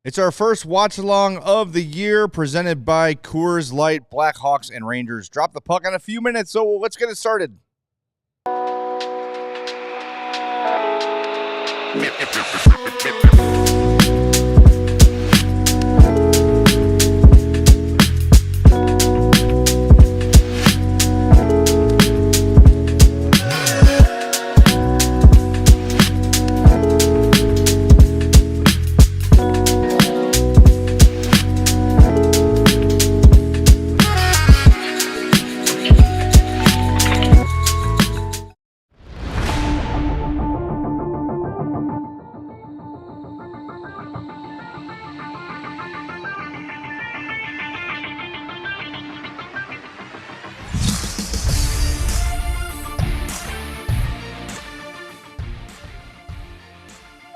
It's our first watch-along of the year, presented by Coors Light. Blackhawks and Rangers drop the puck in a few minutes, so let's get it started.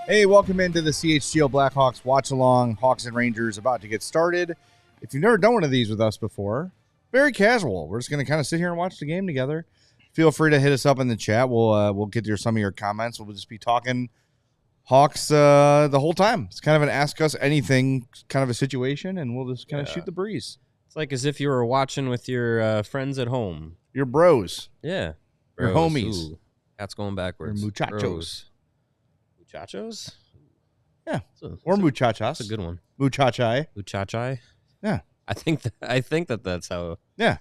Hey, welcome into the CHGO Blackhawks watch-along. Hawks and Rangers about to get started. If you've never done one of these with us before, very casual. We're just going to kind of sit here and watch the game together. Feel free to hit us up in the chat. We'll get to some of your comments. We'll just be talking Hawks the whole time. It's kind of an ask us anything kind of a situation, and we'll just kind of shoot the breeze. It's like as if you were watching with your friends at home. Your bros. Yeah. Your Bros. homies. Ooh, that's going backwards. Your muchachos. Bros. Muchachos? Yeah. Or muchachas. That's a good one. Muchachai. Muchachai? Yeah. I think that's how. Yeah.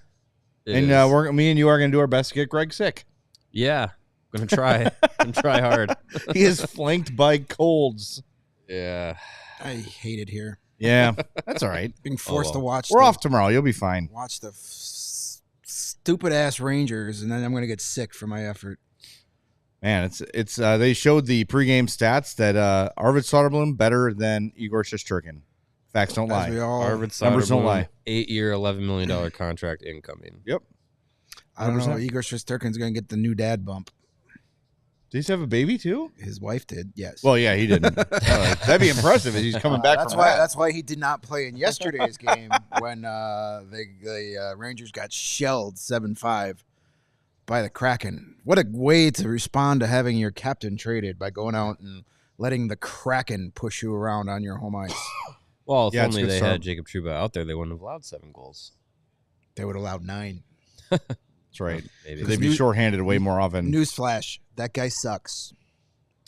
it And is. me and you are going to do our best to get Greg sick. Yeah. I'm going to try. I'm try hard. He is flanked by colds. Yeah. I hate it here. Yeah. That's all right. Being forced to watch. We're off tomorrow. You'll be fine. Watch the stupid ass Rangers, and then I'm gonna get sick for my effort. Man, it's they showed the pregame stats that Arvid Soderblom better than Igor Shesterkin. Facts don't lie. As we all, Arvid Numbers don't Soderblom, lie. 8-year, $11 million contract incoming. Yep. I don't know. 100%. Igor Shesterkin's gonna get the new dad bump. Did he have a baby too? His wife did. Yes. Well, yeah, he didn't. That'd be impressive if he's coming back that's from why. that. That's why he did not play in yesterday's game when the Rangers got shelled 7-5 by the Kraken. What a way to respond to having your captain traded by going out and letting the Kraken push you around on your home ice. Well, if Yeah, it's a only good they start. had Jacob Trouba out there, they wouldn't have allowed 7 goals. They would have allowed 9. That's right. Maybe. They'd be shorthanded way more often. Newsflash: that guy sucks.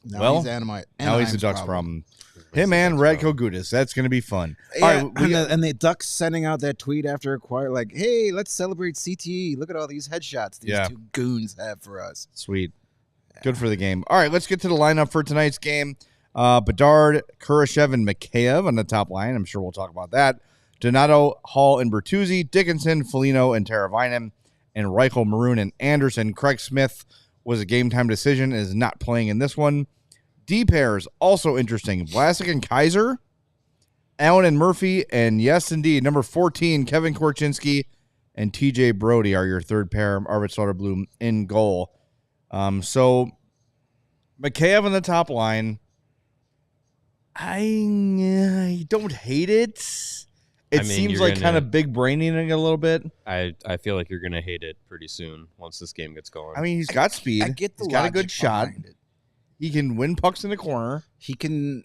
Now Well, he's Anaheim's Now he's the Ducks' problem. Him and Radko Gudas. That's going to be fun. Yeah, All right, and the Ducks sending out that tweet after a choir like, "Hey, let's celebrate CTE. Look at all these headshots these two goons have for us." Sweet. Good for the game. All right, let's get to the lineup for tonight's game. Bedard, Kurashev, and Mikheyev on the top line. I'm sure we'll talk about that. Donato, Hall, and Bertuzzi, Dickinson, Foligno, and Teravainen, and Reichel, Maroon, and Anderson. Craig Smith was a game-time decision and is not playing in this one. D pairs, also interesting. Vlasic and Kaiser, Allen and Murphy, and yes, indeed, number 14, Kevin Korchinski, and TJ Brody are your third pair. Arvid Soderblom in goal. So Mikheyev on the top line. I don't hate it. It seems like kind of big braining it a little bit. I feel like you're going to hate it pretty soon once this game gets going. I mean, he's got speed. I get the he's got a good logic shot. behind it. He can win pucks in the corner. He can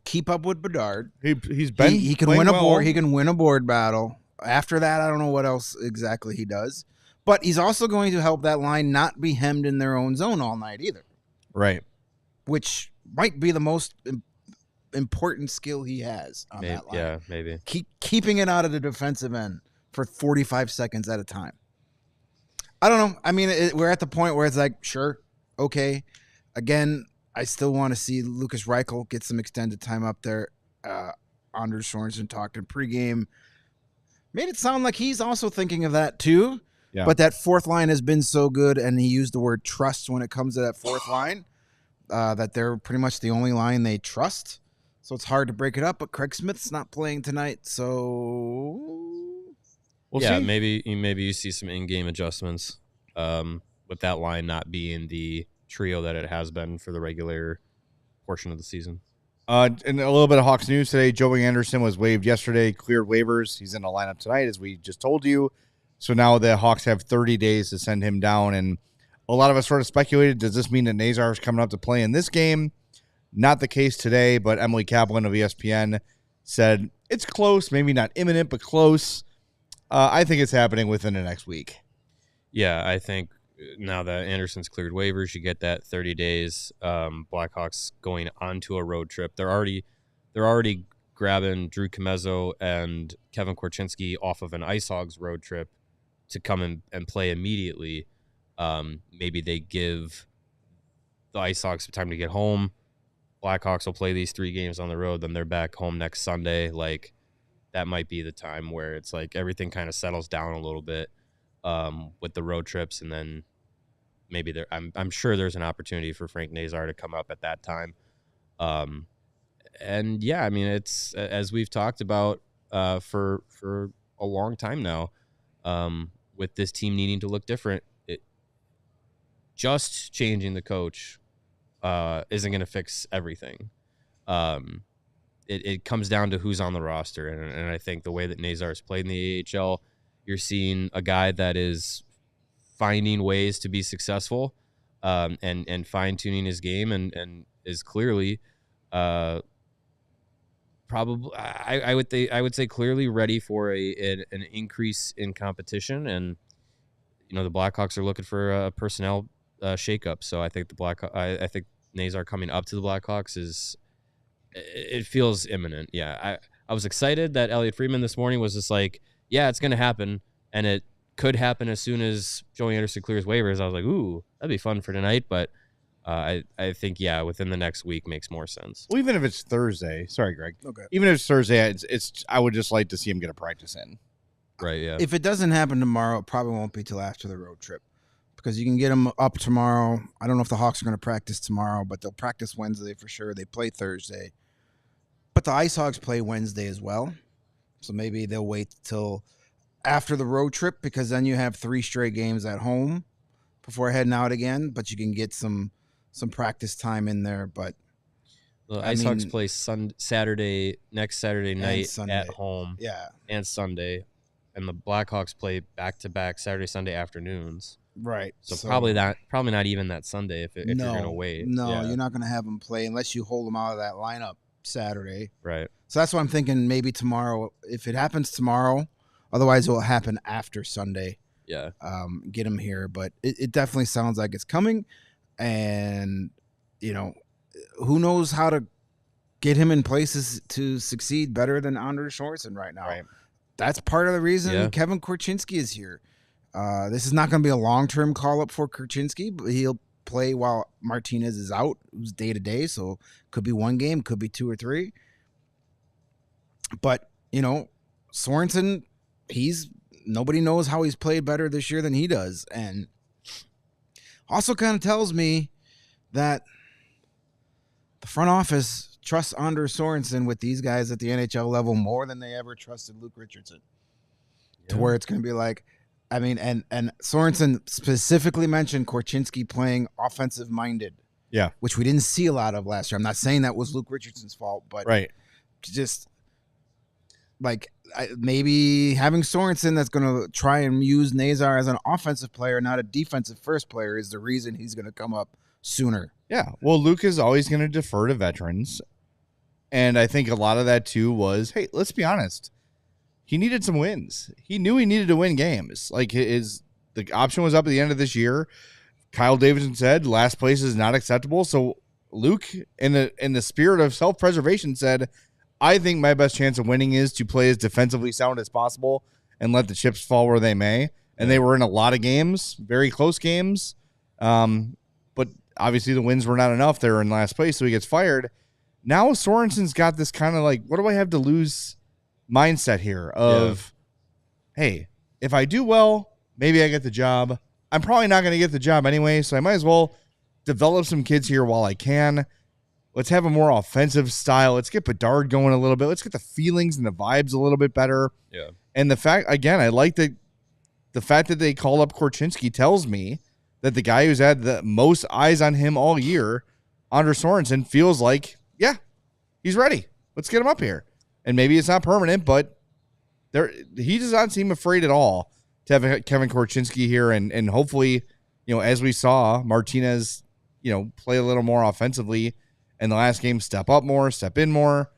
keep up with Bedard. He's been He can playing win a well. board. He can win a board battle. After that, I don't know what else exactly he does. But he's also going to help that line not be hemmed in their own zone all night either, Right. which might be the most important skill he has on maybe, that line. yeah, maybe. Keeping it out of the defensive end for 45 seconds at a time. I don't know. I mean, we're at the point where it's like, sure, okay. Again, I still want to see Lucas Reichel get some extended time up there. Anders Sorensen talked in pregame. Made it sound like he's also thinking of that too. Yeah. But that fourth line has been so good, and he used the word trust when it comes to that fourth line, that they're pretty much the only line they trust. So it's hard to break it up, but Craig Smith's not playing tonight, so We'll yeah, see. maybe you see some in-game adjustments with that line not being the trio that it has been for the regular portion of the season. And a little bit of Hawks news today. Joey Anderson was waived yesterday, cleared waivers. He's in the lineup tonight, as we just told you. So now the Hawks have 30 days to send him down. And a lot of us sort of speculated, does this mean that Nazar is coming up to play in this game? Not the case today, but Emily Kaplan of ESPN said it's close, maybe not imminent, but close. I think it's happening within the next week. Yeah, I think now that Anderson's cleared waivers, you get that 30 days. Blackhawks going onto a road trip. They're already grabbing Drew Comezzo and Kevin Korchinski off of an Ice Hogs road trip to come and play immediately. Maybe they give the Ice Hogs some time to get home. Blackhawks will play these 3 games on the road, then they're back home next Sunday. Like, that might be the time where it's like everything kind of settles down a little bit with the road trips, and then maybe I'm sure there's an opportunity for Frank Nazar to come up at that time. And yeah, I mean, it's as we've talked about for a long time now, with this team needing to look different. Just changing the coach isn't going to fix everything. It comes down to who's on the roster, and I think the way that Nazar has played in the AHL, you're seeing a guy that is finding ways to be successful, and fine tuning his game, and is clearly probably I would say clearly ready for an increase in competition, and the Blackhawks are looking for a personnel shakeup. So I think I think Nazar coming up to the Blackhawks it feels imminent. Yeah, I was excited that Elliot Friedman this morning was just like, yeah, it's going to happen, and it could happen as soon as Joey Anderson clears waivers. I was like, ooh, that'd be fun for tonight, but I think, yeah, within the next week makes more sense. Well, even if it's Thursday, sorry, Greg. Okay. Even if it's Thursday, I would just like to see him get a practice in. Right, yeah. If it doesn't happen tomorrow, it probably won't be till after the road trip, because you can get them up tomorrow. I don't know if the Hawks are going to practice tomorrow, but they'll practice Wednesday for sure. They play Thursday. But the Ice Hogs play Wednesday as well. So maybe they'll wait till after the road trip, because then you have 3 straight games at home before heading out again. But you can get some practice time in there. But the Ice Hogs play next Saturday night at home. Yeah. And Sunday. And the Blackhawks play back-to-back Saturday, Sunday afternoons. Right. So probably not even that Sunday if you're going to wait. No, yeah. You're not going to have them play unless you hold them out of that lineup Saturday. Right. So that's why I'm thinking maybe tomorrow. If it happens tomorrow, otherwise it will happen after Sunday. Yeah. Get them here, but it definitely sounds like it's coming, and who knows how to get him in places to succeed better than Anders Sorensen right now. Right. That's part of the reason Kevin Korchinski is here. This is not going to be a long-term call-up for Korchinski, but he'll play while Martinez is out, who's day-to-day, so could be 1 game, could be 2 or 3. But, Sorensen, nobody knows how he's played better this year than he does. And also kind of tells me that the front office trusts Anders Sorensen with these guys at the NHL level more than they ever trusted Luke Richardson. Yeah. To where it's going to be like, I mean, and Sorensen specifically mentioned Korchinski playing offensive-minded. Yeah. Which we didn't see a lot of last year. I'm not saying that was Luke Richardson's fault, but right. Just like maybe having Sorensen that's going to try and use Nazar as an offensive player, not a defensive first player, is the reason he's going to come up sooner. Yeah. Well, Luke is always going to defer to veterans. And I think a lot of that, too, was, hey, let's be honest. He needed some wins. He knew he needed to win games. Like, the option was up at the end of this year. Kyle Davidson said last place is not acceptable. So Luke, in the spirit of self-preservation, said, I think my best chance of winning is to play as defensively sound as possible and let the chips fall where they may. And they were in a lot of games, very close games. But obviously the wins were not enough. They were in last place, so he gets fired. Now Sorensen's got this kind of like, what do I have to lose mindset here of, hey, if I do well, maybe I get the job. I'm probably not going to get the job anyway, so I might as well develop some kids here while I can. Let's have a more offensive style. Let's get Bedard going a little bit. Let's get the feelings and the vibes a little bit better. Yeah. And the fact, again, I like the fact that they call up Korchinski tells me that the guy who's had the most eyes on him all year, Anders Sorensen, feels like, yeah, he's ready. Let's get him up here. And maybe it's not permanent, but he does not seem afraid at all to have Kevin Korchinski here. And hopefully, as we saw, Martinez, play a little more offensively in the last game step up more, step in more,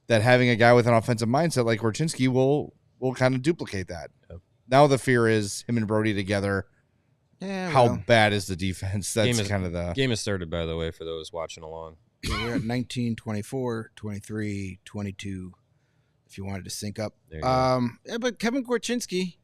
that having a guy with an offensive mindset like Korchinski will kind of duplicate that. Yep. Now the fear is him and Brody together. Yeah, how bad is the defense? That's kind of the game has started, by the way, for those watching along. We're at 19, 24, 23, 22. If you wanted to sync up. Yeah, but Kevin Korchinski,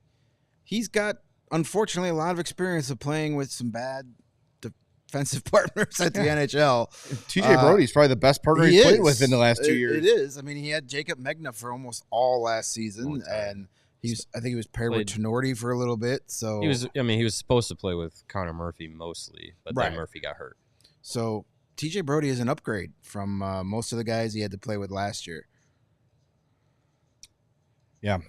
he's got, unfortunately, a lot of experience of playing with some bad defensive partners at the NHL. TJ Brody's probably the best partner he's played with in the last 2 years. It is. I mean, he had Jacob Megna for almost all last season, and I think he was paired with Tenorti for a little bit. So he was supposed to play with Connor Murphy mostly, but then Murphy got hurt. So TJ Brody is an upgrade from most of the guys he had to play with last year. Yeah.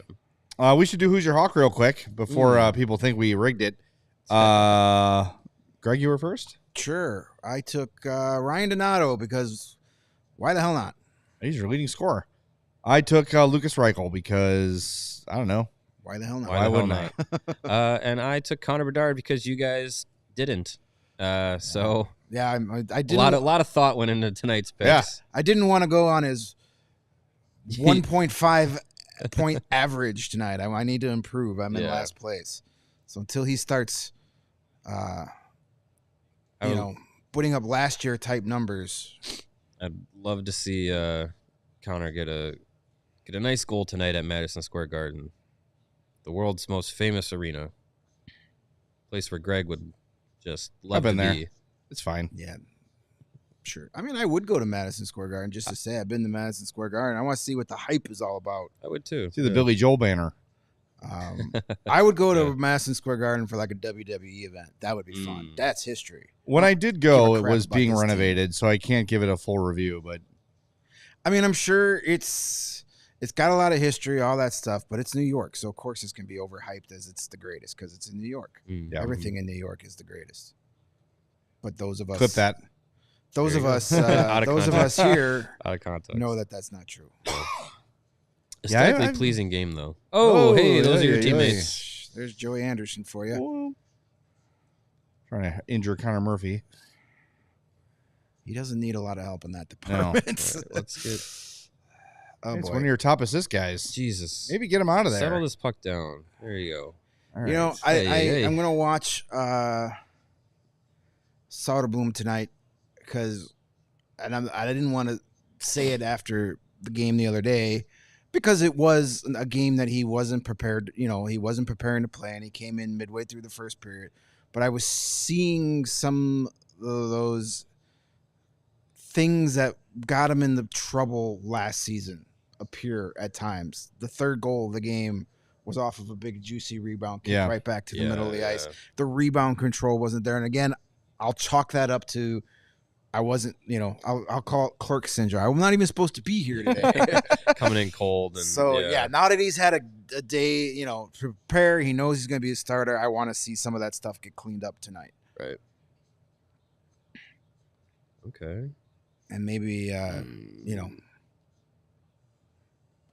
We should do Who's Your Hawk real quick before people think we rigged it. Greg, you were first? Sure. I took Ryan Donato because why the hell not? He's your leading scorer. I took Lucas Reichel because, I don't know. Why the hell not? Why wouldn't I? And I took Connor Bedard because you guys didn't. So yeah, I did. A lot of thought went into tonight's picks. Yeah, I didn't want to go on his 1.5 point average tonight. I need to improve. I'm in last place. So until he starts, putting up last year type numbers, I'd love to see Connor get a nice goal tonight at Madison Square Garden, the world's most famous arena, place where Greg would just love to be. It's fine. Yeah. Sure. I mean, I would go to Madison Square Garden just to say I've been to Madison Square Garden. I want to see what the hype is all about. I would too. See the Billy Joel banner. I would go to Madison Square Garden for like a WWE event. That would be fun. That's history. When I did go, it was being renovated, so I can't give it a full review. But I mean, I'm sure it's got a lot of history, all that stuff, but it's New York, so of course it's going to be overhyped as it's the greatest because it's in New York. Everything in New York is the greatest. But those of us clip that. Those of us here know that that's not true. Aesthetically pleasing game, though. Oh, hey, those are your teammates. There's Joey Anderson for you. Trying to injure Connor Murphy. He doesn't need a lot of help in that department. No. Right, let's get. It's one of your top assist guys. Jesus. Maybe get him out of there. Settle this puck down. There you go. All right. I'm going to watch Soderblom tonight because I didn't want to say it after the game the other day because it was a game that he wasn't prepared. He wasn't preparing to play, and he came in midway through the first period. But I was seeing some of those things that got him in the trouble last season appear at times. The third goal of the game was off of a big, juicy rebound kick right back to the middle of the ice. The rebound control wasn't there. And again, I'll chalk that up to I wasn't, I'll call it clerk syndrome. I'm not even supposed to be here today. Coming in cold. And, so, now that he's had a day, to prepare, he knows he's going to be a starter. I want to see some of that stuff get cleaned up tonight. Right. Okay. And maybe,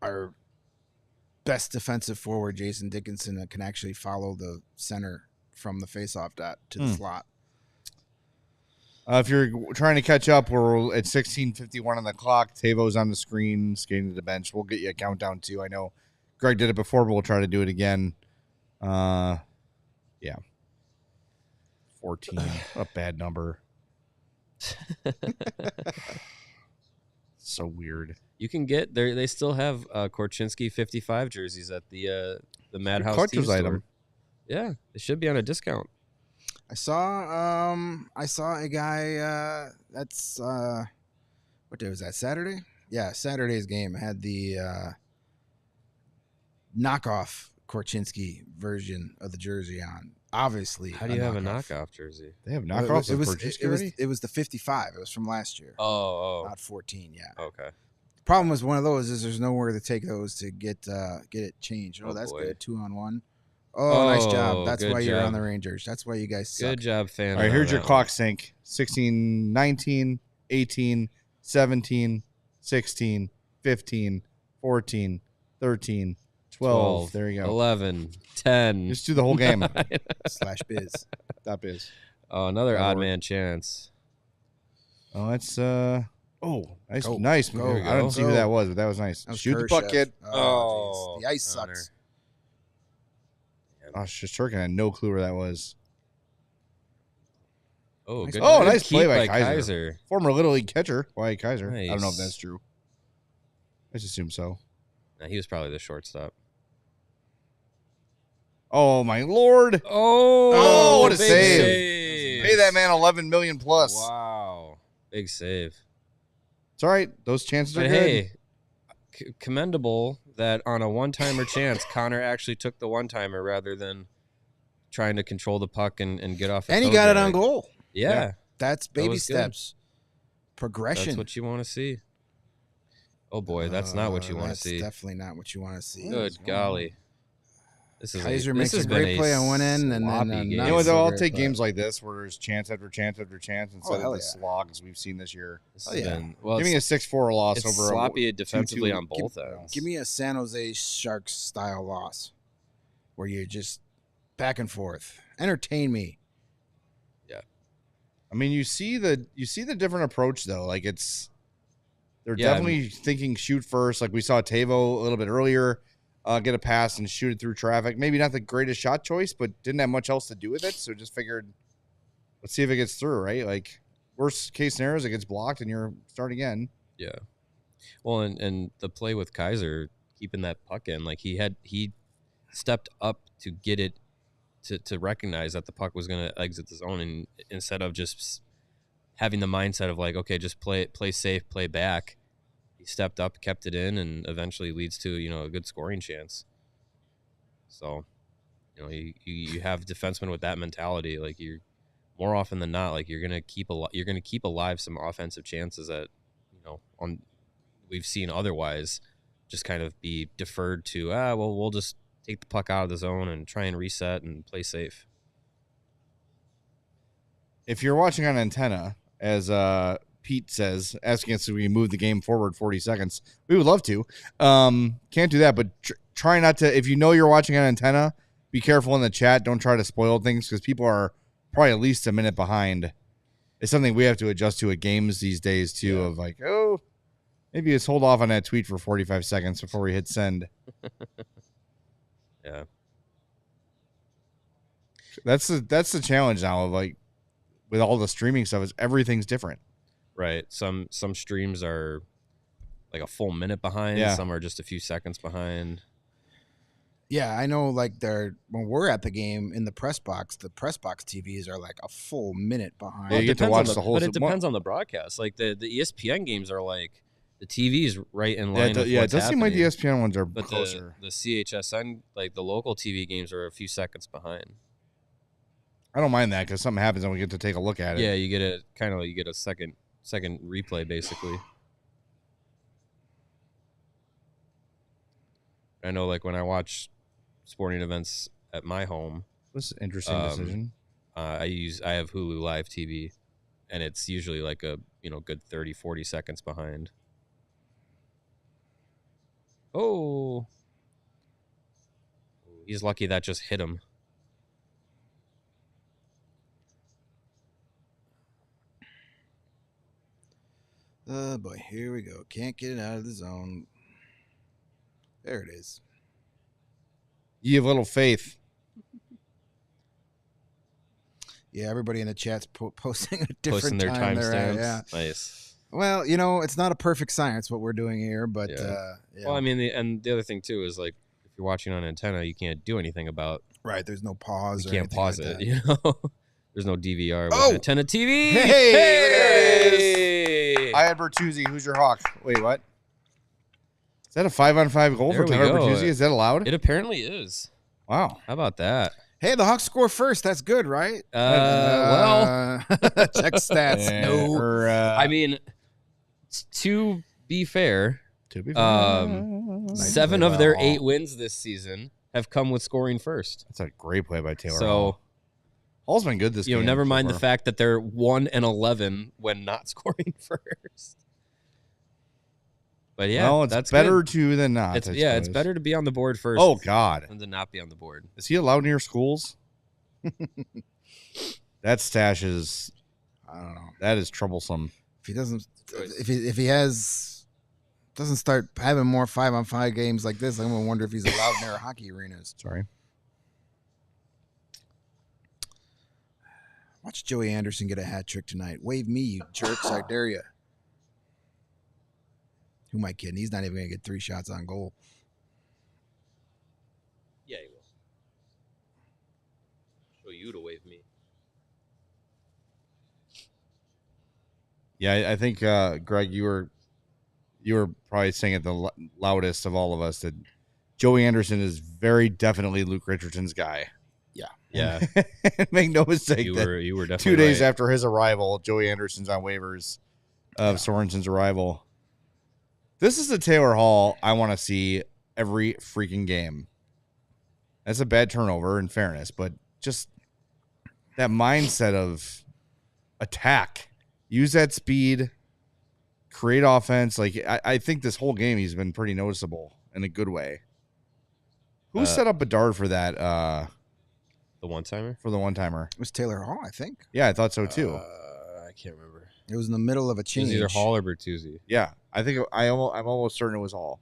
our best defensive forward, Jason Dickinson, can actually follow the center from the faceoff dot to the slot. If you're trying to catch up, we're at 16:51 on the clock. Tavo's on the screen, skating to the bench. We'll get you a countdown too. I know Greg did it before, but we'll try to do it again. 14. A bad number. So weird. You can get there. They still have Korchinski 55 jerseys at the Madhouse collector's team store. item. Yeah, they should be on a discount. I saw a guy that's what day was that? Saturday? Yeah, Saturday's game had the knockoff Korchinski version of the jersey on. Obviously, how do you have a knockoff jersey? They have knockoffs of Korchinski. It was the 55. It was from last year. Oh, not 14. Yeah. Okay. Problem with one of those is there's nowhere to take those to get it changed. Oh, that's boy. Good. 2-on-1. Oh, nice job. That's why you're on the Rangers. That's why you guys suck. Good job, fan. All right, here's your clock sync. 16, 19, 18, 17, 16, 15, 14, 13, 12. There you go. 11, 10. Just do the whole game. /biz. .biz. Oh, another odd man chance. Oh, that's Oh, nice, Go. nice. Go. I didn't see who Go. that was, but that was nice. That was Shoot the puck, Khrushchev. kid. Oh, geez. The ice Connor. sucks. Oh, Shesterkin had no clue where that was. Oh, Nice good. Oh, good nice keep play by Kaiser. Former Little League catcher, Wyatt Kaiser. I don't know if Nice. that's true. I just assume so. Nah, he was probably the shortstop. Oh my lord! Oh, what a big save. Pay that man 11 million plus. Wow, big save. It's all right. Those chances are But good. hey, commendable that on a one-timer chance, Connor actually took the one-timer rather than trying to control the puck and get off. And he got it on goal. Yeah, That's baby was good. steps. Progression. that's what you want to see. Oh boy, that's not what you want to see. That's definitely not what you want to see. Good golly. This is Kaiser this makes has a been great play on one end and then sloppy a game. You not know what, so though? I'll great take play. games like this where there's chance after chance after chance instead of hell the yeah. slogs we've seen this year. This Oh, has yeah. been, well, Give me a 6-4 loss it's over sloppy a defensively 2-2. on both ends. Give me a San Jose Sharks style loss where you're just back and forth. Entertain me. I mean, you see the different approach though. Like they're Yeah, definitely thinking shoot first. Like we saw Tavo a little bit earlier get a pass and shoot it through traffic. Maybe not the greatest shot choice, but didn't have much else to do with it. So just figured, let's see if it gets through. Right? Like worst case scenario is it gets blocked and you're start again. Yeah. Well, and the play with Kaiser keeping that puck in, like he stepped up to get it to recognize that the puck was going to exit the zone, and instead of just having the mindset of like, okay, just play safe, play back, he stepped up, kept it in, and eventually leads to a good scoring chance. So, you have defensemen with that mentality, like you're more often than not, like you're gonna keep alive some offensive chances that on we've seen otherwise just kind of be deferred to. We'll just take the puck out of the zone and try and reset and play safe. If you're watching on antenna, as Pete says, asking us if we move the game forward 40 seconds, we would love to. Can't do that, but try not to. If you know you're watching on antenna, be careful in the chat. Don't try to spoil things because people are probably at least a minute behind. It's something we have to adjust to at games these days too. Yeah. Of like, oh, maybe just hold off on that tweet for 45 seconds before we hit send. Yeah. That's the challenge now of like with all the streaming stuff is everything's different. Right. Some streams are like a full minute behind. Yeah. Some are just a few seconds behind. Yeah, I know. Like when we're at the game in the press box TVs are like a full minute behind. Yeah, you get to watch the whole. But it depends on the broadcast. Like the ESPN games are like the TV's right in line. It does seem like the ESPN ones are but closer. the CHSN, like the local TV games, are a few seconds behind. I don't mind that because something happens and we get to take a look at it. Yeah, you get a second replay basically. I know, like when I watch sporting events at my home, This is an interesting decision. I have Hulu Live TV, and it's usually like a good 30-40 seconds behind. Oh, he's lucky that just hit him. Oh boy, here we go. Can't get it out of the zone. There it is. You have little faith. Yeah, everybody in the chat's posting a different Posting their time they're at, timestamps. yeah. Nice. Well, it's not a perfect science what we're doing here, but Yeah. yeah. Well, I mean, the other thing too is like if you're watching on antenna, you can't do anything about. right. There's no pause. You or can't anything pause like it. that. There's no DVR with Oh! antenna TV. Hey, there it is. I had Bertuzzi. Who's your Hawk? Wait, what? Is that a 5-on-5 goal There for we Tyler go. Bertuzzi? Is that allowed? It apparently is. Wow. How about that? Hey, the Hawks score first. That's good, right? Well, check stats. No. Or, I mean, to be fair, to be 7 of their 8 wins this season have come with scoring first. That's a great play by Taylor. So, Hall's been good this game. never so mind the far. fact that they're 1-11 when not scoring first. But yeah, Well, it's that's better good. to than not. It's I it's suppose. better to be on the board first. Oh, God. than to not be on the board. Is he allowed near schools? That stash is, I don't know. that is troublesome. If he doesn't, if he doesn't start having more 5-on-5 games like this, I'm gonna wonder if he's allowed in their hockey arenas. Sorry. Watch Joey Anderson get a hat trick tonight. Wave me, you jerks! I dare you. Who am I kidding? He's not even gonna get 3 shots on goal. Yeah, he will. Show you to wave me. Yeah, I think Greg, you were probably saying it the loudest of all of us that Joey Anderson is very definitely Luke Richardson's guy. Yeah. Make no mistake. You were definitely 2 days right. after his arrival, Joey Anderson's on waivers of Sorensen's arrival. This is the Taylor Hall I want to see every freaking game. That's a bad turnover, in fairness, but just that mindset of attack. Use that speed, create offense. Like I think this whole game he's been pretty noticeable in a good way. Who set up Bedard for that? The one-timer? For the one-timer. It was Taylor Hall, I think. Yeah, I thought so too. I can't remember. It was in the middle of a It change. was either Hall or Bertuzzi. Yeah, I think I'm almost certain it was Hall.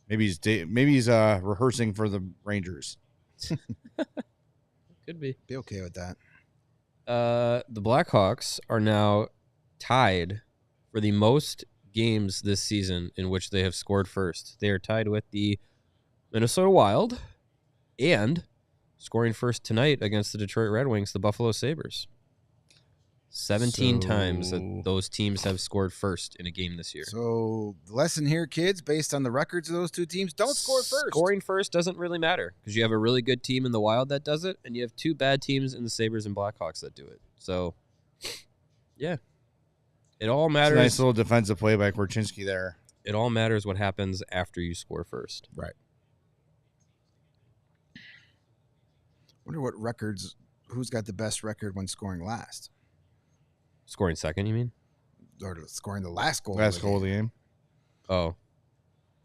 Maybe he's rehearsing for the Rangers. Could be. Be okay with that. The Blackhawks are now tied for the most games this season in which they have scored first. They are tied with the Minnesota Wild and scoring first tonight against the Detroit Red Wings, the Buffalo Sabres. 17 times that those teams have scored first in a game this year. So the lesson here, kids, based on the records of those two teams, don't score first. Scoring first doesn't really matter because you have a really good team in the Wild that does it, and you have 2 bad teams in the Sabres and Blackhawks that do it. So, yeah. It all matters. Nice little defensive play by Korchinski there. It all matters what happens after you score first. Right. Wonder what records, who's got the best record when scoring last? Scoring second, you mean? Or scoring the last goal. Last goal of the game. Oh.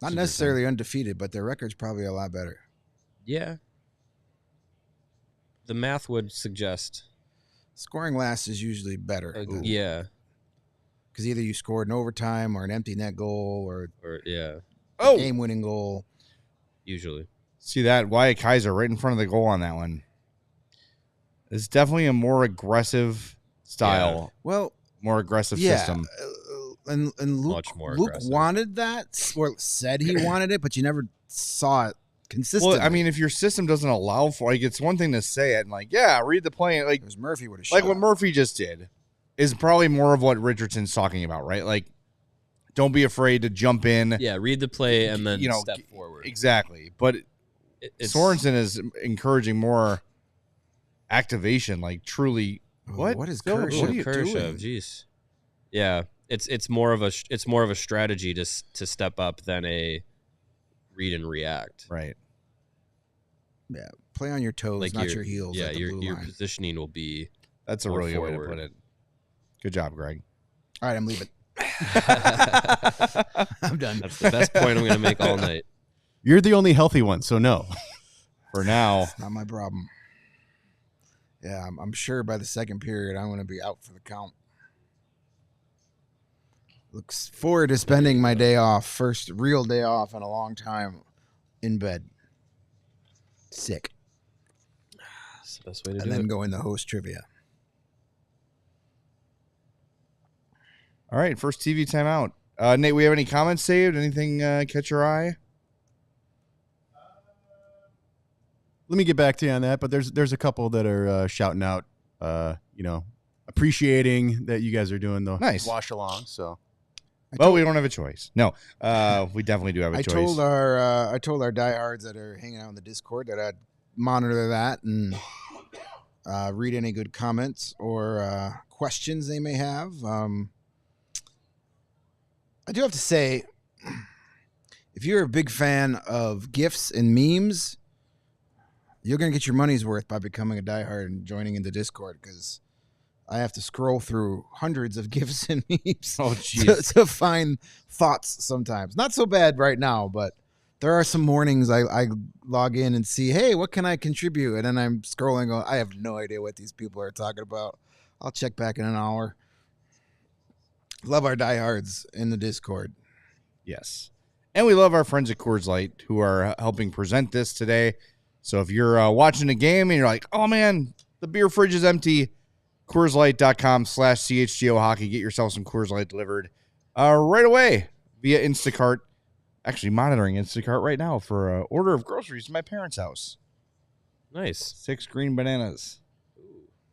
Not necessarily undefeated, but their record's probably a lot better. Yeah. The math would suggest. Scoring last is usually better. Yeah. Because either you scored an overtime or an empty net goal or yeah. a game-winning goal. Usually. See that? Wyatt Kaiser right in front of the goal on that one. It's definitely a more aggressive style. Yeah. Well, more aggressive system. And Luke, Much more Luke aggressive. wanted that, or said he wanted it, but you never saw it consistently. Well, I mean, if your system doesn't allow for, like, it's one thing to say it and like, yeah, read the play, like Because Murphy would have like what Murphy just did is probably more of what Richardson's talking about, right? Like, don't be afraid to jump in. Yeah, read the play and then step forward. Exactly. But Sorensen is encouraging more activation, like truly. What is Phil, Kershaw what are you doing? Jeez. Yeah, it's more of a strategy to step up than a read and react. Right. Yeah, play on your toes, Like not your heels. Yeah, at the blue your line. positioning will be. That's a more really good way to forward. put it. Good job, Greg. All right, I'm leaving. I'm done. That's the best point I'm going to make all night. You're the only healthy one, so no. For now. It's not my problem. Yeah, I'm sure by the second period I'm going to be out for the count. Looks forward to spending my day off, first real day off in a long time, in bed. Sick. That's the best way to And do then it. go in the host trivia. All right, first TV timeout. Nate, we have any comments saved? Anything catch your eye? Let me get back to you on that, but there's a couple that are shouting out, appreciating that you guys are doing the Nice. wash along. So, Well, we don't have a choice. No, we definitely do have a I choice. told our diehards that are hanging out in the Discord that I'd monitor that and read any good comments or questions they may have. I do have to say, if you're a big fan of GIFs and memes, you're going to get your money's worth by becoming a diehard and joining in the Discord, because I have to scroll through hundreds of GIFs and memes to find thoughts sometimes. Not so bad right now, but there are some mornings I log in and see, hey, what can I contribute? And then I'm scrolling, going, I have no idea what these people are talking about. I'll check back in an hour. Love our diehards in the Discord. Yes. And we love our friends at Coors Light who are helping present this today. So if you're watching a game and you're like, oh, man, the beer fridge is empty, CoorsLight.com/CHGO hockey. Get yourself some Coors Light delivered right away via Instacart. Actually monitoring Instacart right now for an order of groceries to my parents' house. Nice. 6 green bananas.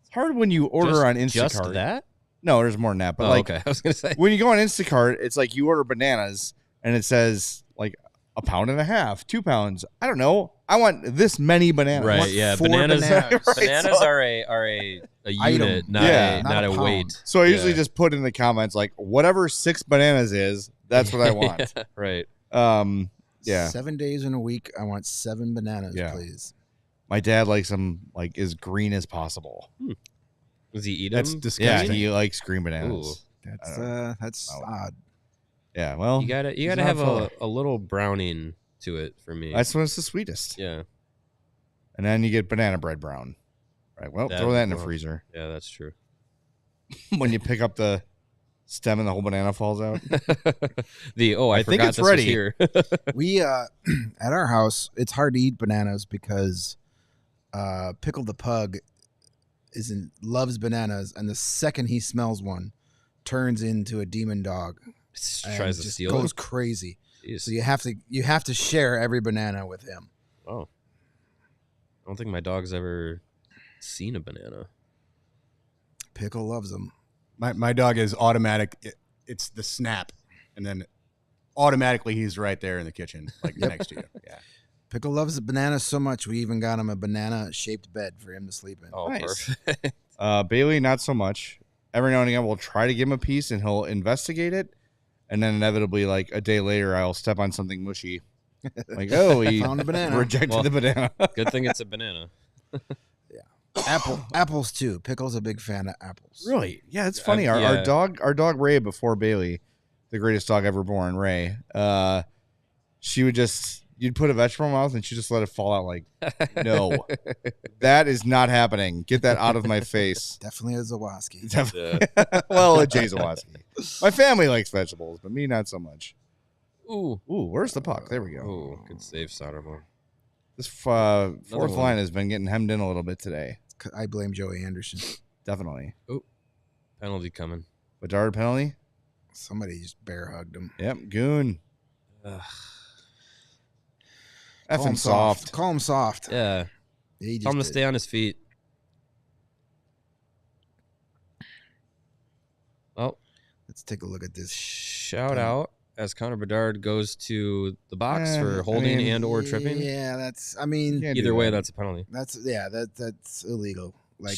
It's hard when you order on Instacart. Just that? No, there's more than that. But Okay. I was going to say. when you go on Instacart, it's like you order bananas and it says like 1.5 pounds, 2 pounds. I don't know. I want this many bananas. Right, yeah. 4 Bananas bananas. bananas are a unit, not Yeah. Not a a weight. pound. So I usually just put in the comments like whatever 6 bananas is, that's what I want. Right. Yeah. 7 days in a week. I want 7 bananas, Yeah. please. My dad likes them like as green as possible. Does he eat That's them? Yeah, disgusting. he likes green bananas. Ooh. That's Oh. odd. Yeah, well, You gotta he's have not a little browning to it for me. that's when it's the sweetest. Yeah. And then you get banana bread brown. Right. Well, That- throw that in the well. freezer. Yeah, that's true. When you pick up the stem and the whole banana falls out. I I think forgot it's this was ready. here. We at our house, it's hard to eat bananas because Pickle the pug loves bananas, and the second he smells one, turns into a demon dog. And Tries to just steal goes it. crazy. Jeez. So you have to share every banana with him. Oh. I don't think my dog's ever seen a banana. Pickle loves them. My dog is automatic. It's the snap, and then automatically he's right there in the kitchen, like next to you. Yeah. Pickle loves the bananas so much, we even got him a banana-shaped bed for him to sleep in. Oh, Nice. perfect. Bailey, not so much. Every now and again, we'll try to give him a piece, and he'll investigate it, and then inevitably, like a day later, I'll step on something mushy. Like, oh, he Found a banana. rejected Well- the banana. Good thing it's a banana. Apples too. Pickle's a big fan of apples. Really? Yeah, it's funny. Our yeah. dog Ray, before Bailey, the greatest dog ever born, Ray. She would you'd put a vegetable in her mouth and she just let it fall out. Like, no, that is not happening. Get that out of my face. Definitely a Zawoski. Definitely. Well, Jay Zawoski. My family likes vegetables, but me not so much. Ooh. Ooh, where's the puck? There we go. Ooh, good save, Soderblom. This fourth one. line has been getting hemmed in a little bit today. I blame Joey Anderson. Definitely. Penalty coming. Bedard penalty? Somebody just bear hugged him. Yep. Goon. Ugh. Call him Effing soft. Call him soft. Yeah. He Tell him to just stay on his feet. Well, Let's take a look at this. shout out as Connor Bedard goes to the box Eh, for I holding mean, and or tripping. Yeah, that's. I mean, Can't do Either way, that. that's a penalty. that's illegal. Like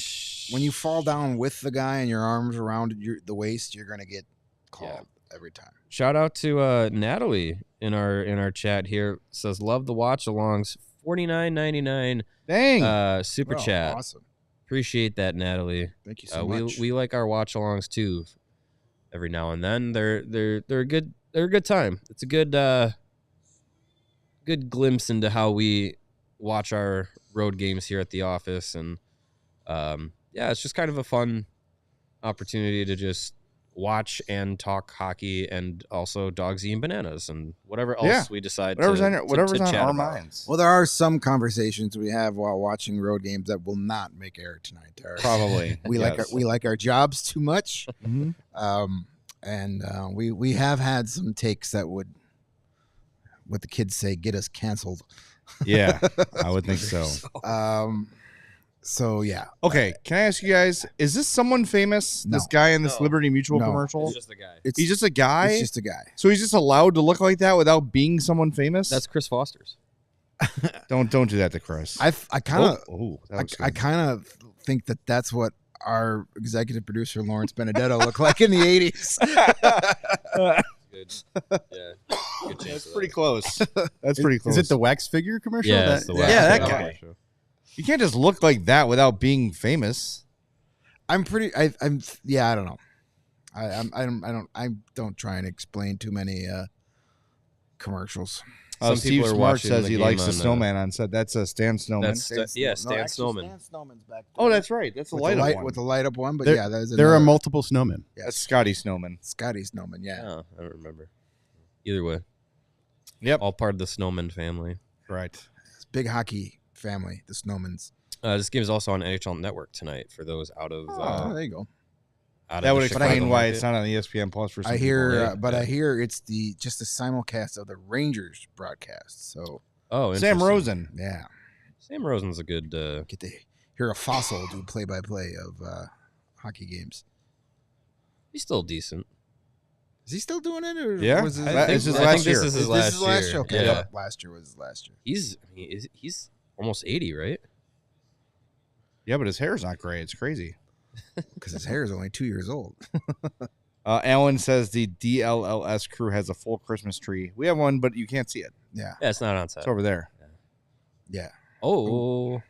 when you fall down with the guy and your arms around the waist, you're gonna get called every time. Shout out to Natalie in our chat here. Says love the watch alongs. $49.99 Dang. super Oh, chat. Awesome. Appreciate that, Natalie. Thank you so much. We like our watch alongs too. Every now and then they're a good time. It's a good glimpse into how we watch our road games here at the office, and it's just kind of a fun opportunity to just watch and talk hockey, and also dogs eating bananas and whatever else we decide. Whatever's on, to on chat our about. minds. Well, there are some conversations we have while watching road games that will not make air tonight. There are- Probably. we like our jobs too much, Mhm. and we have had some takes that would, what the kids say, get us canceled. Yeah, I would think so. So yeah, Okay, can I ask you guys, is this someone famous? No. This guy in this No. Liberty Mutual No. commercial? It's just a guy. it's He's just a guy? It's just a guy. So he's just allowed to look like that without being someone famous? That's Chris Foster's. Don't do that to Chris. I kind of I kind of think that that's what our executive producer Lawrence Benedetto looked like in the 80s. Good. Yeah. Good chance. That's of pretty that. close. That's pretty close. Is it the wax figure commercial? Yeah, it's the yeah, Wax that Figure guy. show. You can't just look like that without being famous. I'm pretty. I don't know. I don't try and explain too many commercials. some Steve people are Smart watching says the he game likes the on, snowman on set. That's Stan Snowman. That's Stan Snowman. Stan Snowman's back there. Oh, that's right. That's the with light the up light one. with the light up one. But There- yeah, there's There are another- multiple snowmen. Yes. That's Scotty Snowman. Scotty Snowman. Yeah, Oh, I don't remember. Either way, Yep. all part of the Snowman family. Right. it's big hockey family, the Snowmans. This game is also on NHL Network tonight for those out of Oh, there you go. out That of would the explain Chicago why market. it's not on ESPN Plus for some I hear, people, right? but I hear it's just the simulcast of the Rangers broadcast. So Oh, Sam interesting. Rosen. yeah, Sam Rosen's a good. get to hear a fossil do play-by-play of hockey games. He's still decent. Is he still doing it? Or Yeah. was I think- this this is I last think this year. is his This is last year. Okay, Yeah. yep, last year was his last year. He's almost 80, right? Yeah, but his hair's not gray. It's crazy. Because his hair is only 2 years old. Alan says the DLLS crew has a full Christmas tree. We have one, but you can't see it. Yeah, Yeah, it's not on set. It's over there. yeah. Oh,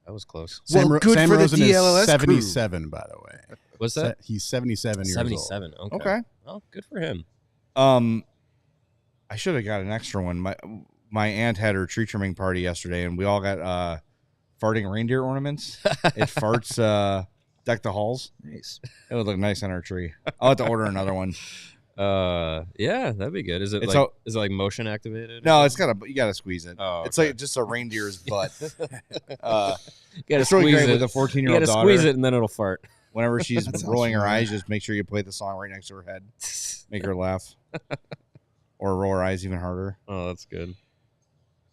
that was close. Well, good Sam for the Rosen DLLS is 77, by the way. What's that? He's 77 years old. 77. Okay. Okay. Well, good for him. I should have got an extra one. My aunt had her tree trimming party yesterday, and we all got farting reindeer ornaments. It farts deck the halls. Nice. It would look nice on our tree. I'll have to order another one. Yeah, that'd be good. Is it It's like is it like motion activated? No, it's you gotta squeeze it. Oh, It's okay. like just a reindeer's butt. You gotta It's really squeeze great it with a 14-year-old You gotta daughter. squeeze it and then it'll fart. Whenever she's That sounds rolling her familiar. eyes, just make sure you play the song right next to her head. Make her laugh. Or roll her eyes even harder. Oh, that's good.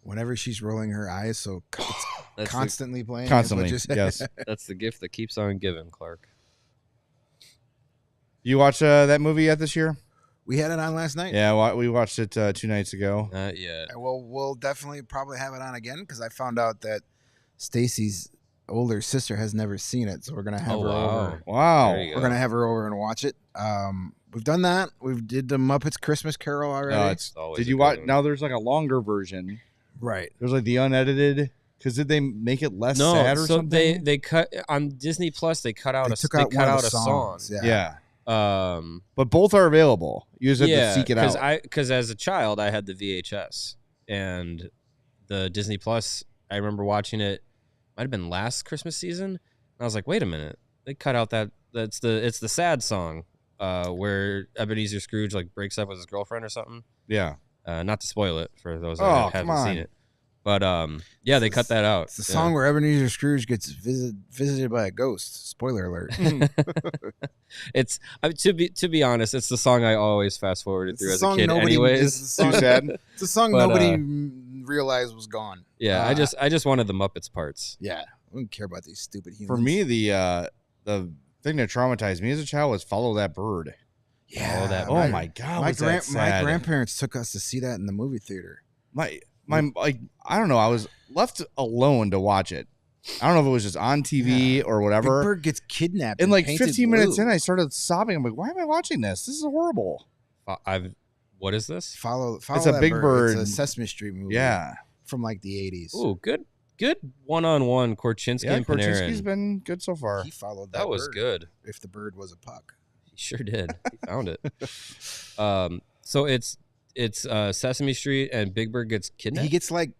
Whenever she's rolling her eyes, so it's That's constantly playing. Constantly, is what you're saying. yes. That's the gift that keeps on giving, Clark. You watch that movie yet this year? We had it on last night. Yeah, we watched it 2 nights ago. Not yet. Well, we'll definitely probably have it on again because I found out that Stacy's older sister has never seen it, so we're gonna have Oh, her wow. over. Wow. There you go. We're gonna have her over and watch it. We've done that. We did the Muppets Christmas Carol already. It's always Did a you good watch? one. Now there's like a longer version. right. There's like the unedited. Because did they make it less No, sad or so something? they cut on Disney Plus. They cut out They a took they out cut one of out the a song. songs. Yeah. Yeah. But both are available. You just have to seek it out. Because as a child I had the VHS and the Disney Plus. I remember watching it. Might have been last Christmas season. And I was like, wait a minute, they cut out it's the sad song where Ebenezer Scrooge like breaks up with his girlfriend or something. Yeah. Not to spoil it for those Oh, that come haven't on. seen it, but yeah, they cut that out. It's the song where Ebenezer Scrooge gets visited by a ghost. Spoiler alert. It's to be honest, it's the song I always fast forwarded It's through the as a song kid. nobody- Anyways, it's the song- Too sad. It's a song But, nobody realized was gone. yeah, I just wanted the Muppets parts. Yeah. I don't care about these stupid humans. For me, the thing that traumatized me as a child was Follow That Bird. yeah. that Oh Right. my God. My, was that my sad. grandparents took us to see that in the movie theater. my like I don't know. I was left alone to watch it. I don't know if it was just on TV or Big whatever. Bird gets kidnapped. And like painted 15 minutes blue. in, I started sobbing. I'm like, why am I watching this? This is horrible. What is this? Follow It's a That Big Bird. It's a Sesame Street movie. Yeah. From like the 80s. Ooh, good one-on-one Korchinski Yeah, and Korchinski's Panarin. been good so far. He followed that That was bird good. if the bird was a puck. He sure did. He found it. So it's Sesame Street and Big Bird gets kidnapped. He gets like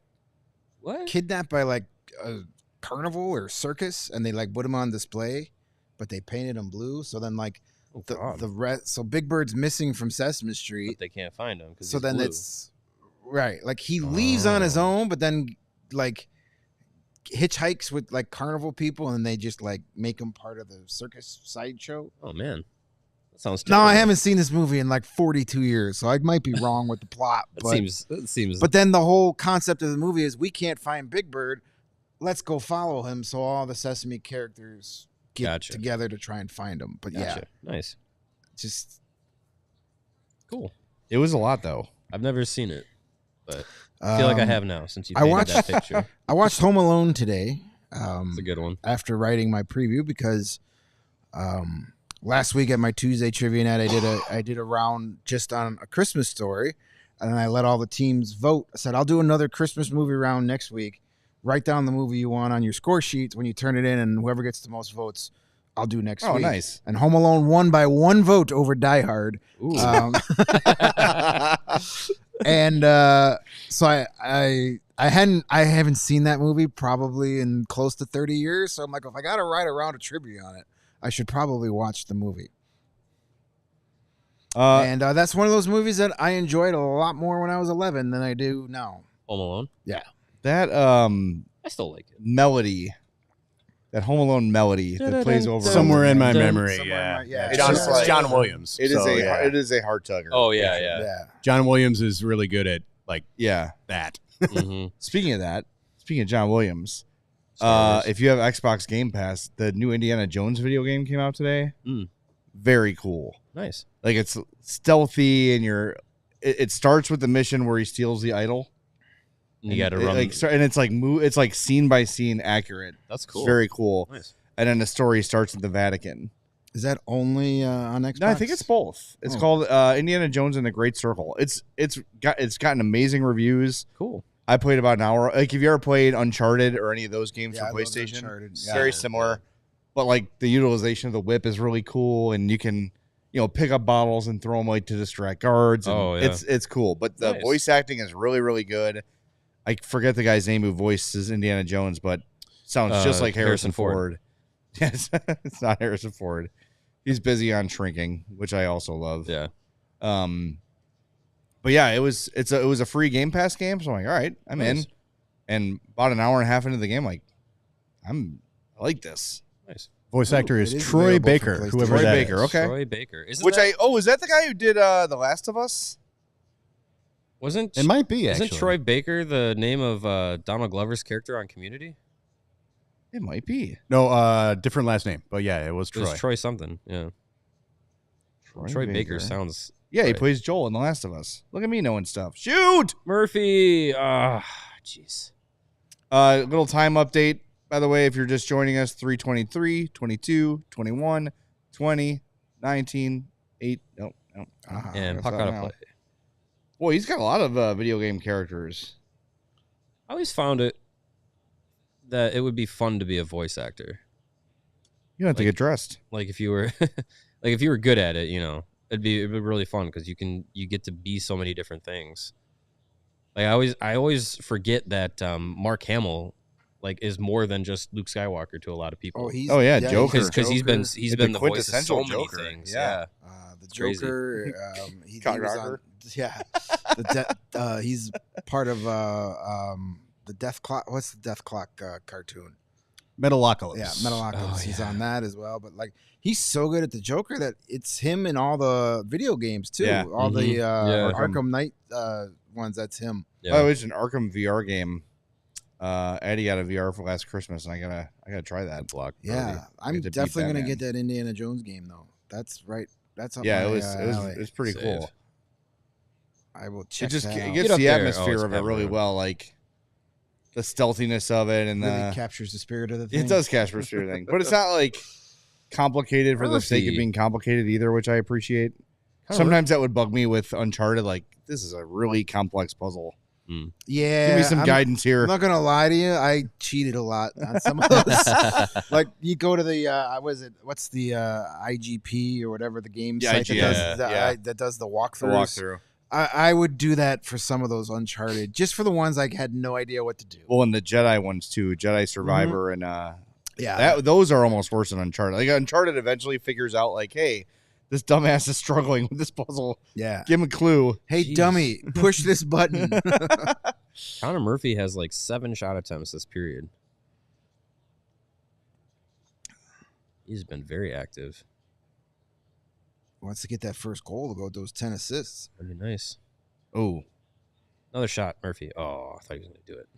What? kidnapped by like a carnival or circus and they like put him on display, but they painted him blue. So then like Oh, God. the rest, so Big Bird's missing from Sesame Street. But they can't find him because So then it's right. Like he leaves on his own, but then like hitchhikes with like carnival people and they just like make him part of the circus sideshow. Oh man, that sounds. No, I terrible. haven't seen this movie in like 42 years, so I might be wrong with the plot. That seems. But then the whole concept of the movie is we can't find Big Bird. Let's go follow him. So all the Sesame characters get Gotcha. together to try and find him. But Gotcha. Nice, just cool. It was a lot though. I've never seen it, but I feel like I have now since you I painted watched- that picture. I watched Home Alone today. It's a good one. After writing my preview because last week at my Tuesday trivia night I did a round just on A Christmas Story, and then I let all the teams vote. I said I'll do another Christmas movie round next week. Write down the movie you want on your score sheets when you turn it in, and whoever gets the most votes, I'll do next Oh, week. nice. And Home Alone won by 1 vote over Die Hard. Ooh. And So I haven't seen that movie probably in close to 30 years. So I'm like, if I got to write a round of trivia on it, I should probably watch the movie. And that's one of those movies that I enjoyed a lot more when I was 11 than I do now. Home Alone. Yeah. That I still like it. melody, that Home Alone melody that plays over Somewhere in my memory, Somewhere in my- It's John, just it's like- John Williams. It is so, yeah. it is a heart tugger. Oh yeah. John Williams is really good at like Yeah. that. Mm-hmm. Speaking of John Williams, Star Wars. if you have Xbox Game Pass, the new Indiana Jones video game came out today. Mm. Very cool. Nice. Like it's stealthy, and it starts with the mission where he steals the idol. You got to And run. it's like scene by scene accurate. That's cool. It's very cool. Nice. And then the story starts at the Vatican. Is that only on Xbox? No, I think it's both. It's called Indiana Jones and the Great Circle. It's gotten amazing reviews. Cool. I played about an hour. Like, have you ever played Uncharted or any of those games Yeah, I for love PlayStation? Uncharted. It's Yeah. very similar, but like the utilization of the whip is really cool, and you can pick up bottles and throw them like to distract guards. And Oh, yeah. it's cool. But the Nice. voice acting is really, really good. I forget the guy's name who voices Indiana Jones, but sounds just like Harrison Ford. Yes, it's not Harrison Ford. He's busy on Shrinking, which I also love. Yeah. But yeah, it was a free Game Pass game, so I'm like, all right, I'm in. Nice. And about an hour and a half into the game, like, I like this. Nice. Voice actor It is is Troy available for Baker, PlayStation. whoever Troy that Baker, is. okay. Troy Baker. Isn't Which that, is that the guy who did The Last of Us? wasn't It might be actually. Isn't Troy Baker the name of Donald Glover's character on Community? It might be. No, different last name, but yeah, it was It Troy. was Troy something. Yeah. Troy Baker sounds. Yeah, he right. plays Joel in The Last of Us. Look at me knowing stuff. Shoot! Murphy. Jeez. Little time update, by the way, if you're just joining us, 3:23, 22, 21, 20, 19, 8. No. And That's puck out out of now. play. Boy, he's got a lot of video game characters. I always found it that it would be fun to be a voice actor. You don't have to get dressed. Like if you were, if you were good at it, it'd be really fun because you get to be so many different things. Like I always forget that Mark Hamill is more than just Luke Skywalker to a lot of people. Joker. Because he's been the voice of so quintessential many Joker. things. Yeah. The Crazy. Joker. He was Cockrocker. he's part of the Death Clock. What's the Death Clock cartoon? Metalocalypse. Yeah, Metalocalypse. Oh, He's yeah. on that as well. But he's so good at the Joker that it's him in all the video games too. Yeah. All the Yeah. Arkham Knight ones. That's him. Yeah. Oh, it's an Arkham VR game. Eddie got a VR for last Christmas, and I gotta try that. Block. Yeah, I'm Get to beat definitely gonna Batman. get that Indiana Jones game though. That's right. That's up Yeah, my, it was alley. pretty Save. cool. I will It check just that it out. gets Get up the there. atmosphere it's of it really Batman. well, like the stealthiness of it, and Really captures the spirit of the thing. it does catch for sure thing, but it's not like complicated for the sake of Murphy. being complicated either, which I appreciate. Kinda Sometimes that would bug me with Uncharted. Like, this is a really complex puzzle. Yeah, Give me some guidance here. I'm not gonna lie to you. I cheated a lot on some of those. Like you go to the what's the IGP or whatever the game Yeah, site IGN, that does the The walkthroughs. walkthrough. I would do that for some of those Uncharted, just for the ones I had no idea what to do. Well, and the Jedi ones too, Jedi Survivor, and Yeah, those are almost worse than Uncharted. Like Uncharted eventually figures out, like, hey, this dumbass is struggling with this puzzle. yeah. Give him a clue. Hey, Jeez. dummy, push this button. Connor Murphy has 7 shot attempts this period. He's been very active. Wants to get that first goal to go with those 10 assists. Pretty nice. Oh, Another shot, Murphy. Oh, I thought he was going to do it.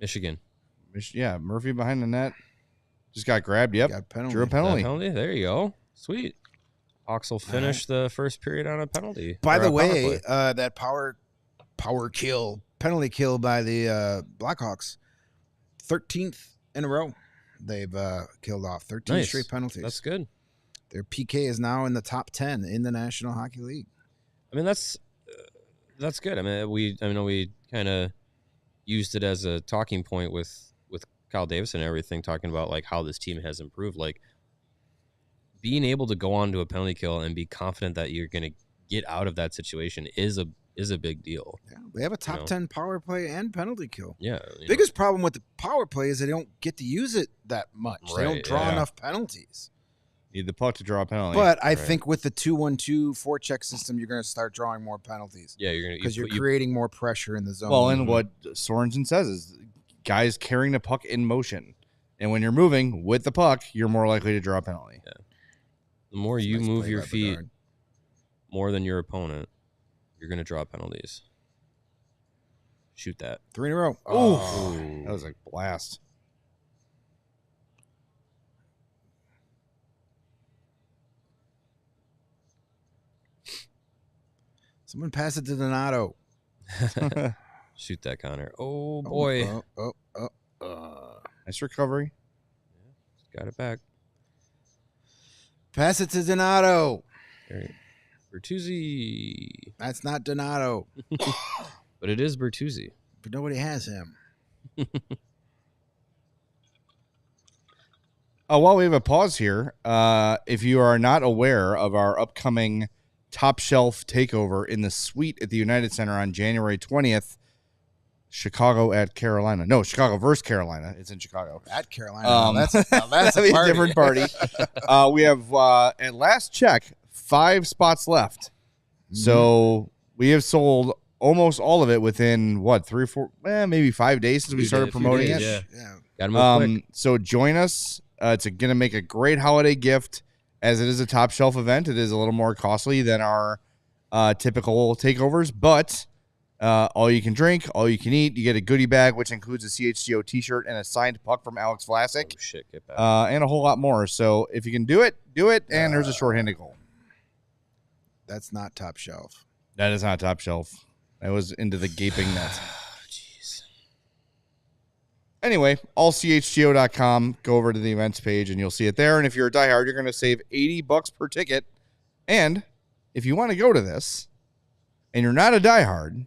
Michigan. yeah, Murphy behind the net. Just got grabbed. Yep. Got penalty. Drew a penalty. Penalty. There you go. Sweet. Hawks will finish the first period on a penalty. By Or the a power way, play. that penalty kill by the Blackhawks, 13th in a row. They've killed off 13 Nice. straight penalties. That's good. Their PK is now in the top 10 in the National Hockey League. I mean, that's good. I mean, we kind of used it as a talking point with Kyle Davis and everything, talking about how this team has improved. being able to go on to a penalty kill and be confident that you're going to get out of that situation is a big deal. Yeah, they have a top 10 power play and penalty kill. Yeah. Biggest problem with the power play is they don't get to use it that much. They don't draw enough penalties. Need the puck to draw a penalty. But I think with the 2-1-2 forecheck system, you're going to start drawing more penalties. Yeah, you're going to because you're creating more pressure in the zone. Well, and what Sorensen says is guys carrying the puck in motion. And when you're moving with the puck, you're more likely to draw a penalty. Yeah. The more you move your feet more than your opponent, you're going to draw penalties. Shoot that. 3 in a row. Oh, that was a blast. Someone pass it to Donato. Shoot that, Connor. Oh, boy. Nice recovery. Got it back. Pass it to Donato. Bertuzzi. That's not Donato. But it is Bertuzzi. But nobody has him. While we have a pause here, if you are not aware of our upcoming Top Shelf takeover in the suite at the United Center on January 20th, Chicago at Carolina. No, Chicago versus Carolina. It's in Chicago. At Carolina. That's a different party. We have, at last check, 5 spots left. So we have sold almost all of it within, 3 or 4, maybe 5 days since we started promoting it. Yeah. Got to move quick. So join us. It's going to make a great holiday gift. As it is a Top Shelf event, it is a little more costly than our typical takeovers, but all you can drink, all you can eat. You get a goodie bag, which includes a CHGO t-shirt and a signed puck from Alex Vlasic. Oh, shit, get back. And a whole lot more. So if you can do it, do it. And there's a shorthanded goal. That's not Top Shelf. That is not Top Shelf. That was into the gaping net. Jeez. Anyway, allchgo.com. Go over to the events page and you'll see it there. And if you're a diehard, you're going to save $80 per ticket. And if you want to go to this and you're not a diehard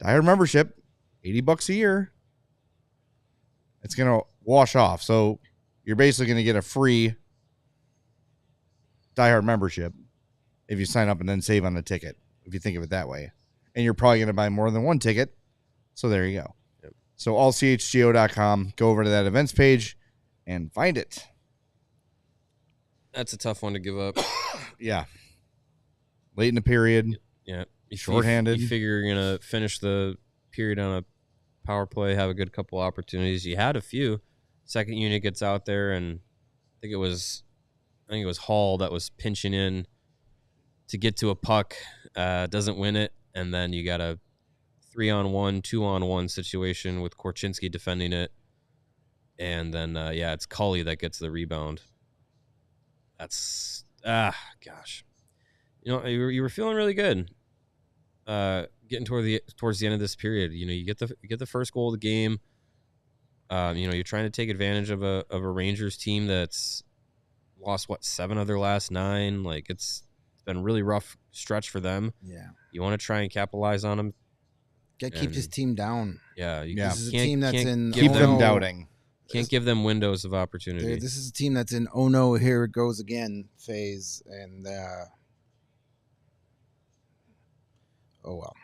membership, $80 a year, it's going to wash off. So you're basically going to get a free diehard membership if you sign up and then save on the ticket, if you think of it that way. And you're probably going to buy more than one ticket. So there you go. Yep. So allchgo.com, go over to that events page and find it. That's a tough one to give up. Yeah. Late in the period. Yeah. Shorthanded. You figure you're going to finish the period on a power play, have a good couple opportunities. You had a few. Second unit gets out there, and I think it was Hall that was pinching in to get to a puck, doesn't win it, and then you got a 3-on-1, 2-on-1 situation with Korchinski defending it, and then it's Cully that gets the rebound. That's gosh, you were feeling really good, getting towards the end of this period. You get the first goal of the game. You're trying to take advantage of a Rangers team that's lost 7 of their last 9. Like it's been a really rough stretch for them. Yeah, you want to try and capitalize on them. Keep this team down. Yeah, This is a team that's in keep them doubting. Can't give them windows of opportunity. This is a team that's in oh no, here it goes again phase, and oh well.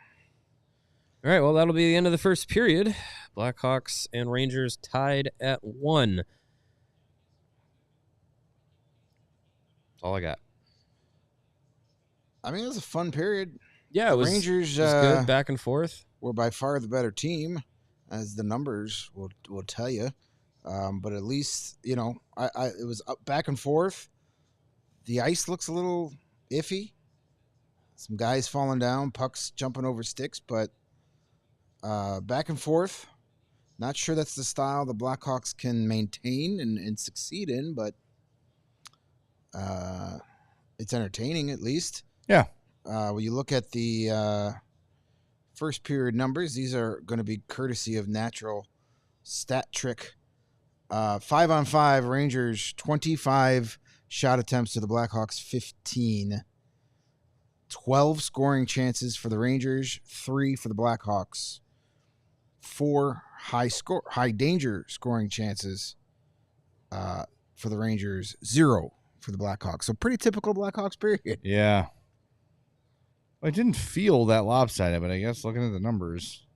All right, well, that'll be the end of the first period. Blackhawks and Rangers tied at 1. That's all I got. I mean, it was a fun period. Yeah, it was. Rangers it was good back and forth. Were by far the better team, as the numbers will tell you. But at least it was up back and forth. The ice looks a little iffy. Some guys falling down, pucks jumping over sticks, but back and forth. Not sure that's the style the Blackhawks can maintain and succeed in, but it's entertaining at least. Yeah. When you look at the first period numbers, these are going to be courtesy of Natural Stat Trick. 5-on-5, Rangers 25 shot attempts to the Blackhawks 15. 12 scoring chances for the Rangers, 3 for the Blackhawks. 4 high danger scoring chances for the Rangers, 0 for the Blackhawks. So pretty typical Blackhawks period. Yeah. Well, it didn't feel that lopsided, but I guess looking at the numbers.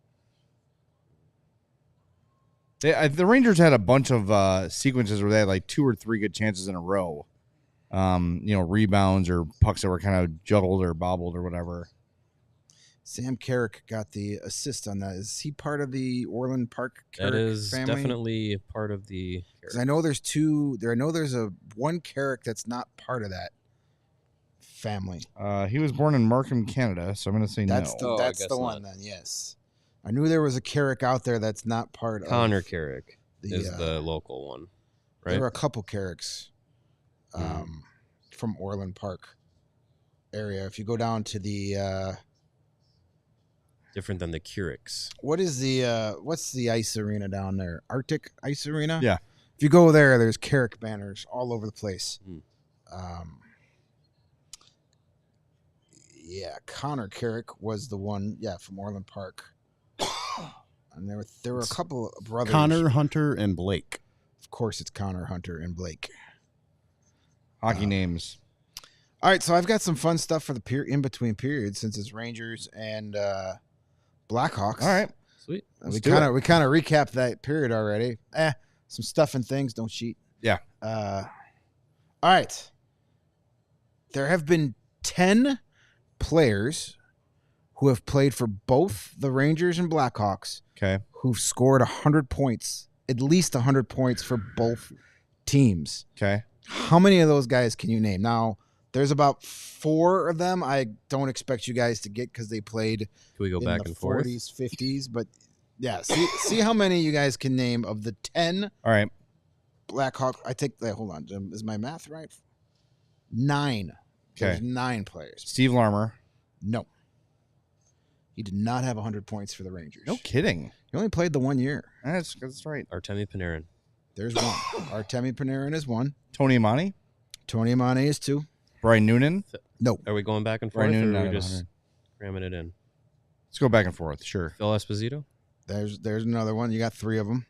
The Rangers had a bunch of sequences where they had like 2 or 3 good chances in a row. Rebounds or pucks that were kind of juggled or bobbled or whatever. Sam Carrick got the assist on that. Is he part of the Orland Park Carrick That is family? definitely part of the. Because I know there's 2. I know there's one Carrick that's not part of that family. He was born in Markham, Canada, so I'm going to say That's no. that's the one then. Yes, I knew there was a Carrick out there that's not part of. Connor Carrick the, is the local one, right? There were a couple Carricks from Orland Park area. If you go down to the different than the Curicks. what is the what's the ice arena down there? Arctic Ice Arena? Yeah. If you go there, there's Carrick banners all over the place. Yeah, Connor Carrick was the one, from Orland Park. And there were a couple of brothers. Connor, Hunter, and Blake. Of course, it's Connor, Hunter, and Blake. Hockey names. All right, so I've got some fun stuff for the in between periods since it's Rangers and Blackhawks. All right. Sweet. We kind of recapped that period already. Some stuff and things. Don't cheat. Yeah. All right. There have been 10 players who have played for both the Rangers and Blackhawks Okay. who've scored 100 points, at least 100 points for both teams. Okay. How many of those guys can you name? Now, there's about 4 of them I don't expect you guys to get because they played Can we go in back the and forth? 40s, 50s, but yeah, see how many you guys can name of the 10 All right. Blackhawk. Hold on. Is my math right? 9. There's Okay. 9 players. Steve Larmer. No. He did not have 100 points for the Rangers. No kidding. He only played the 1 year. That's right. Artemi Panarin. There's 1. Artemi Panarin is 1. Tony Amani. Tony Amane is 2. Brian Noonan. No. Are we going back and forth, Brian or Noonan are out we of just 100. cramming it in? Let's go back and forth. Sure. Phil Esposito. There's another one. You got 3 of them.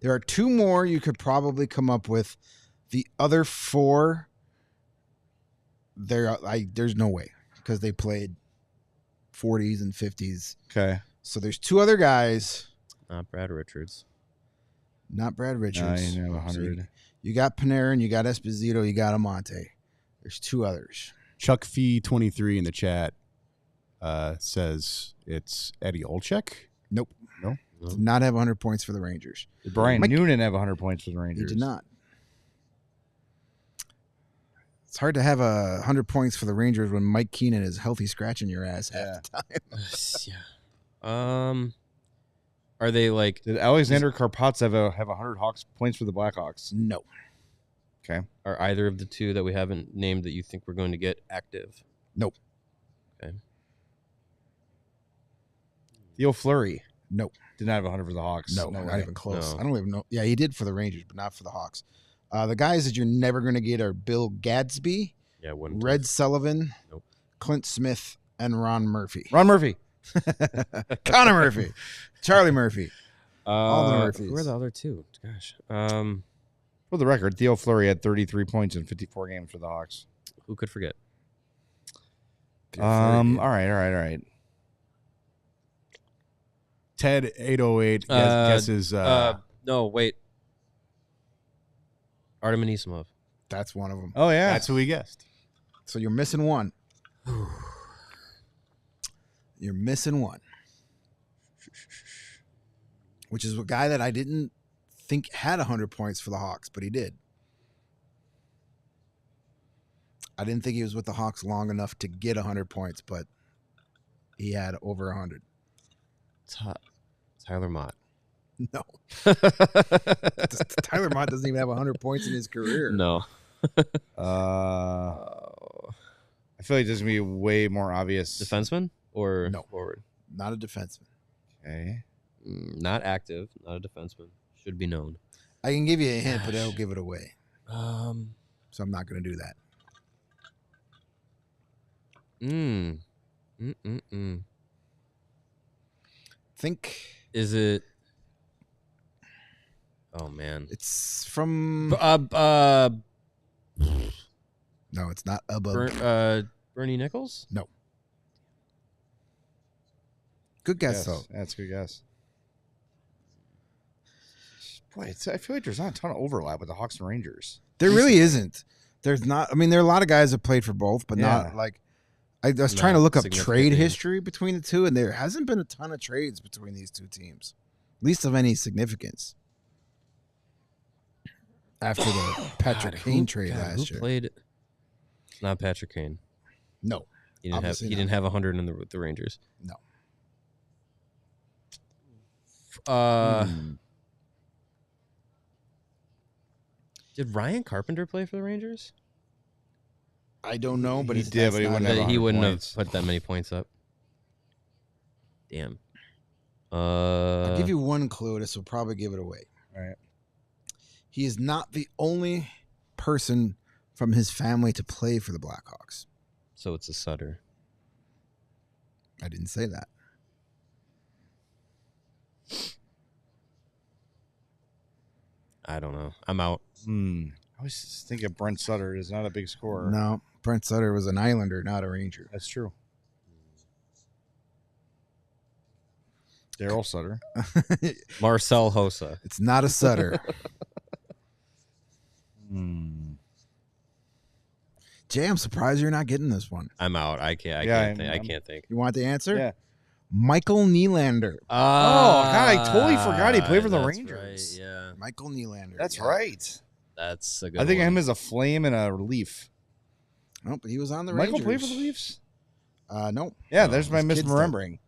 There are 2 more you could probably come up with. The other 4, there's no way because they played 40s and 50s. Okay. So there's 2 other guys. Not Brad Richards. Not Brad Richards. I didn't have 100. You got Panarin, you got Esposito, you got Amante. There's 2 others. Chuck Fee 23 in the chat says it's Eddie Olczyk. Nope. No? Did not have 100 points for the Rangers. Did Brian Mike- Noonan have 100 points for the He Rangers? did not. It's hard to have 100 points for the Rangers when Mike Keenan is healthy scratching your ass half the time. Yeah. Are they like? Did Alexander Karpatsev have 100 Hawks points for the Blackhawks? No. Okay. Are either of the 2 that we haven't named that you think we're going to get active? Nope. Okay. Theo Fleury Nope. did not have 100 for the Hawks. No, not way. even close. No. I don't even know. Yeah, he did for the Rangers, but not for the Hawks. The guys that you're never going to get are Bill Gadsby, Yeah, wouldn't. Red Sullivan, Nope. Clint Smith, and Ron Murphy. Ron Murphy. Connor Murphy. Charlie Murphy. All the Murphys. Who are the other 2? Gosh. For the record, Theo Fleury had 33 points in 54 games for the Hawks. Who could forget? All right. Ted 808 guesses. No, wait. Artem Anisimov. That's one of them. Oh, yeah. That's who he guessed. So you're missing one. You're missing one. Which is a guy that I didn't think had 100 points for the Hawks, but he did. I didn't think he was with the Hawks long enough to get 100 points, but he had over 100. Tyler Mott. No. Tyler Mott doesn't even have 100 points in his career. No. I feel like this is going to be way more obvious. Defenseman or No. forward? Not a defenseman. Okay. Not active. Not a defenseman. Should be known. I can give you a hint, but it'll give it away. So I'm not going to do that. Mm-mm-mm. Think Is it? Oh man. It's from. No, No, it's not above. Bernie Nichols? No. Good guess, Yes. though. That's a good guess. Boy, I feel like there's not a ton of overlap with the Hawks and Rangers. There really isn't. There's not. I mean, there are a lot of guys that played for both, but not like. I was trying to look up trade history between the two, and there hasn't been a ton of trades between these two teams, least of any significance. After the Patrick Kane trade last year, Played? Not Patrick Kane. No, He didn't have 100 in the Rangers. No. Did Ryan Carpenter play for the Rangers? I don't know, but He did, but he wouldn't have He 100 wouldn't points. have put that many points up. Damn. I'll give you one clue. This will probably give it away. All right. He is not the only person from his family to play for the Blackhawks. So it's a Sutter. I didn't say that. I don't know. I'm out. I always think of Brent Sutter is not a big scorer. No, Brent Sutter was an Islander, not a Ranger. That's true. Daryl Sutter. Marcel Hossa. It's not a Sutter. Jay, I'm surprised you're not getting this one. I'm out. I can't think. You want the answer? Yeah. Michael Nylander. Oh, God, I totally forgot he played for the That's Rangers. Right, yeah. Michael Nylander. That's yeah. right. That's a good I think of one. him as a flame and a Leaf. No, but he was on the Michael Rangers. played for the Leafs? No. Yeah, No, there's my his kids misremembering.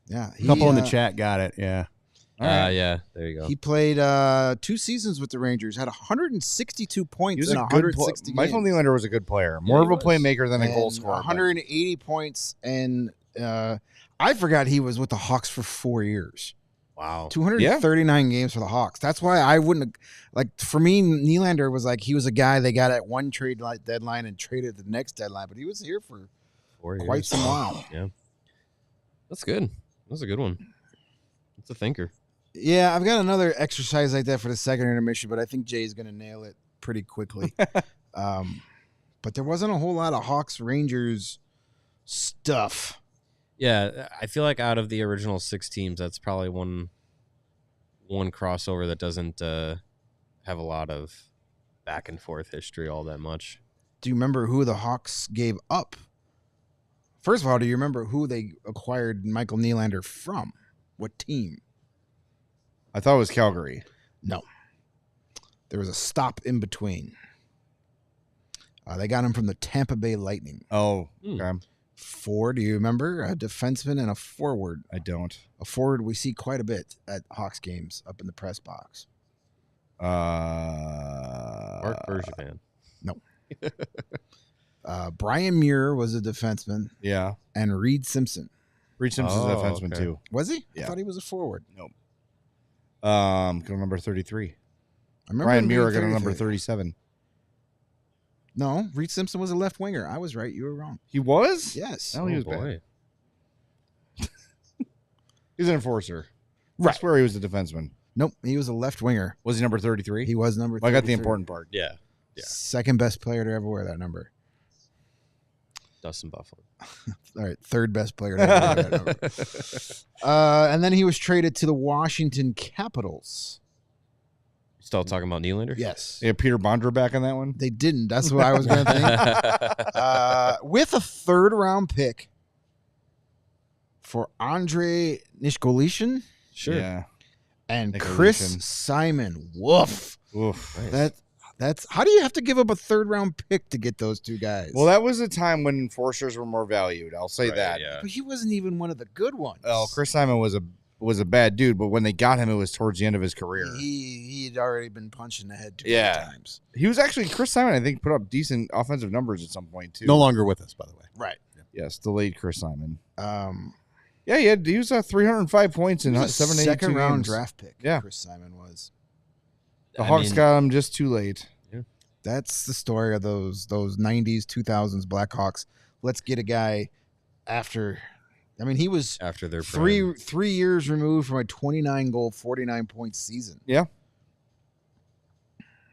Yeah. A couple in the chat got it. Yeah. All right. Yeah, there you go. He played 2 seasons with the Rangers, had 162 He points was in a good 160 Michael games. Nylander was a good player. More he of a was. playmaker than a And goal scorer. but- 180 points, and I forgot he was with the Hawks for 4 years. Wow. 239 games for the Hawks. That's why I wouldn't have, like, for me, Nylander was like, he was a guy they got at one trade deadline and traded at the next deadline, but he was here for 4 years. quite some while. Yeah. That's good. That's a good one. It's a thinker. Yeah, I've got another exercise like that for the second intermission, but I think Jay's going to nail it pretty quickly. But there wasn't a whole lot of Hawks Rangers stuff. Yeah, I feel like out of the original 6 teams, that's probably one crossover that doesn't have a lot of back and forth history all that much. Do you remember who the Hawks gave up? First of all, do you remember who they acquired Michael Nylander from? What team? I thought it was Calgary. No. There was a stop in between. They got him from the Tampa Bay Lightning. Oh, okay. 4, do you remember? A defenseman and a forward. I don't. A forward we see quite a bit at Hawks games up in the press box. Mark Bergevin. Brian Muir was a defenseman, Yeah. and Reed Simpson. Reed Simpson's a Oh, defenseman, okay. too. Was he? Yeah. I thought he was a forward. Got number 33. I remember Brian him Muir being got a number 33. 37. No, Reed Simpson was a left winger. I was right. You were wrong. He was? Yes. Oh, he was boy. bad. He's an enforcer. Right. I swear he was a defenseman. Nope. He was a left winger. Was he number 33? He was number 33. Well, I got the important part. Yeah. Yeah. Second best player to ever wear that number. Dustin Buffalo. All right. Third best player to ever wear that number. And then he was traded to the Washington Capitals. Still talking about Nylander? Yes. Yeah, Peter Bondra back on that one. They didn't. That's what I was going to think. With a third-round pick for Andrei Nishkolishin Sure. Yeah. and Nikolishin. Chris Simon. Woof. Oof. Nice. That's how do you have to give up a third-round pick to get those two guys? Well, that was a time when enforcers were more valued. I'll say Right, that. Yeah. But he wasn't even one of the good ones. Well, Chris Simon was a bad dude, but when they got him, it was towards the end of his career. He'd already been punched in the head 2 Yeah. times. He was actually Chris Simon. I think put up decent offensive numbers at some point too. No longer with us, by the way. Right. Yes, the late Chris Simon. Um, Yeah, he was 305 points in he was a 782 second-round games. draft pick. Yeah. Chris Simon was. The I Hawks mean, got him just too late. That's the story of those 90s, 2000s Blackhawks. Let's get a guy after. I mean, he was after their prime. three years removed from a 29-goal, 49-point season. Yeah.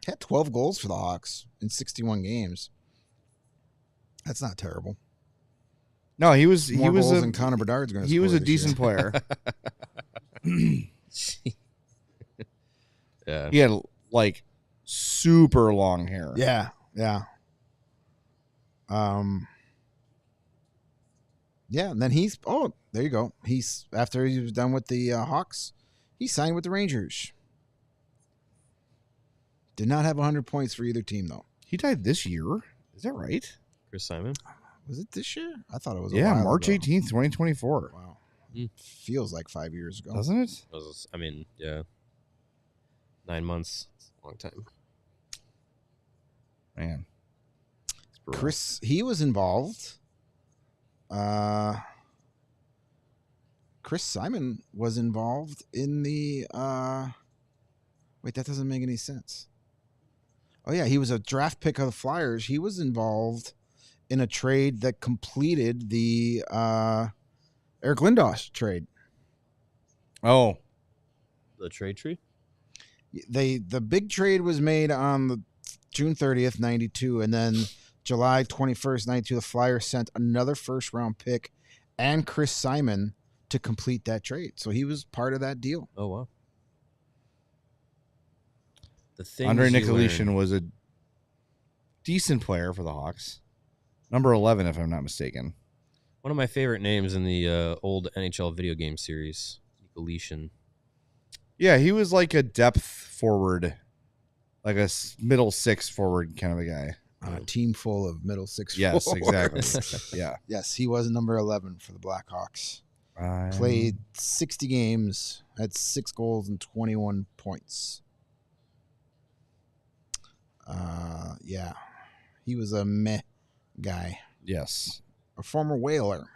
Had 12 goals for the Hawks in 61 games. That's not terrible. No, he was More goals than Connor Bedard's going to score. He was a this decent year. player. Yeah. He had like super long hair. Yeah. Yeah, and then there you go. After he was done with the Hawks, he signed with the Rangers. Did not have 100 points for either team, though. He died this year. Is that right? Chris Simon. Was it this year? I thought it was. Yeah, a while March ago. 18th, 2024. Wow, Mm. feels like 5 years ago. Doesn't it? I mean, yeah. 9 months. It's a long time. Man. Chris, he was involved. Chris Simon was involved in the. Wait, that doesn't make any sense. Oh yeah, he was a draft pick of the Flyers. He was involved in a trade that completed the Eric Lindros trade. Oh. The trade tree? The big trade was made on the June 30th, 92, and then July 21st, 92, the Flyers sent another first-round pick and Chris Simon to complete that trade. So he was part of that deal. Oh, wow. The thing Andre Nicolishin was a decent player for the Hawks. Number 11, if I'm not mistaken. one of my favorite names in the old NHL video game series, Nicolishin. Yeah, he was like a depth forward, like a middle six forward kind of a guy. On a team full of middle six Yes, forwards. exactly. Yeah. Yes, he was number 11 for the Blackhawks. Played 60 games, had 6 goals and 21 points. Yeah, he was a meh guy. Yes. A former Whaler.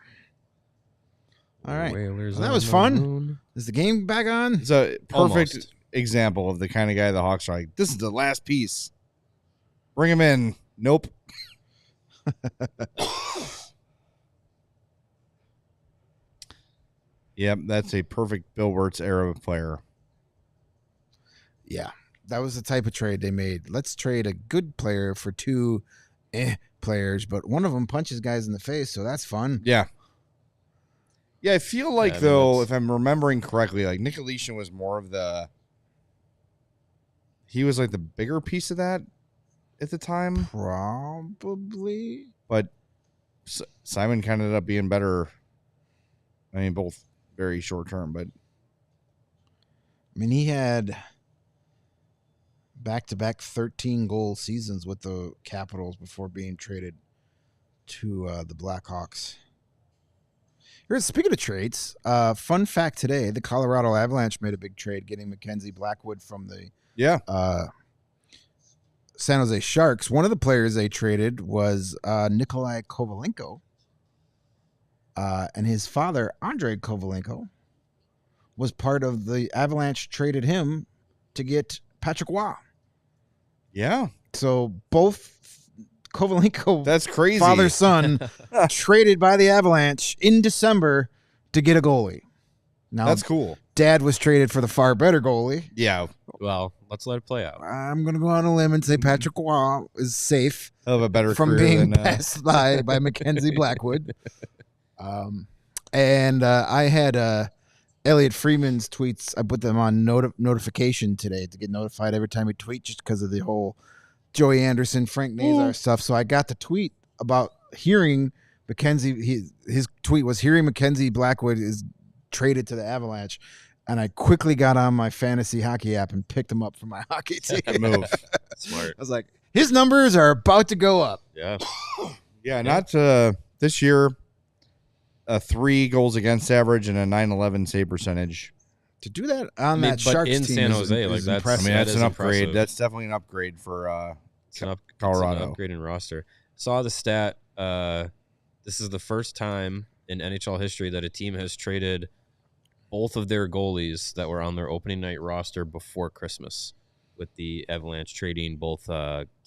All right. Whalers Well, that on was the fun. moon. Is the game back on? It's a perfect Almost. example of the kind of guy the Hawks are like, this is the last piece. Bring him in. Nope. Yep, that's a perfect Bill Wirtz era player. Yeah, that was the type of trade they made. Let's trade a good player for 2 players, but one of them punches guys in the face, so that's fun. Yeah. Yeah, I feel like, Yeah, I mean, though, that's- if I'm remembering correctly, like Nicolishin was more of the... He was like the bigger piece of that at the time. Probably. But Simon kind of ended up being better. I mean, both very short term, but... I mean, he had back-to-back 13-goal seasons with the Capitals before being traded to the Blackhawks. Here's, speaking of trades, fun fact today, the Colorado Avalanche made a big trade getting Mackenzie Blackwood from the Yeah. San Jose Sharks. One of the players they traded was Nikolai Kovalenko. And his father, Andrei Kovalenko, was part of the Avalanche, traded him to get Patrick Waugh. Yeah. So both Kovalenko, That's crazy. father, son, traded by the Avalanche in December to get a goalie. Now, That's cool. Dad was traded for the far better goalie. Yeah. Well, let's let it play out. I'm going to go on a limb and say Patrick Waugh is safe He'll have a better from career being than, passed by Mackenzie Blackwood. And I had Elliot Freeman's tweets. I put them on notification today to get notified every time he tweets, just because of the whole Joey Anderson, Frank Nazar stuff. So I got the tweet about hearing Mackenzie. His tweet was hearing Mackenzie Blackwood is traded to the Avalanche. And I quickly got on my fantasy hockey app and picked him up for my hockey team. Good move. Smart. I was like, his numbers are about to go up. Yeah. Yeah, not this year. 3 goals against average and a 911 save percentage. To do that on mean, that but Sharks in team San is- Jose, is like, that's- impressive. I mean, That that's is an upgrade. impressive. That's definitely an upgrade for It's an Colorado. It's an upgrade in roster. Saw the stat. This is the first time in NHL history that a team has traded both of their goalies that were on their opening night roster before Christmas, with the Avalanche trading both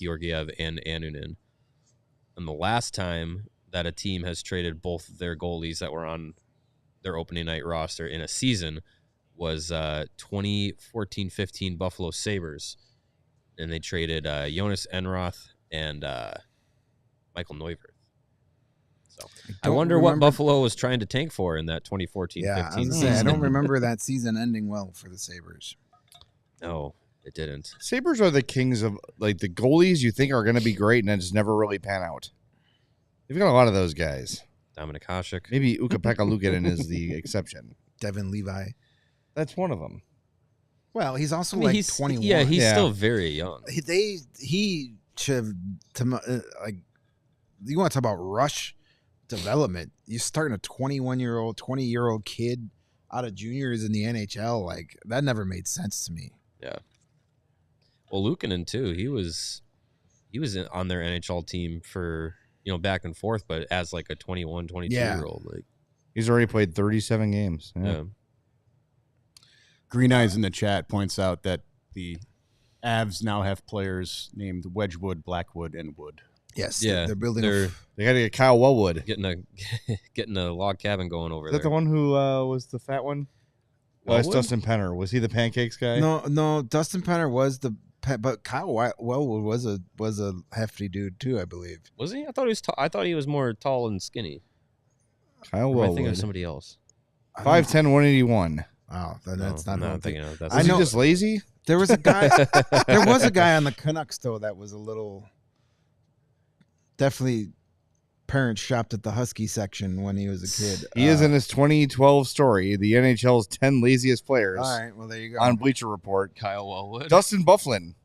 Georgiev and Anunin. And the last time that a team has traded both of their goalies that were on their opening night roster in a season was 2014-15 Buffalo Sabres. and they traded Jonas Enroth and Michael Neuvirth. So I wonder what Buffalo was trying to tank for in that 2014-15 Yeah, I was season. gonna say, I don't remember that season ending well for the Sabres. No, it didn't. Sabres are the kings of like the goalies you think are going to be great and then just never really pan out. They've got a lot of those guys. Dominic Hasek. Maybe Ukko-Pekka Luukkonen is the exception. Devin Levi. That's one of them. Well, he's also he's 21. Yeah, he's still very young. He should like. You want to talk about rush development? You're starting a 21-year-old, 20-year-old kid out of juniors in the NHL. Like that never made sense to me. Yeah. Well, Luukkonen too. He was on their NHL team for back and forth, but as like a 21, 22-year-old, like he's already played 37 games. yeah. Green Eyes in the chat points out that the Avs now have players named Wedgwood, Blackwood, and Wood. Yes, Yeah, they're building. They got to get Kyle Wellwood. getting a log cabin going over Is there. that the one who was the fat one? Oh, it's Wellwood? Dustin Penner. Was he the pancakes guy? No. Dustin Penner was but Kyle Wellwood was a hefty dude too, I believe. Was he? I thought he was. I thought he was more tall and skinny. Kyle Or am I thinking of Wellwood. somebody else? 5'10", 181. Oh, then that's not. No, who I'm I'm thinking of. That's Was I know- he just lazy? There was a guy. There was a guy on the Canucks though that was a little. Definitely, parents shopped at the Husky section when he was a kid. He is in his 2012 story, the NHL's 10 laziest players All right, well there you go. on Bleacher Report. Kyle Wellwood. Dustin Bufflin,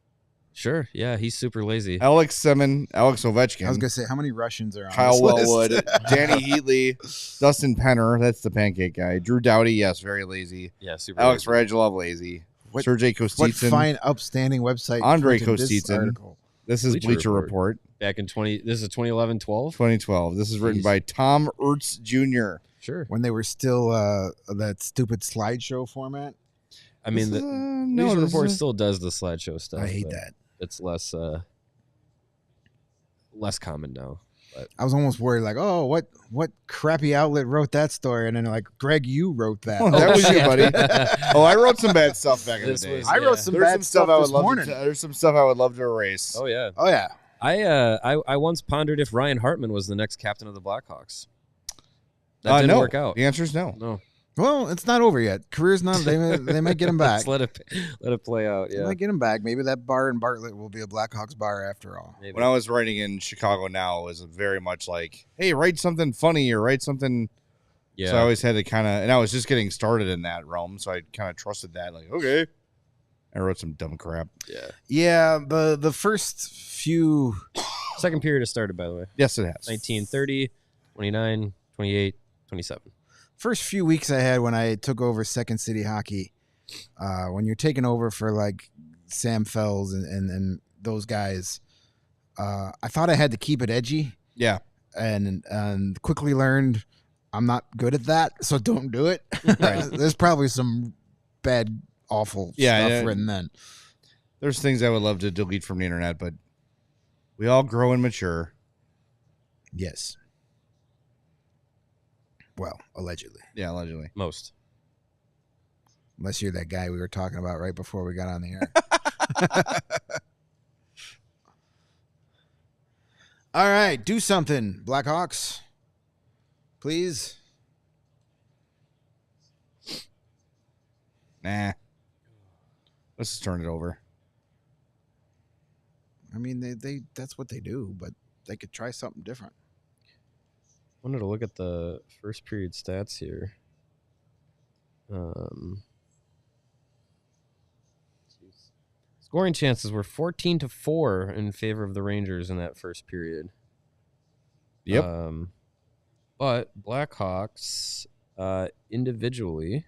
Sure. Yeah, he's super lazy. Alex Semin, Alex Ovechkin, I was gonna say how many Russians are on Kyle this list? Wellwood, Danny Heatley, Dustin Penner, that's the pancake guy. Drew Doughty, yes, very lazy. Yeah, super. Alex lazy. Radulov, lazy. What- Sergei What Kostitsyn. fine, upstanding website? Andre printed this Kostitsyn. article? This is Bleacher Bleacher Report. Report, Back in 20. This is 2011, 12. 2012. This is written Jeez. by Tom Ertz Jr. Sure. When they were still that stupid slideshow format. I mean, This the is, Bleacher this Report is- still does the slideshow stuff. I hate but that. It's less common now. I was almost worried, like, oh, what crappy outlet wrote that story? And then they're like, Greg, you wrote that. Oh, that was you, shit. buddy. Oh, I wrote some bad stuff back in the This day. was- I wrote yeah. some There's bad some stuff stuff I would this love morning. there's some stuff I would love to erase. Oh yeah. Oh yeah. I once pondered if Ryan Hartman was the next captain of the Blackhawks. That didn't no. work out. The answer is no. No. Well, it's not over yet. Career's not. They might get him back. Just let it play out. They Yeah. might get him back. Maybe that bar in Bartlett will be a Blackhawks bar after all. Maybe. When I was writing in Chicago Now, it was very much like, hey, write something funny or write something. Yeah. So I always had to kind of, and I was just getting started in that realm, so I kind of trusted that. Like, okay. I wrote some dumb crap. yeah. Yeah, the first few. Second period has started, by the way. Yes, it has. 1930, 29, 28, 27. First few weeks I had when I took over Second City Hockey, when you're taking over for like Sam Fells and those guys, I thought I had to keep it edgy, Yeah. and quickly learned I'm not good at that, so don't do it. Right. There's probably some bad, awful Yeah, stuff written then. There's things I would love to delete from the internet, but we all grow and mature. Yes. Well, allegedly. Yeah, allegedly. Most. Unless you're that guy we were talking about right before we got on the air. All right, do something, Blackhawks. Please. Nah. Let's just turn it over. I mean, they that's what they do, but they could try something different. Wanted to look at the first period stats here. Scoring chances were 14-4 in favor of the Rangers in that first period. Yep. But Blackhawks individually,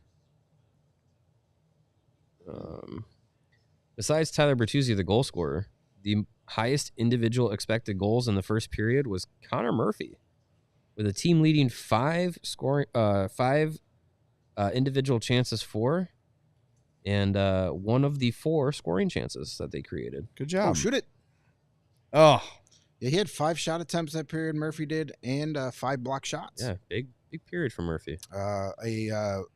besides Tyler Bertuzzi, the goal scorer, the highest individual expected goals in the first period was Connor Murphy, with a team leading five individual chances for, and one of the 4 scoring chances that they created. Good Oh, job. shoot it. Oh, Yeah, he had 5 shot attempts that period, Murphy did, and 5 block shots. Yeah, big period for Murphy. A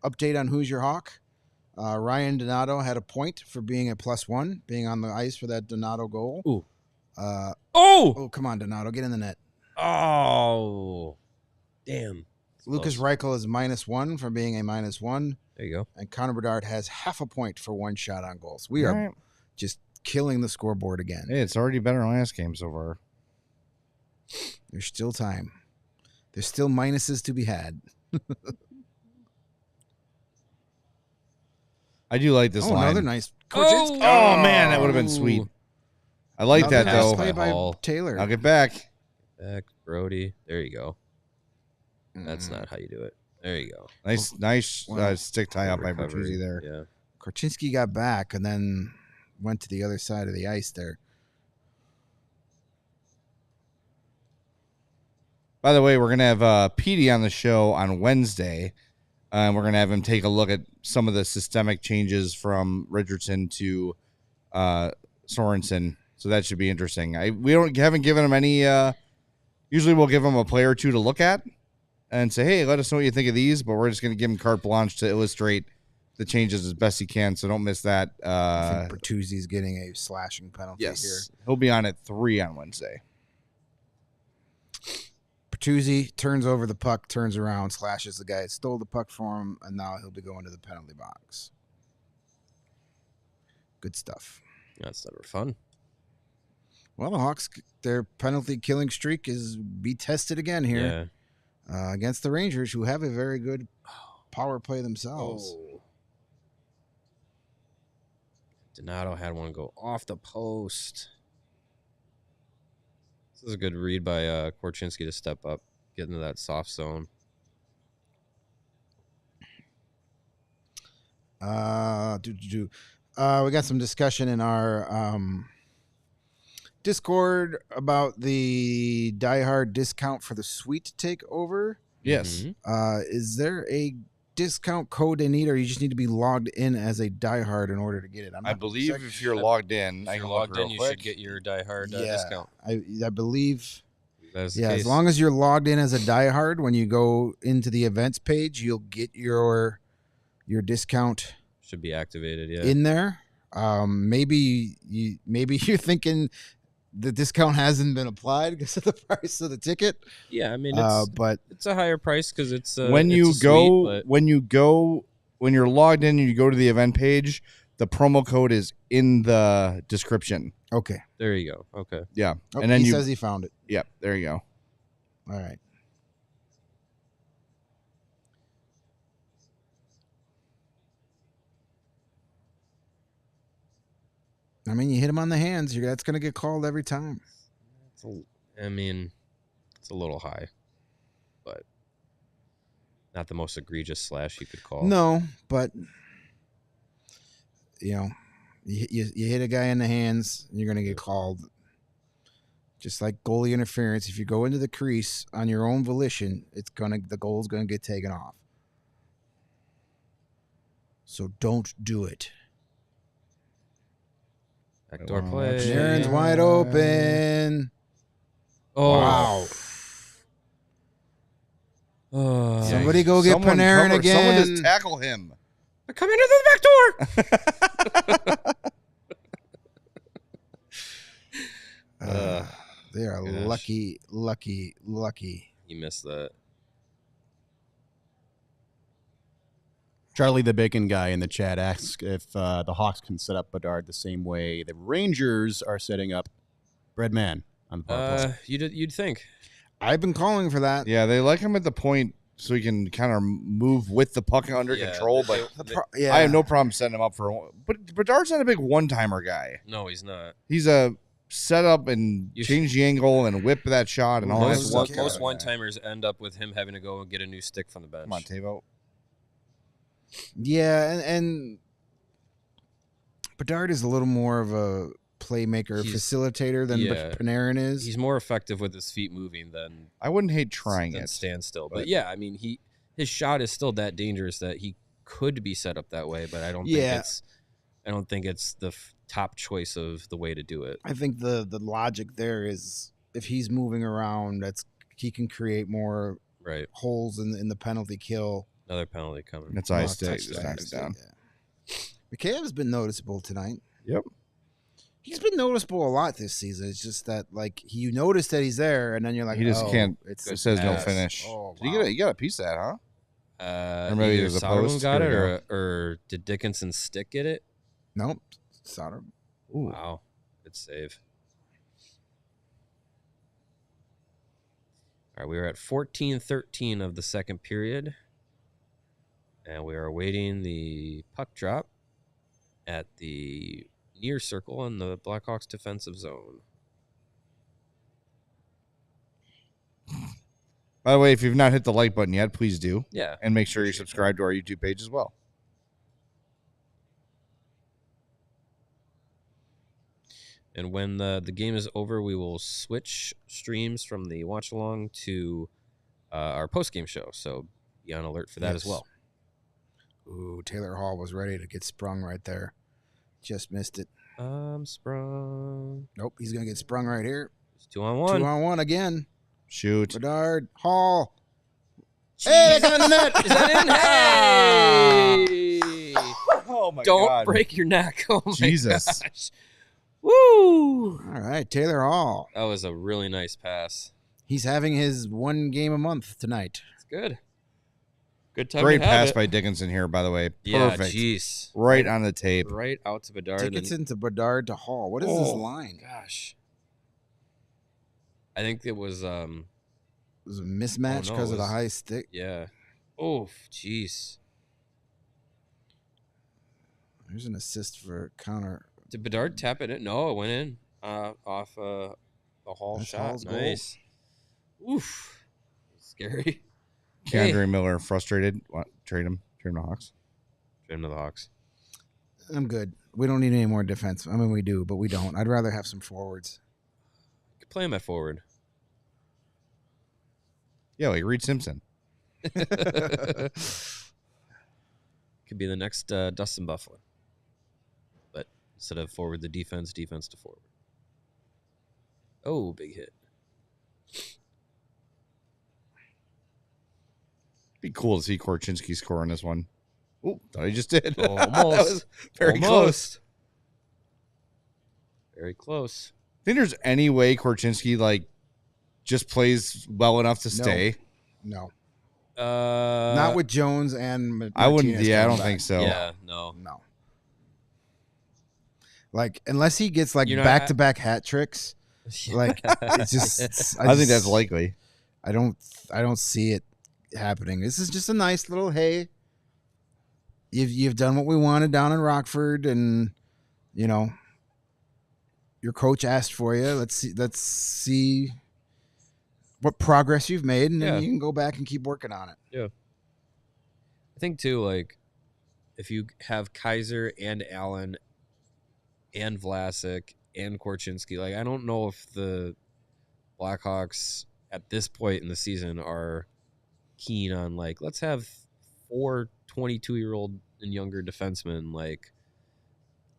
update on Who's Your Hawk. Ryan Donato had a point for being a +1, being on the ice for that Donato goal. Ooh. Oh, come on, Donato, get in the net. Oh, damn. Lucas Reichel is -1 for being a -1. There you go. And Connor Bedard has half a point for one shot on goals. We are just killing the scoreboard again. Hey, it's already better than last game so far. There's still time. There's still minuses to be had. I do like this line. Another nice Korchinski. Oh, man, that would have been sweet. I like Another that, nice though. play by Hall. Taylor. I'll get back. Back, Brody. There you go. That's not how you do it. There you go. Nice stick tie up by Recovery. Bertuzzi there. Yeah. Korchinski got back and then went to the other side of the ice there. By the way, we're going to have Petey on the show on Wednesday. We're going to have him take a look at some of the systemic changes from Richardson to Sorensen. So that should be interesting. We haven't given him any. Usually we'll give him a player or two to look at and say, hey, let us know what you think of these. But we're just going to give him carte blanche to illustrate the changes as best he can. So don't miss that. I think Bertuzzi's getting a slashing penalty here. He'll be on at 3 on Wednesday. Bertuzzi turns over the puck, turns around, slashes the guy that stole the puck from him, and now he'll be going to the penalty box. Good stuff. That's never fun. Well, the Hawks, their penalty killing streak is be tested again here against the Rangers, who have a very good power play themselves. Oh. Donato had one go off the post. This is a good read by Korchinski to step up, get into that soft zone. We got some discussion in our Discord about the Die Hard discount for the suite takeover. Yes. Mm-hmm. Is there a discount code they need, or you just need to be logged in as a Die Hard in order to get it? I believe if you're logged in, If you're logged in, you should get your Die Hard discount. I believe. That's the case. As long as you're logged in as a Die Hard, when you go into the events page, you'll get your discount. Should be activated, in there. Maybe you're thinking the discount hasn't been applied because of the price of the ticket. Yeah, I mean, but it's a higher price because it's when you're logged in and you go to the event page, the promo code is in the description. Okay, there you go. Okay, yeah, and then he says he found it. Yep, there you go. All right. I mean, you hit him on the hands. That's going to get called every time. I mean, it's a little high, but not the most egregious slash you could call. No, but you hit a guy in the hands, you're going to get called. Just like goalie interference, if you go into the crease on your own volition, the goal's going to get taken off. So don't do it. Backdoor play. Aaron's wide open. Oh. Wow. Somebody go get Someone Panarin cover, again. Someone just tackle him. Come into the back door. They are lucky. You missed that. Charlie the Bacon guy in the chat asks if the Hawks can set up Bedard the same way the Rangers are setting up Breadman on the power play. You'd think. I've been calling for that. Yeah, they like him at the point so he can kind of move with the puck under control. But I have no problem setting him up for. But Bedard's not a big one-timer guy. No, he's not. He's a set up and change the angle and whip that shot and all that. Most one-timers end up with him having to go and get a new stick from the bench. Come on, Tavo. Yeah, and Bedard is a little more of a playmaker, facilitator than Panarin is. He's more effective with his feet moving than I wouldn't hate trying it. Stand still. But yeah, I mean, his shot is still that dangerous that he could be set up that way, but I don't think it's the top choice of the way to do it. I think the logic there is if he's moving around, he can create more holes in the penalty kill. Another penalty coming. That's ice stick. Just knock it down. Yeah. Mikheyev's been noticeable tonight. Yep. He's been noticeable a lot this season. It's just that, like, you notice that he's there, and then you're like, He just can't. It says no pass. finish. Oh, Did you get a piece of that, huh? Or maybe it Either was a Soderlund post. got it, Here or did Dickinson Stick get it? Nope. Sauter. Ooh. Wow, good save. All right, we are at 14-13 of the second period, and we are awaiting the puck drop at the near circle in the Blackhawks defensive zone. By the way, if you've not hit the like button yet, please do. Yeah. And make sure you're subscribed to our YouTube page as well. And when the game is over, we will switch streams from the watch along to our post-game show. So be on alert for that as well. Ooh, Taylor Hall was ready to get sprung right there. Just missed it. Sprung. Nope, he's going to get sprung right here. It's 2-on-1. 2-on-1 again. Shoot. Bedard, Hall. Jeez. Hey, got in the net. Is that in? Hey! Oh, my Don't God. break your neck. Oh, my Jesus. gosh. Woo! All right, Taylor Hall. That was a really nice pass. He's having his 1 game a month tonight. It's good. Good time Great to have pass it. by Dickinson here, by the way. Yeah, Perfect. jeez. Right on the tape. Right out to Bedard. and- Dickinson to Bedard to Hall. What is this line? Gosh. I think it was, It was a mismatch Oh, no, because it of the was- high stick. yeah. Oh, jeez. There's an assist for counter. Did Bedard tap it in? No, it went in off a Hall That's shot. Hall's goal. Nice. Oof. Scary. Keandre Miller frustrated. What? Trade him. Trade him to Hawks. Trade him to the Hawks. I'm good. We don't need any more defense. I mean, we do, but we don't. I'd rather have some forwards. Could play him at forward. Yeah, like Reed Simpson. Could be the next Dustin Buffalo. But instead of forward the defense to forward. Oh, big hit. Be cool to see Korchinski score on this one. Oh, thought he just did. Almost. That was very close. Very close. Think there's any way Korchinski like just plays well enough to stay? No. Not Not with Jones and Martinez I wouldn't. Yeah, I coming don't back. think so. Yeah, no. No. Like, unless he gets like You know, back-to-back hat tricks, like it's just. I think that's likely. I don't see it happening. This is just a nice little hey. You've done what we wanted down in Rockford, and you know your coach asked for you. Let's see what progress you've made, and then Yeah. you can go back and keep working on it. Yeah. I think too, like if you have Kaiser and Allen and Vlasic and Korchinski, like I don't know if the Blackhawks at this point in the season are keen on like let's have 4 22-year-old and younger defensemen. Like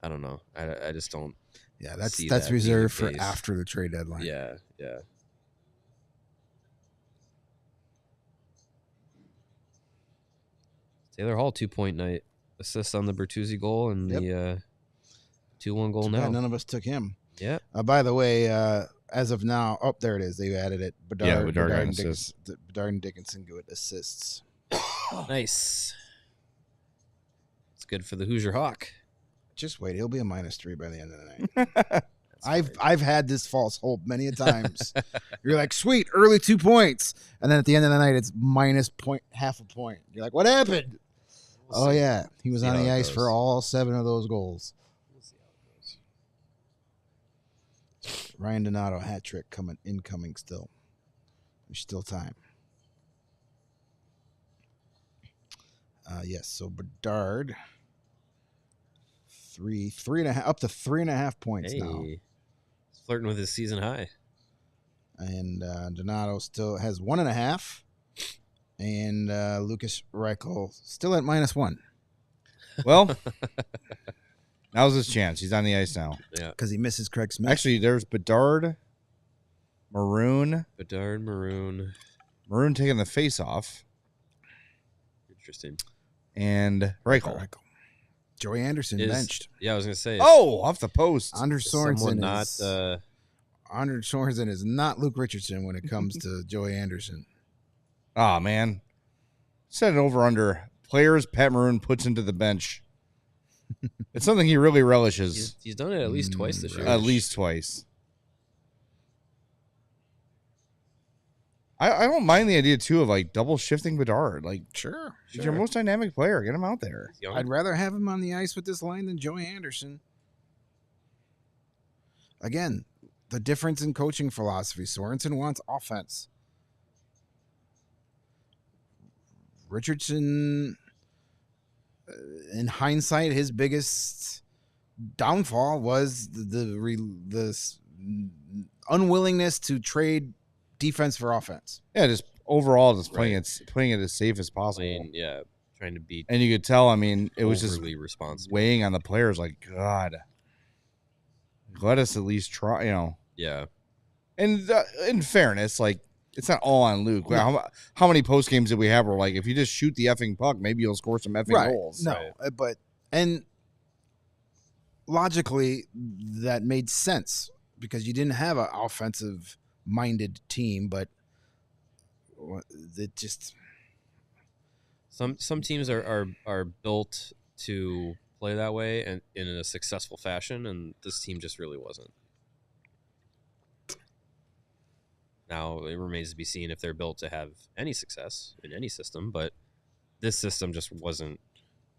I don't know. I just don't. Yeah, that's See that being reserved the for case. after the trade deadline. Yeah. Taylor Hall 2-point night, assist on the Bertuzzi goal and Yep. the 2-1 goal Too now. bad none of us took him. Yeah. By the way, as of now, there it is. They added it. Bedard got an and assist. Bedard and Dickinson good assists. Nice. It's good for the Hoosier Hawk. Just wait, he'll be a -3 by the end of the night. I've had this false hope many a times. You're like, sweet, early 2 points, and then at the end of the night, it's -half a point. You're like, what happened? We'll see. Yeah, he was See on how the it ice goes. for all 7 of those goals. We'll see how it goes. Ryan Donato hat trick incoming still. There's still time. Yes, so Bedard, 3.5 up to 3.5 points now, Hey. He's flirting with his season high. and Donato still has 1.5, and Lucas Reichel still at -1 Well, now's his chance. He's on the ice now. Yeah. because he misses Craig Smith. Actually, there's Bedard, Maroon Bedard, Maroon. taking the face off, Interesting. and Reichel. Joey Anderson benched. Yeah, I was gonna say. Oh, off the post. Anders someone Sorensen Anders Sorensen is not Luke Richardson when it comes to Joey Anderson. Oh, man. Set it over under. Players Pat Maroon puts into the bench. It's something he really relishes. He's done it at least twice this year. At least twice. I don't mind the idea, too, of like double shifting Bedard. Like, Sure. he's your most dynamic player. Get him out there. I'd rather have him on the ice with this line than Joey Anderson. Again, the difference in coaching philosophy. Sorensen wants offense. Richardson, in hindsight, his biggest downfall was the unwillingness to trade defense for offense. Yeah, just overall, just playing it as safe as possible. Trying to beat. And you could tell, I mean, it was just responsible, weighing on the players like, God, let us at least try, Yeah. And in fairness, like, it's not all on Luke. How many post games did we have where, like, if you just shoot the effing puck, maybe you'll score some effing goals? No, and logically, that made sense because you didn't have an offensive-minded team, but it just... Some teams are built to play that way and in a successful fashion, and this team just really wasn't. Now it remains to be seen if they're built to have any success in any system, but this system just wasn't.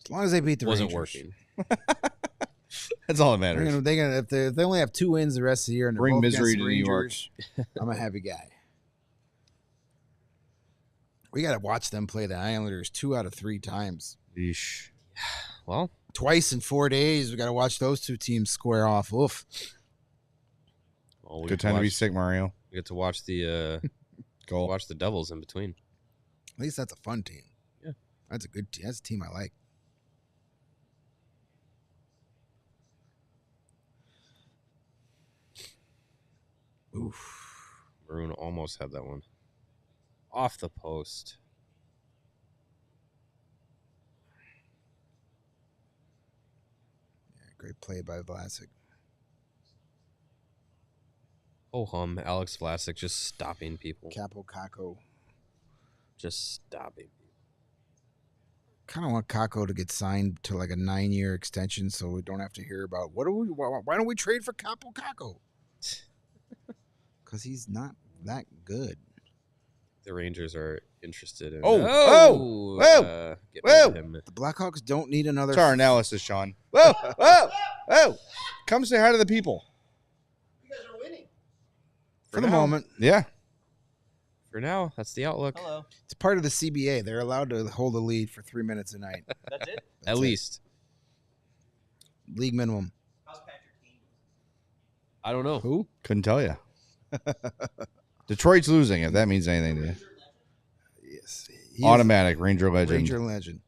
As long as they beat the wasn't Rangers. working. That's all that matters. If they only have 2 wins the rest of the year and they're Bring both misery against to the New York. Rangers, I'm a happy guy. We got to watch them play the Islanders 2 out of 3 times. Yeesh. Well, twice in 4 days. We got to watch those 2 teams square off. Oof. Well, Good time to be sick, Mario. We get to watch the watch the Devils in between. At least that's a fun team. Yeah, that's a good team. That's a team I like. Oof. Maroon almost had that one. Off the post. Yeah, great play by Vlasic. Oh hum, Alex Vlasic just stopping people. Capo Kako. Just stopping people. Kind of want Kako to get signed to like a 9-year extension so we don't have to hear about why don't we trade for Capo Kako? Because he's not that good. The Rangers are interested in. Whoa! The Blackhawks don't need another. It's our analysis, Sean. Whoa! Come say hi to the people. You guys are winning. For the moment. Yeah. For now, that's the outlook. Hello. It's part of the CBA. They're allowed to hold a lead for 3 minutes a night. That's it? At least. League minimum. How's Patrick Kane? I don't know. Who? Couldn't tell you. Detroit's losing, if that means anything to you. Yes. Automatic Ranger legend. Ranger legend.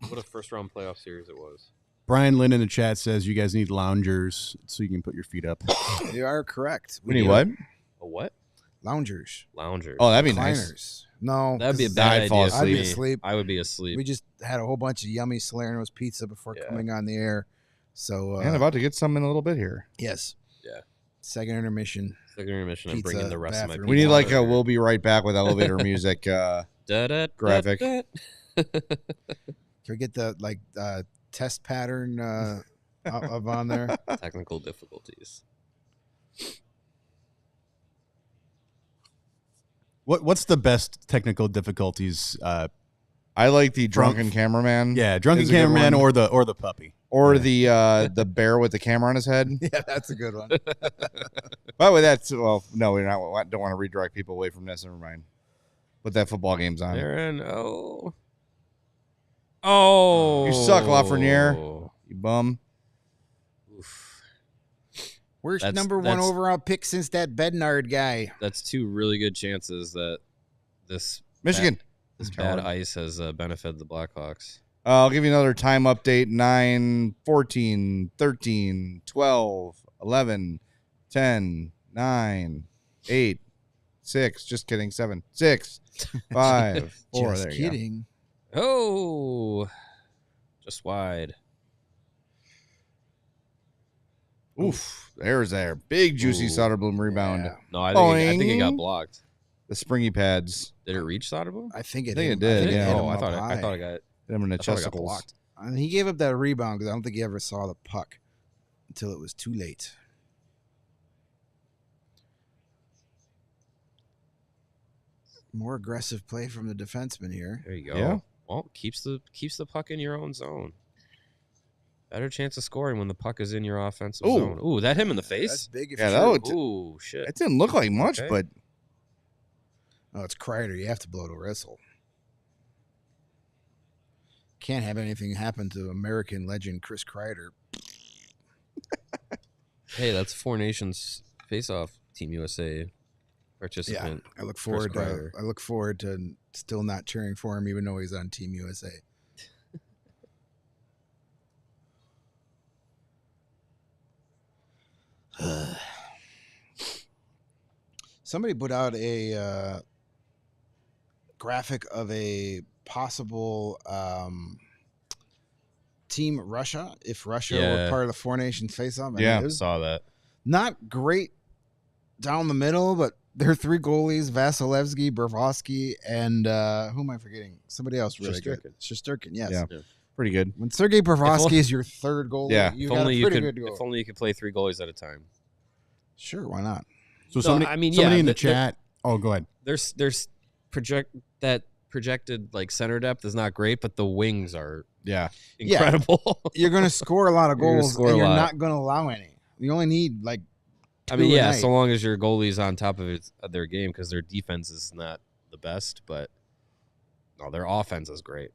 What a first-round playoff series it was. Brian Lynn in the chat says you guys need loungers so you can put your feet up. You are correct. We need what? A what? Loungers. Loungers. Oh, that'd be nice. Recliners. No. That'd be a 'cause bad I'd fall idea. asleep. I'd be asleep. I would be asleep. We just had a whole bunch of yummy Salerno's pizza before coming on the air. So, And about to get some in a little bit here. yes. Yeah. Second intermission. Second intermission. I'm Pizza, bringing the rest of my bathroom. people. We need like a over. we'll be right back with elevator music graphic. Can we get the test pattern of on there? Technical difficulties. What's the best technical difficulties? I like the drunken cameraman. Yeah, drunken Is a good cameraman one. or the puppy. Or the bear with the camera on his head. Yeah, that's a good one. By the way, that's no, we don't want to redirect people away from this. Never mind. But that football game's on. Aaron, oh, You suck, Lafreniere. You bum. Oof. Worst That's- number 1 that's- overall pick since that Bednard guy. That's 2 really good chances that this Michigan. this bad ice has benefited the Blackhawks. I'll give you another time update. 9, 14, 13, 12, 11, 10, 9, 8, 6. Just kidding. 7, 6, 5, 4. Just There you go. kidding. Oh, Just wide. Oof. There's there. Big juicy Ooh. Soderblom rebound. Yeah. No, I think it got Boing. blocked. The springy pads. Did it reach Soderblom? I think it think hit it him. did, think yeah. hit Oh, him I up thought high. it got. Hit him in the I thought it got chesticles. blocked. And he gave up that rebound because I don't think he ever saw the puck until it was too late. More aggressive play from the defenseman here. There you go. Yeah. Well, keeps the puck in your own zone. Better chance of scoring when the puck is in your offensive Ooh. zone. Ooh, that him in the That's face. big if Yeah, true. that would- Ooh, shit. It didn't look like much, Okay. but Oh, it's Kreider. You have to blow the whistle. Can't have anything happen to American legend Chris Kreider. Hey, that's Four Nations face-off Team USA participant. I look forward to. Kreider. I look forward to still not cheering for him, even though he's on Team USA. Somebody put out a graphic of a possible Team Russia if Russia were Yeah. part of the Four Nations face-off. And Yeah. it was Saw that. not great down the middle, but their three goalies, Vasilevsky, Bravosky, and who am I forgetting? Somebody else really good. Shesterkin, yes. Yeah. pretty good. When Sergei Bravosky only- is your third goalie, Yeah. you If got only a you pretty could. good goal. If only you could play 3 goalies at a time. Sure, why not? So No, somebody, I mean, somebody yeah, in the but chat. Oh, go ahead. There's projected like center depth is not great, but the wings are Yeah. Yeah. incredible. You're going to score a lot of You're gonna goals, score and a you're lot. not going to allow any. You only need like I mean, two a yeah, night. so long as your goalie's on top of their game, because their defense is not the best, but no, their offense is great.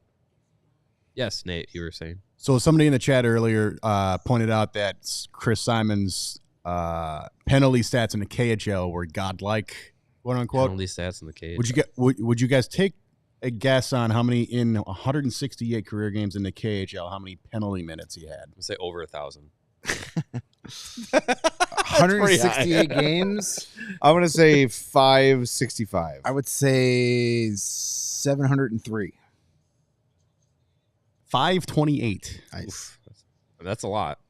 Yes, Nate, you were saying. So somebody in the chat earlier pointed out that Chris Simon's penalty stats in the KHL were godlike, quote unquote. Penalty stats in the cage. Would you guys take a guess on how many in 168 career games in the KHL, how many penalty minutes he had? I'd say over 1,000. 168 games. I'm gonna say 565. I would say 703. 528. Nice. That's a lot.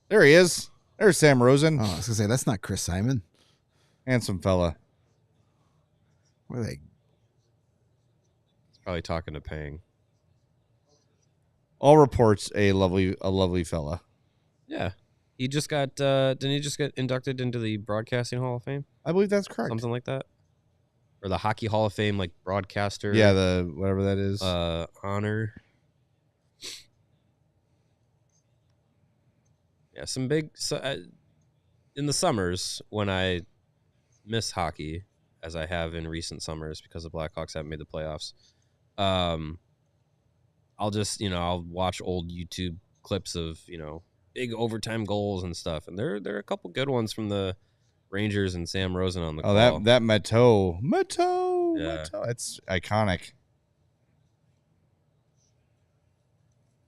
There he is. There's Sam Rosen. Oh, I was going to say, that's not Chris Simon. Handsome fella. What are they? He's probably talking to Pang. All reports a lovely fella. Yeah. He just got didn't he just get inducted into the Broadcasting Hall of Fame? I believe that's correct. Something like that? Or the Hockey Hall of Fame, like broadcaster Yeah, the whatever that is. honor. Yeah, some big in the summers when I miss hockey, as I have in recent summers because the Blackhawks haven't made the playoffs. I'll just I'll watch old YouTube clips of big overtime goals and stuff, and there are a couple good ones from the Rangers and Sam Rosen on the call. that Mateau. Yeah. It's iconic.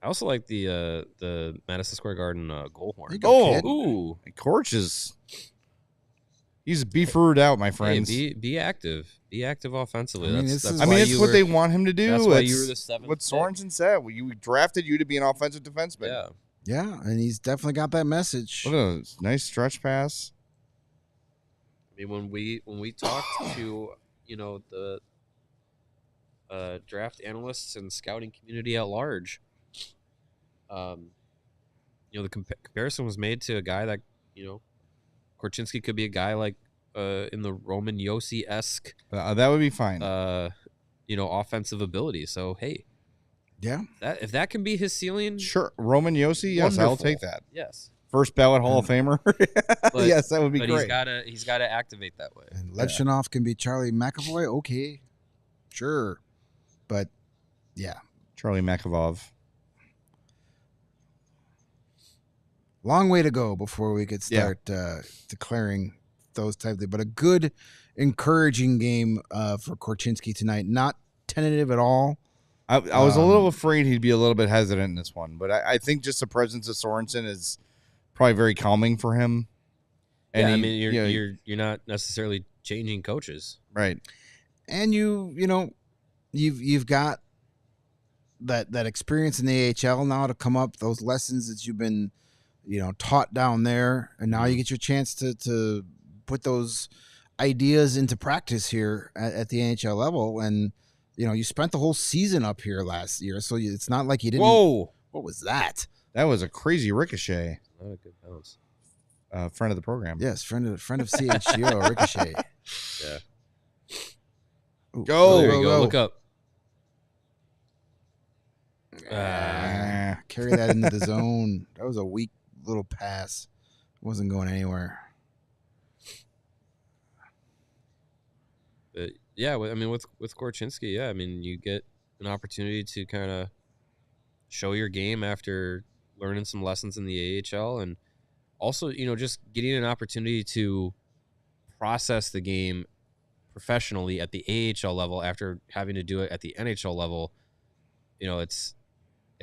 I also like the Madison Square Garden goal horn. There you go, Oh, kid. Ooh, Korch he's beef-rooted out, my friends. hey, be active. Be active offensively. I mean, this is I mean, why it's you what were- they want him to do. That's why It's you were the 7th what pick. Sorensen said. We drafted you to be an offensive defenseman. Yeah. Yeah, and he's definitely got that message. What a nice stretch pass. I mean, when we talked to the draft analysts and scouting community at large, the comparison was made to a guy that Korchinski could be a guy like in the Roman Josi-esque That would be fine. offensive ability. So hey, Yeah. if that can be his ceiling, Sure. Roman Yossi, yes, I'll wonderful. take that. yes. First ballot Hall of Famer. But- yes, that would be But great. he's gotta activate that way. And Lechinov can be Charlie McAvoy. Okay. Sure. But yeah. Charlie Makavov. Long way to go before we could Yeah. start declaring those type of, but a good, encouraging game for Korchinski tonight. Not tentative at all. I was a little afraid he'd be a little bit hesitant in this one, but I think just the presence of Sorensen is probably very calming for him. And Yeah, I he- mean you know, you're not necessarily changing coaches. right. And you've got that experience in the AHL now to come up, those lessons that you've been, taught down there, and now you get your chance to put those ideas into practice here at the NHL level. And you spent the whole season up here last year, so it's not like you didn't. Whoa! What was that? That was a crazy ricochet. Not a good bounce. Friend of the program. Yes, friend of CHGO, Ricochet. Yeah. Ooh, Go. There you go. Look up. Carry that into the zone. That was a weak little pass. Wasn't going anywhere. But yeah, I mean, with Korchinski, yeah, I mean, you get an opportunity to kind of show your game after learning some lessons in the AHL, and also, just getting an opportunity to process the game professionally at the AHL level after having to do it at the NHL level. It's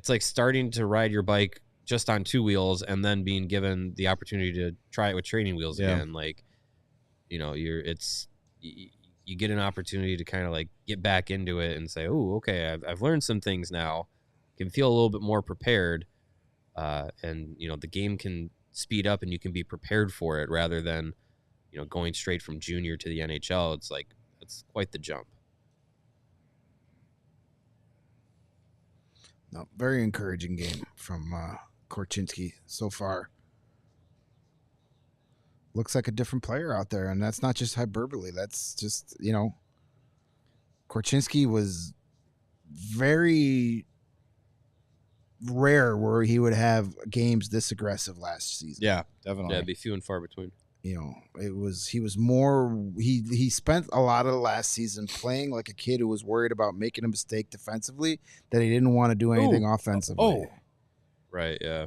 like starting to ride your bike just on two wheels and then being given the opportunity to try it with training wheels again. Like, you get an opportunity to kind of like get back into it and say, oh, okay, I've learned some things now, can feel a little bit more prepared. And the game can speed up and you can be prepared for it rather than, going straight from junior to the NHL. It's like, it's quite the jump. No, very encouraging game from Korchinski so far. Looks like a different player out there, and that's not just hyperbole. That's just, Korchinski was very rare where he would have games this aggressive last season. Yeah, definitely. Yeah, it'd be few and far between. He was more, he spent a lot of the last season playing like a kid who was worried about making a mistake defensively, that he didn't want to do anything offensively. Oh. Right, yeah.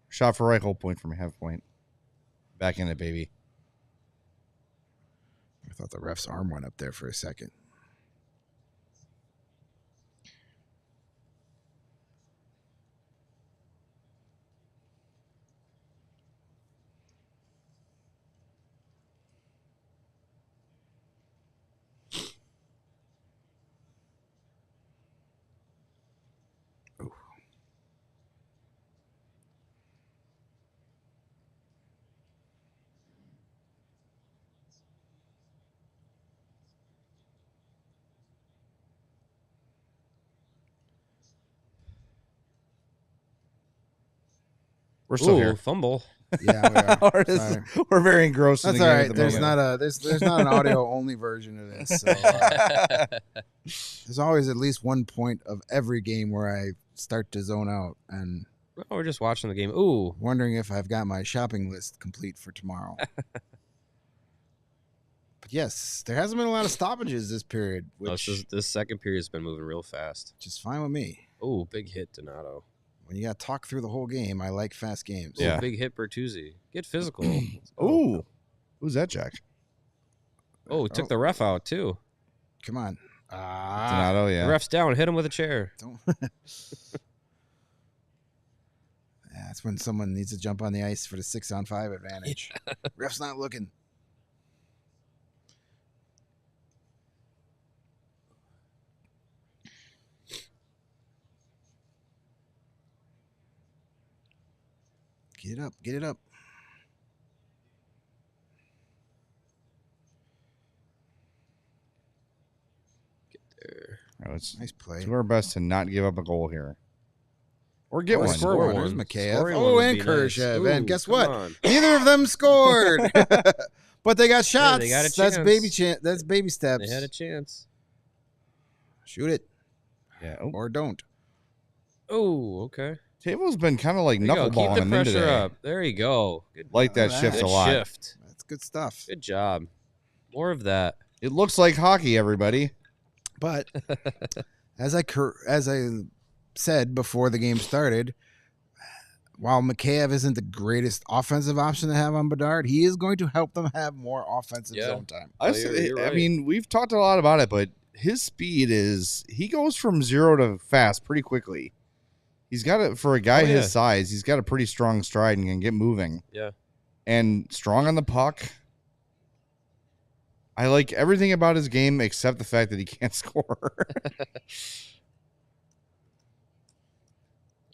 Shot for right, whole point from half point. Back in it, baby. I thought the ref's arm went up there for a second. We're still Ooh, here. Fumble. Yeah, we are. Sorry. We're very engrossed in That's the all game right. at the There's moment. there's not an audio only version of this. So, there's always at least one point of every game where I start to zone out and We're just watching the game. Ooh. wondering if I've got my shopping list complete for tomorrow. But yes, there hasn't been a lot of stoppages this period, which This second period's been moving real fast. is fine with me. Oh, big hit, Donato. When you got to talk through the whole game, I like fast games. Ooh, Yeah. big hit, Bertuzzi. Get physical. Ooh. Who's that, Jack? Oh, took the ref out, too. Come on. Donato, yeah. The ref's down. Hit him with a chair. Don't. That's when someone needs to jump on the ice for the 6-on-5 advantage. Ref's not looking. Get it up. Get it up. Let's Nice play. do our best to not give up a goal here. Or get Or one. score one. There's Mikheyev. Scoring Oh, one would and be Kurashev. nice. And Ooh, guess come what? on. Neither of them scored. But they got shots. they got a That's chance. baby That's baby steps. They had a chance. Shoot it Yeah. Oh, or don't. Oh, okay. Table's been kind of like There you go. knuckleballing Keep the him in pressure today. up. There you go. Good, Like that Alright. shifts a good lot. shift. That's good stuff. Good job. More of that. It looks like hockey, everybody. But as I said before the game started, while Mikheyev isn't the greatest offensive option to have on Bedard, he is going to help them have more offensive Yeah. zone time. You're I right. mean, we've talked a lot about it, but his speed he goes from 0 to fast pretty quickly. He's got it for a guy Oh, yeah. his size. He's got a pretty strong stride and can get moving. Yeah. And strong on the puck. I like everything about his game except the fact that he can't score.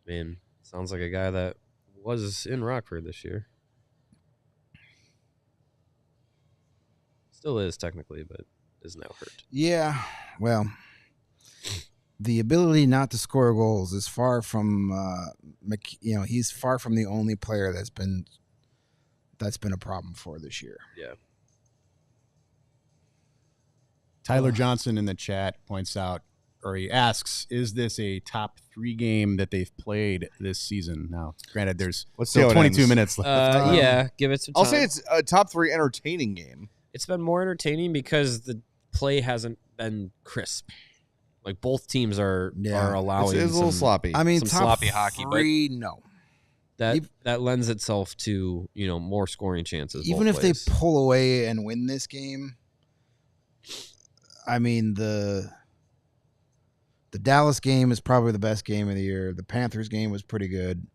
I mean, sounds like a guy that was in Rockford this year. Still is technically, but is now hurt. Yeah, well, the ability not to score goals is far from, he's far from the only player that's been a problem for this year. Yeah. Tyler Johnson in the chat points out, or he asks, is this a top 3 game that they've played this season? Now, granted, there's Let's see still how it 22 ends. minutes left. Yeah, give it some time. I'll say it's a top 3 entertaining game. It's been more entertaining because the play hasn't been crisp. Like both teams are allowing It's a little sloppy. I mean, some top sloppy hockey, but 3, no. that lends itself to, more scoring chances. Even both if ways. they pull away and win this game, I mean, the Dallas game is probably the best game of the year. The Panthers game was pretty good.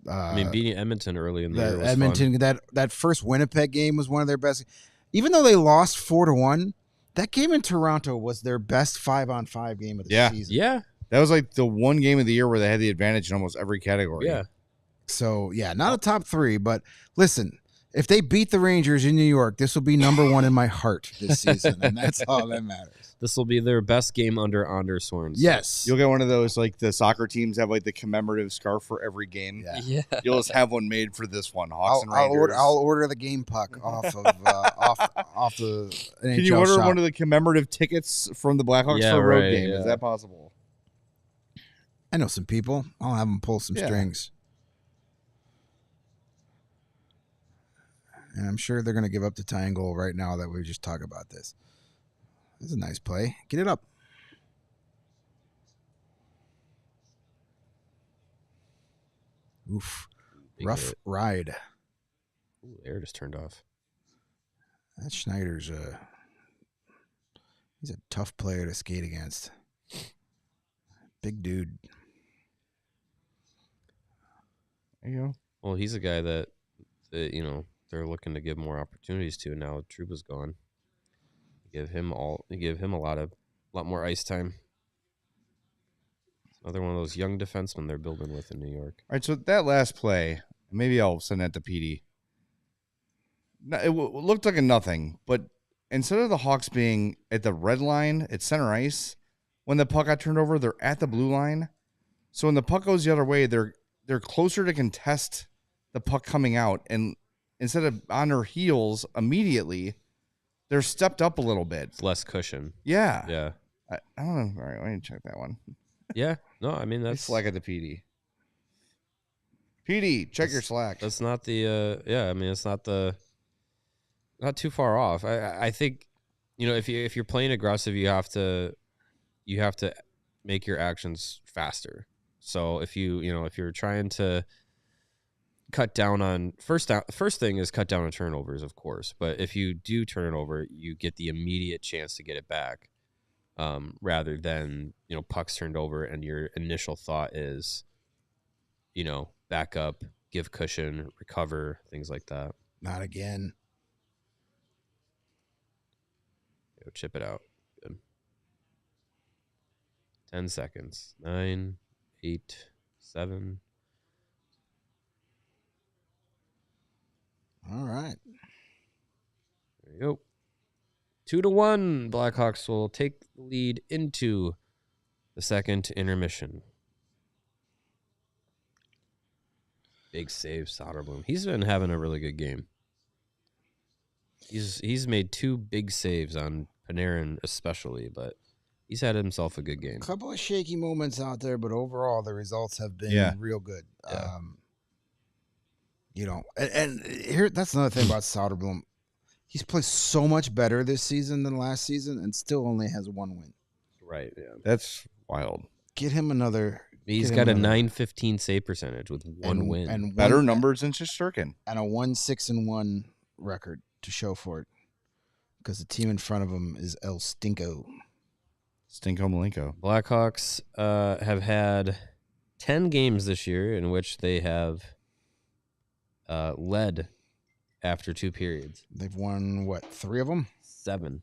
Beating Edmonton early in the year was Edmonton, fun. that first Winnipeg game was one of their best. Even though they lost 4-1, that game in Toronto was their best 5-on-5 game of the season. Yeah. That was like the one game of the year where they had the advantage in almost every category. Yeah. So, not a top 3, but listen, if they beat the Rangers in New York, this will be number 1 in my heart this season, and that's all that matters. This will be their best game under Anders Sorensen. Yes. You'll get one of those, like the soccer teams have like the commemorative scarf for every game. Yeah. You'll just have one made for this one. Hawks and Rangers. I'll order the game puck off of off the NHL Can you order shop. one of the commemorative tickets from the Blackhawks Yeah, for a road right, game? yeah. Is that possible? I know some people. I'll have them pull some strings. And I'm sure they're going to give up the tying goal right now that we just talked about this. This is a nice play. Get it up. Oof. Big Rough hit. ride. Ooh, the air just turned off. That Schneider's he's a tough player to skate against. Big dude. There you go. Well, he's a guy that they're looking to give more opportunities to now. Trouba's gone. Give him a lot more ice time. Another one of those young defensemen they're building with in New York. All right, so that last play, maybe I'll send that to PD. It looked like a nothing, but instead of the Hawks being at the red line at center ice, when the puck got turned over, they're at the blue line. So when the puck goes the other way, they're closer to contest the puck coming out, and instead of on their heels immediately, they're stepped up a little bit. It's less cushion. Yeah. Yeah. I don't know. All right, I need to check that one. Yeah. No, I mean Let's that's slack at the PD. PD, check your slack. That's not the I mean it's not too far off. I think if you're playing aggressive, you have to make your actions faster. So if you're trying to cut down on first thing is cut down on turnovers, of course. But if you do turn it over, you get the immediate chance to get it back, rather than pucks turned over and your initial thought is, back up, give cushion, recover, things like that. Not again. Chip it out. Good. 10 seconds. 9, 8, 7. All right. There you go. 2-1. Blackhawks will take the lead into the second intermission. Big save, Soderblom. He's been having a really good game. He's made 2 big saves on Panarin especially, but he's had himself a good game. A couple of shaky moments out there, but overall the results have been real good. Yeah. And here that's another thing about Soderblom. He's played so much better this season than last season and still only has 1 win. Right, yeah. That's wild. Get him another. He's got a .915 save percentage with 1 win. And Better numbers than Shesterkin. and a 1-6-1 record to show for it. Because the team in front of him is El Stinko. Stinko Malenko. Blackhawks have had 10 games this year in which they have led after 2 periods. They've won, 3 of them? 7.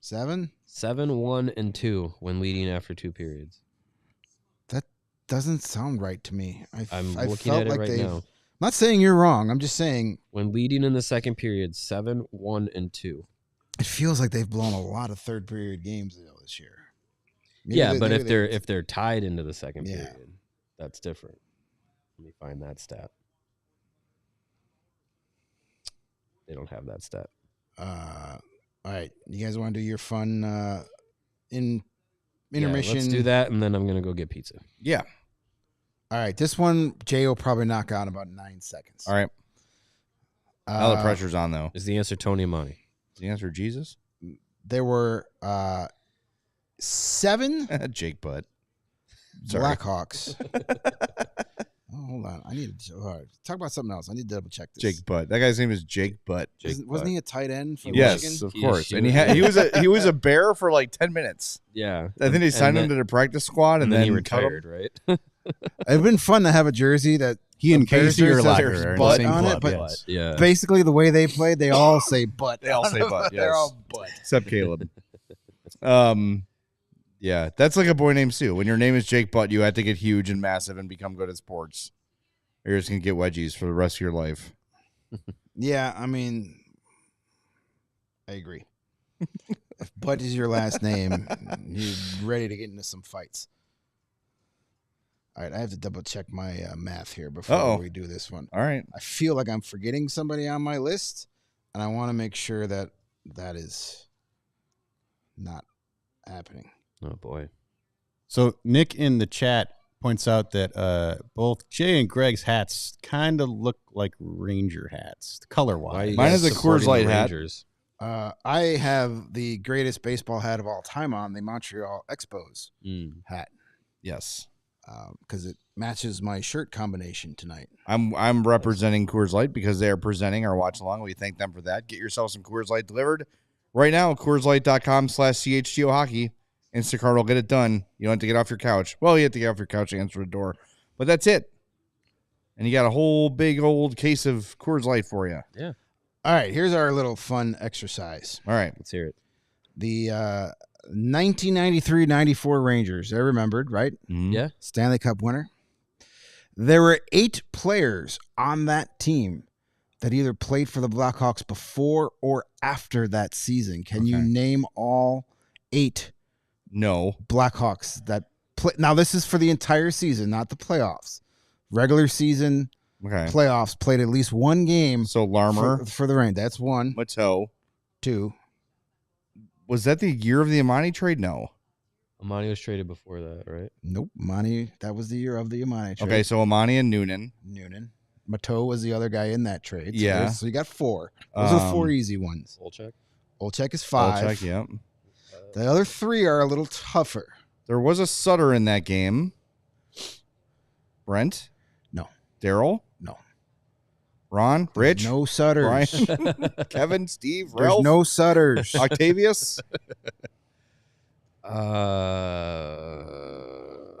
7? 7, 1, and 2 when leading after 2 periods. doesn't sound right to me. I'm I looking felt at it like right they've- now. I'm not saying you're wrong. I'm just saying When leading in the second period, 7-1-2. it feels like they've blown a lot of third period games this year. Maybe Yeah, they- but maybe if they're tied into the second Yeah. period, that's different. Let me find that stat. They don't have that stat. all right, you guys want to do your fun Yeah, intermission? let's do that, and then I'm gonna go get pizza. Yeah. All right, this one Jay will probably knock out in about 9 seconds. All right. Now the pressure's on, though. Is the answer Tony Money? Is the answer Jesus? There were 7 Jake Butt. Sorry. Blackhawks. Oh, hold on. I need to talk about something else. I need to double check this. Jake Butt. That guy's name is Jake Butt. Wasn't he a tight end for Yes, Michigan? of He course. is And shooting. he was a bear for like 10 minutes. Yeah, I think they signed him to the practice squad, and then he cut him. retired, right? It'd been fun to have a jersey that He and Bears Casey are says like there's are in the butt same on it, club. but- Yes. Yeah. basically the way they played, they all say butt. They all say butt, They're yes. all butt. Except Caleb. Yeah, that's like a boy named Sue. When your name is Jake Butt, you have to get huge and massive and become good at sports. Or you're just going to get wedgies for the rest of your life. Yeah, I mean, I agree. If butt is your last name, you're ready to get into some fights. All right, I have to double check my math here before Uh-oh. we do this one. All right. I feel like I'm forgetting somebody on my list, and I want to make sure that that is not happening. Oh boy. So Nick in the chat points out that both Jay and Greg's hats kind of look like Ranger hats, color Why are wise. you Mine guys is a Coors supporting the Light hat. Rangers? I have the greatest baseball hat of all time on, the Montreal Expos hat, Yes. because it matches my shirt combination tonight. I'm representing Coors Light because they are presenting our watch along. We thank them for that. Get yourself some Coors Light delivered right now. CoorsLight.com/CHGO hockey. Instacart will get it done. You don't have to get off your couch. Well, you have to get off your couch and answer the door, but that's it. And you got a whole big old case of Coors Light for you. Yeah. All right, here's our little fun exercise. All right. Let's hear it. The 1993-94 Rangers, they're remembered, right? Mhm. Yeah. Stanley Cup winner. There were 8 players on that team that either played for the Blackhawks before or after that season. Can you Okay. name all 8 No. Blackhawks that play? Now, this is for the entire season, not the playoffs. Regular season, Okay. playoffs, played at least one game So Larmer, for the Rain. That's 1, Mateau. 2. Was that the year of the Amani trade? No. Amani was traded before that, right? Nope, Amani. That was the year of the Amani trade. Okay, so Amani and Noonan. Noonan. Mateau was the other guy in that trade. So Yeah. so you got 4. Those are the 4 easy ones. Olchek. Olchek is 5. Check, yep. The other 3 are a little tougher. There was a Sutter in that game. Brent? No. Daryl? No. Ron? Rich? No Sutters. Brian? Kevin? Steve? There's Ralph? no Sutters. Octavius?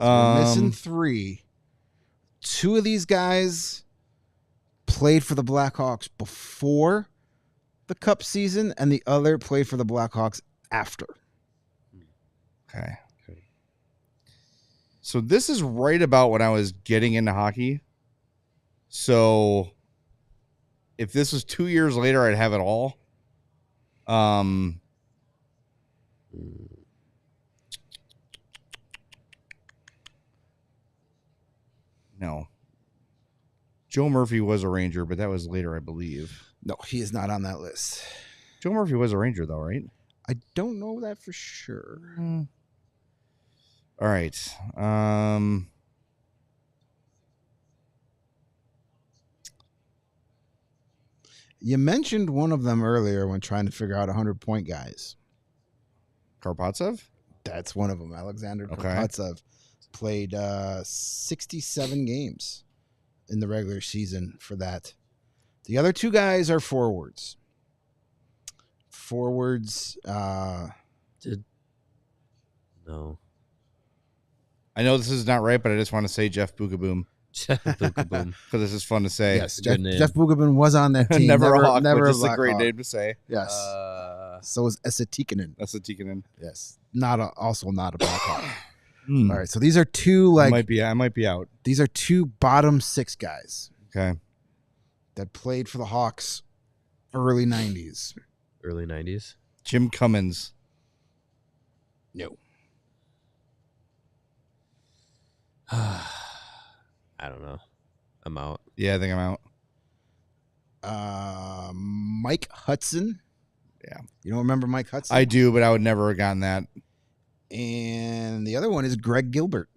We're missing 3. 2 of these guys played for the Blackhawks before the Cup season, and the other played for the Blackhawks after. Okay. So this is right about when I was getting into hockey. So if this was 2 years later, I'd have it all. No. Joe Murphy was a Ranger, but that was later, I believe. No, he is not on that list. Joe Murphy was a Ranger, though, right? I don't know that for sure. All right. You mentioned one of them earlier when trying to figure out 100-point guys. Karpatsev? That's one of them. Alexander Okay. Karpatsev played 67 games in the regular season for that. The other 2 guys are forwards. No. I know this is not right, but I just want to say Jeff Boogaboom Boom. because this is fun to say. Yes, good name. Jeff Bugabin was on that team. never a Hawk, never but just a great Blackhawk. name to say. Yes. So was Esa Tikkanen. That's a Tikkanen. Yes. Also not a Blackhawk. Hmm. All right, so these are two I might be out. these are two bottom 6 guys Okay. that played for the Hawks early 90s. Early 90s. Jim Cummins. No. I don't know. I'm out. Yeah, I think I'm out. Mike Hudson. Yeah. You don't remember Mike Hudson? I do, but I would never have gotten that. And the other one is Greg Gilbert.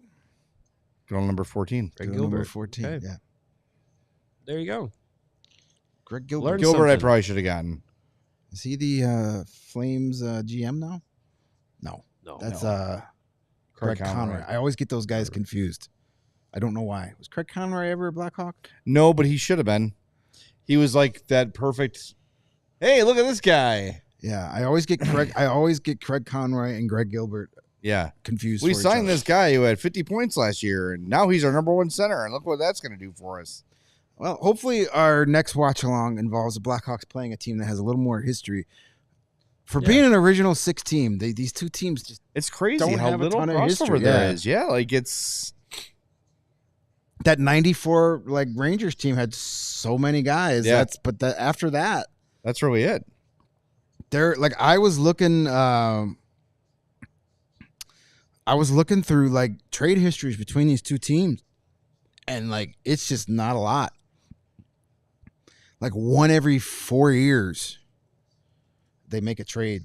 Girl number 14. Greg Girl number Gilbert. 14. Okay. Yeah. There you go. Greg Gilbert. Learn Gilbert, I something. probably should have gotten. Is he the Flames GM now? No. No. That's no. Craig Conroy. I always get those guys confused. I don't know why. Was Craig Conroy ever a Blackhawk? No, but he should have been. He was like that perfect. Hey, look at this guy. Yeah, I always get Craig Conroy and Greg Gilbert Yeah. confused. We for each signed other. this guy who had 50 points last year, and now he's our number 1 center. And look what that's going to do for us. Well, hopefully our next watch along involves the Blackhawks playing a team that has a little more history. For being an original 6 team, these two teams just It's crazy Don't how have a little ton of crossover history, there yeah. is. Yeah, like it's. that 94 Rangers team had so many guys. Yeah. After that, That's really it. they're I was looking through trade histories between these two teams, and it's just not a lot. One every 4 years they make a trade.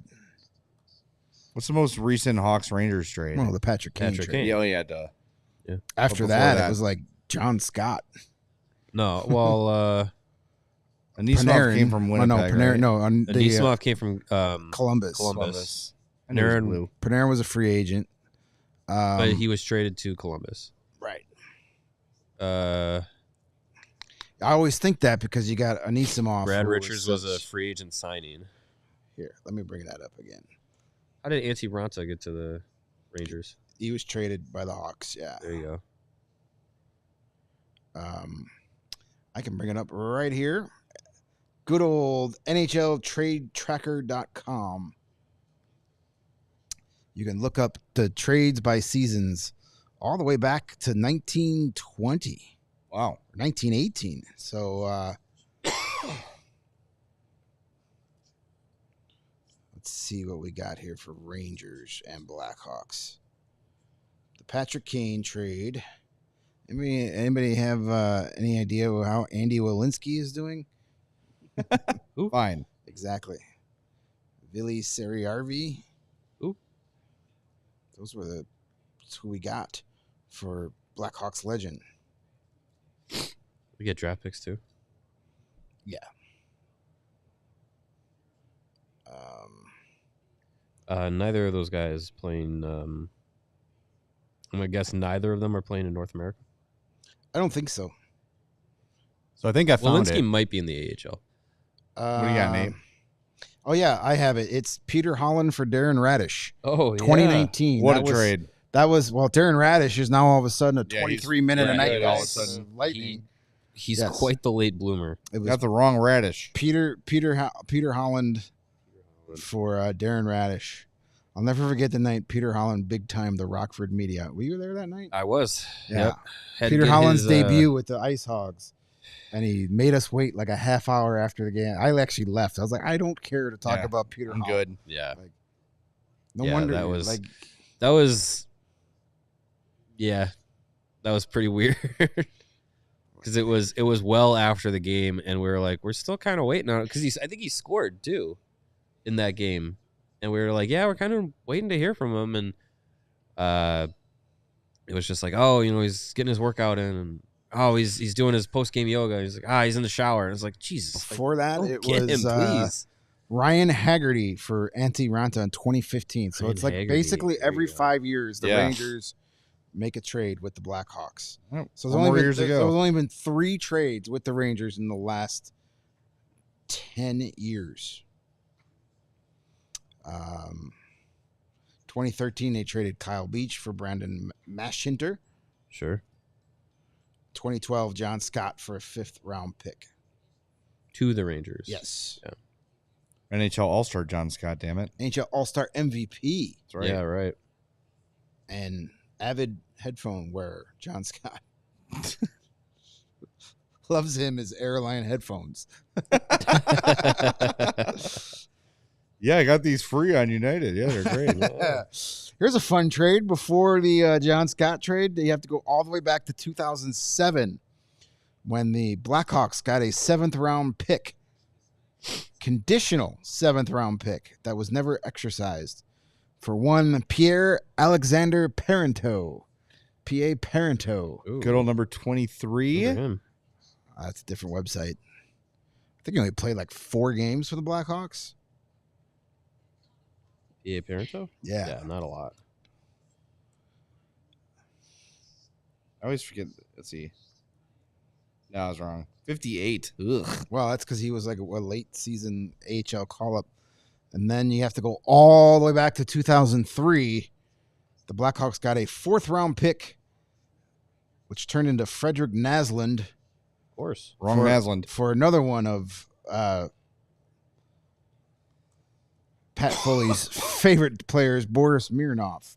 What's the most recent Hawks Rangers trade? Well, the Patrick Kane Patrick trade. Kane. Yeah, oh, yeah, duh. After Before that, that. it was John Scott. No. Well, Anismov came from Winnipeg. Panarin. right? No, on the Anismov came from Columbus. Columbus. I knew he was Panarin- blue. Panarin was a free agent. but he was traded to Columbus. Right. Uh, I always think that because you got Anisimov. Brad who Richards was a such- free agent signing. Here, let me bring that up again. How did Antti Ranta get to the Rangers? He was traded by the Hawks. Yeah. There you go. I can bring it up right here. Good old NHLTradeTracker.com. You can look up the trades by seasons all the way back to 1920, Wow. 1918. So let's see what we got here for Rangers and Blackhawks. The Patrick Kane trade. Anybody have any idea how Andy Walensky is doing? Fine. Exactly. Vili Seriarvi. Ooh. That's who we got for Blackhawks legend. We get draft picks too. Yeah. Neither of those guys playing. I'm gonna guess neither of them are playing in North America. I don't think so. So I think I found Walensky it. might be in the AHL. What do you got, Nate? Oh yeah, I have it. It's Peter Holland for Darren Radish. Oh, 2019. What That a was- trade. That was Darren Radish is now all of a sudden a Yeah, 23-minute a right, night right, guy. all of a sudden. Lightning. He's Yes. quite the late bloomer. It was Got the wrong radish. Peter Holland for Darren Radish. I'll never forget the night Peter Holland big time the Rockford media. Were you there that night? I was. Yeah. Yep. Had to Peter get Holland's his, debut with the Ice Hogs. And he made us wait like a half hour after the game. I actually left. I was like, I don't care to talk Yeah, about Peter I'm Holland. good. Yeah. No Yeah, wonder that was- like That was. Yeah, that was pretty weird. Because it was well after the game, and we were like, we're still kind of waiting on it because I think he scored too in that game, and we were like, yeah, we're kind of waiting to hear from him, and it was just like, oh, he's getting his workout in, and oh, he's doing his post game yoga. He's like, he's in the shower, and it's like, Jesus. before that Don't it get was him, please. Ryan Haggerty for Antti Ranta in 2015. So Ryan it's like Haggerty, basically there you every go. 5 years the Yeah. Rangers make a trade with the Blackhawks. Oh, So four more years there's ago. only been 3 trades with the Rangers in the last 10 years. 2013 they traded Kyle Beach for Brandon Mashinter. Sure. 2012 John Scott for a 5th round pick. To the Rangers. Yes. NHL All-Star John Scott, damn it. NHL All-Star MVP. That's right. Yeah, right. And avid headphone wearer, John Scott. Loves him as airline headphones. Yeah, I got these free on United. Yeah, they're great. Here's a fun trade before the John Scott trade. You have to go all the way back to 2007 when the Blackhawks got a 7th-round pick, conditional 7th-round pick that was never exercised for one Pierre-Alexander Parenteau. P.A. Parenteau. Good old number 23. That's a different website. I think he only played like 4 games for the Blackhawks. P.A. Parento? Yeah. Not a lot. I always forget. Let's see. No, I was wrong. 58. Ugh. Well, that's because he was like a late season AHL call-up. And then you have to go all the way back to 2003. The Blackhawks got a 4th-round pick, which turned into Frederick Naslund. Of course. Wrong Naslund. For another one of Pat Foley's favorite players, Boris Mironov.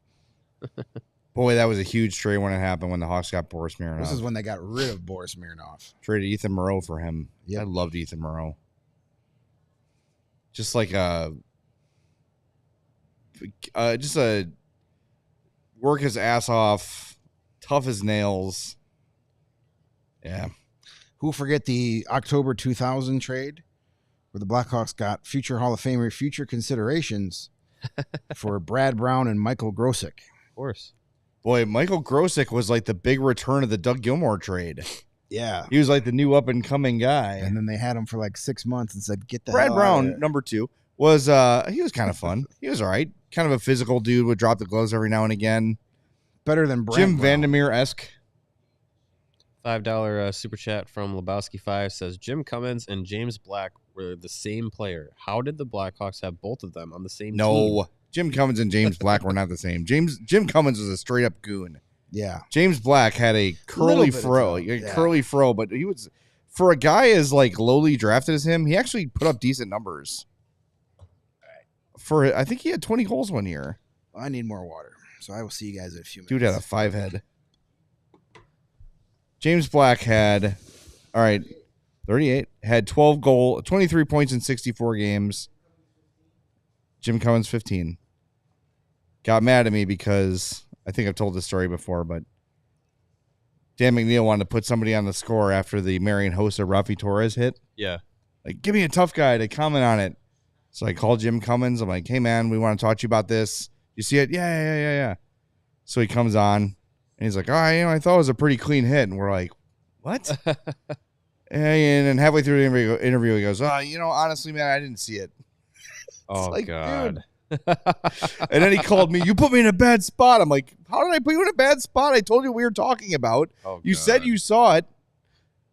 Boy, that was a huge trade when it happened when the Hawks got Boris Mironov. This is when they got rid of Boris Mironov. Traded Ethan Moreau for him. Yep. I loved Ethan Moreau. Just like just a work his ass off, tough as nails. Yeah. Who forget the October 2000 trade where the Blackhawks got future Hall of Famer future considerations for Brad Brown and Michael Grosick. Of course. Boy, Michael Grosick was like the big return of the Doug Gilmour trade. Yeah. He was like the new up-and-coming guy. And then they had him for like 6 months and said, get the Brad hell Brown, out of here. number 2, was he was kind of fun. He was all right. Kind of a physical dude, would drop the gloves every now and again. Better than Brad Jim Brown. Vandermeer-esque. $5 super chat from Lebowski5 says Jim Cummins and James Black were the same player. How did the Blackhawks have both of them on the same team? No. Jim Cummins and James Black were not the same. Jim Cummins was a straight-up goon. Yeah. James Black had a curly fro. Curly fro, but he was, for a guy as like lowly drafted as him, he actually put up decent numbers. I think he had 20 goals one year. Well, I need more water, so I will see you guys in a few minutes. Dude had a 5-head. James Black had, 38, had 23 points in 64 games. Jim Cummins, 15. Got mad at me because I think I've told this story before, but Dan McNeil wanted to put somebody on the score after the Marian Hossa Rafi Torres hit. Yeah. Like, give me a tough guy to comment on it. So I called Jim Cummins. I'm like, hey, man, we want to talk to you about this. You see it? Yeah. So he comes on, and he's like, I thought it was a pretty clean hit. And we're like, what? And then halfway through the interview, he goes, honestly, man, I didn't see it. Oh, like, God. And then he called me, you put me in a bad spot. I'm like, how did I put you in a bad spot? I told you we were talking about. Oh, you God. said you saw it.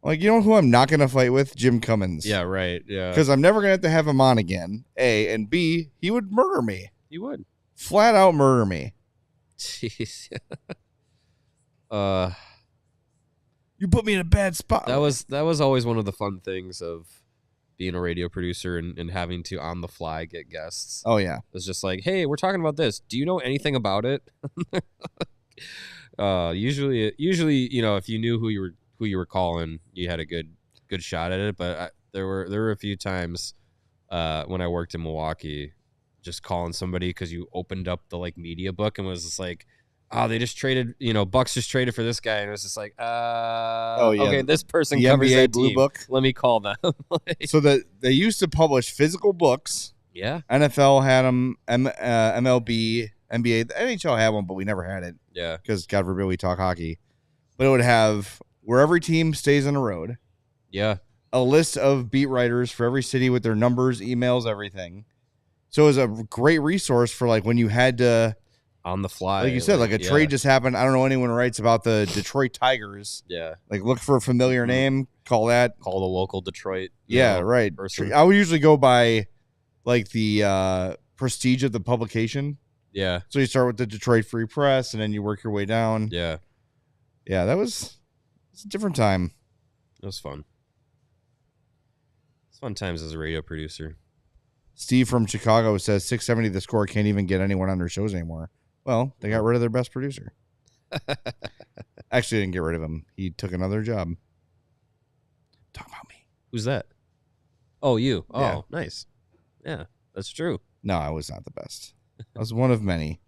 Like, you know who I'm not going to fight with? Jim Cummins. Yeah, right. Yeah. Because I'm never going to have him on again, A. And B, he would murder me. You would. Flat out murder me. Jeez. You put me in a bad spot. That was always one of the fun things of being a radio producer and having to on the fly get guests. Oh, yeah. It's just like, hey, we're talking about this. Do you know anything about it? Usually, if you knew who you were calling, you had a good shot at it. But there were a few times when I worked in Milwaukee, just calling somebody because you opened up the media book and was just like, oh, they just traded, Bucks just traded for this guy, and it was just like, okay, this person the covers NBA that Blue team. Book. Let me call them. So they used to publish physical books. Yeah, NFL had them, MLB, NBA, the NHL had one, but we never had it. yeah, Because God forbid we talk hockey. But it would have where every team stays on the road, yeah. a list of beat writers for every city with their numbers, emails, everything. So it was a great resource for when you had to, On the fly, like you said, a yeah. trade just happened. I don't know anyone who writes about the Detroit Tigers. Yeah, Look for a familiar name, call that. call the local Detroit. Yeah, right. person. I would usually go by the prestige of the publication. Yeah, So you start with the Detroit Free Press, and then you work your way down. yeah. Yeah, it's a different time. It was fun. It's fun times as a radio producer. Steve from Chicago says 670 The Score can't even get anyone on their shows anymore. Well, they got rid of their best producer. Actually, I didn't get rid of him. He took another job. Talk about me. Who's that? Oh, you. Oh, Yeah. nice. Yeah, that's true. No, I was not the best. I was one of many.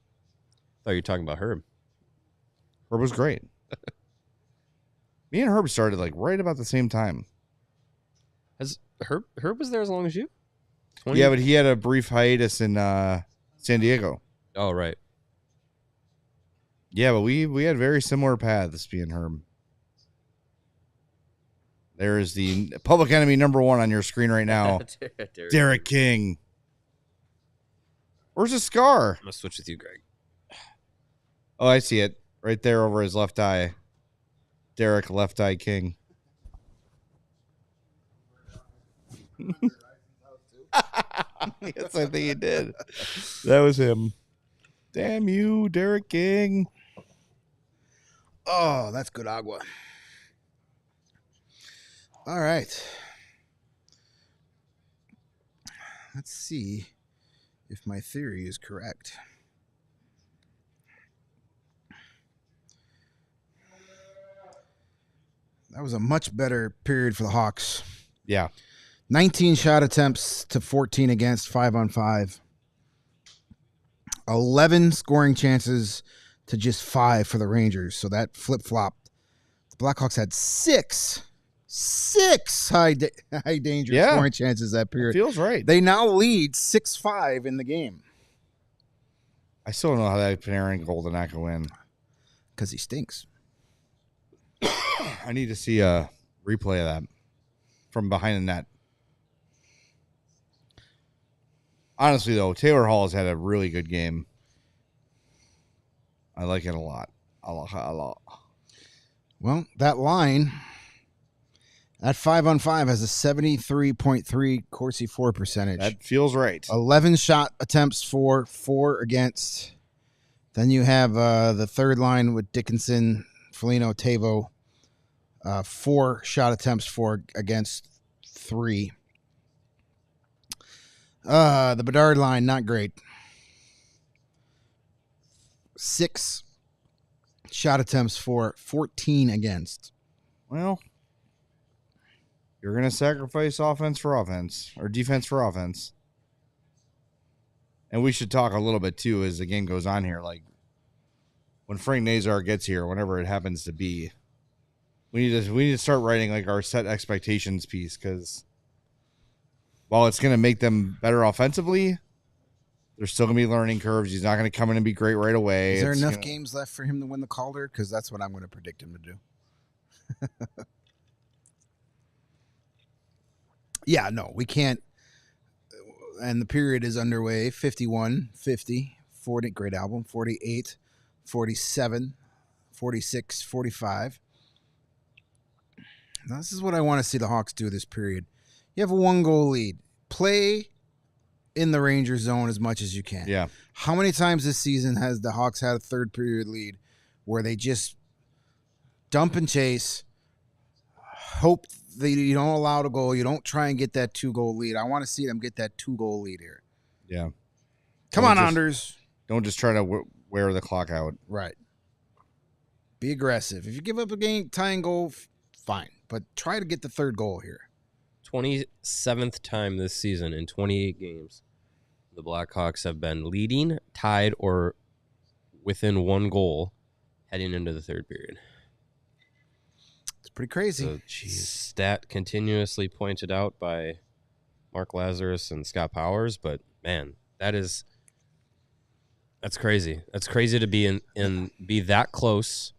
Thought you were talking about Herb. Herb was great. Me and Herb started like right about the same time. Has Herb was there as long as you? 20? Yeah, but he had a brief hiatus in San Diego. Oh, right. Yeah, but we had very similar paths, me and Herb. There is the public enemy number 1 on your screen right now. Derek King. Where's the scar? I'm gonna switch with you, Greg. Oh, I see it. Right there over his left eye. Derek Left Eye King. Yes, I think he did. That was him. Damn you, Derek King. Oh, that's good agua. All right. Let's see if my theory is correct. That was a much better period for the Hawks. Yeah. 19 shot attempts to 14 against, 5-on-5. 11 scoring chances to just 5 for the Rangers. So that flip-flopped. The Blackhawks had six high danger scoring chances that period. Feels right. They now lead 6-5 in the game. I still don't know how that Panarin goal did not go in. Because he stinks. I need to see a replay of that from behind the net. Honestly, though, Taylor Hall has had a really good game. I like it a lot. A lot. Well, that line at 5-on-5 has a 73.3 Corsi 4 percentage. That feels right. 11 shot attempts for, 4 against. Then you have the third line with Dickinson, Foligno, Tavo. 4 shot attempts for against 3. The Bedard line, not great. 6 shot attempts for, 14 against. Well, you're going to sacrifice offense for offense or defense for offense. And we should talk a little bit, too, as the game goes on here. Like, when Frank Nazar gets here, whenever it happens to be, we need to start writing, like, our set expectations piece, because while it's going to make them better offensively, there's still going to be learning curves. He's not going to come in and be great right away. Is there enough games left for him to win the Calder? Because that's what I'm going to predict him to do. Yeah, no, we can't. And the period is underway. 51, 50, 40, great album, 48, 47, 46, 45. Now, this is what I want to see the Hawks do this period. You have a 1-goal lead. Play in the Ranger zone as much as you can. Yeah. How many times this season has the Hawks had a third period lead where they just dump and chase, hope that you don't allow a goal, you don't try and get that 2-goal lead? I want to see them get that 2-goal lead here. Yeah. Come on, Anders. Don't just try to wear the clock out. Right. Be aggressive. If you give up a game, tying goal, fine. But try to get the 3rd goal here. 27th time this season in 28 games, the Blackhawks have been leading, tied, or within 1 goal heading into the 3rd period. It's pretty crazy. The stat continuously pointed out by Mark Lazarus and Scott Powers, but man, that's crazy. That's crazy to be be that close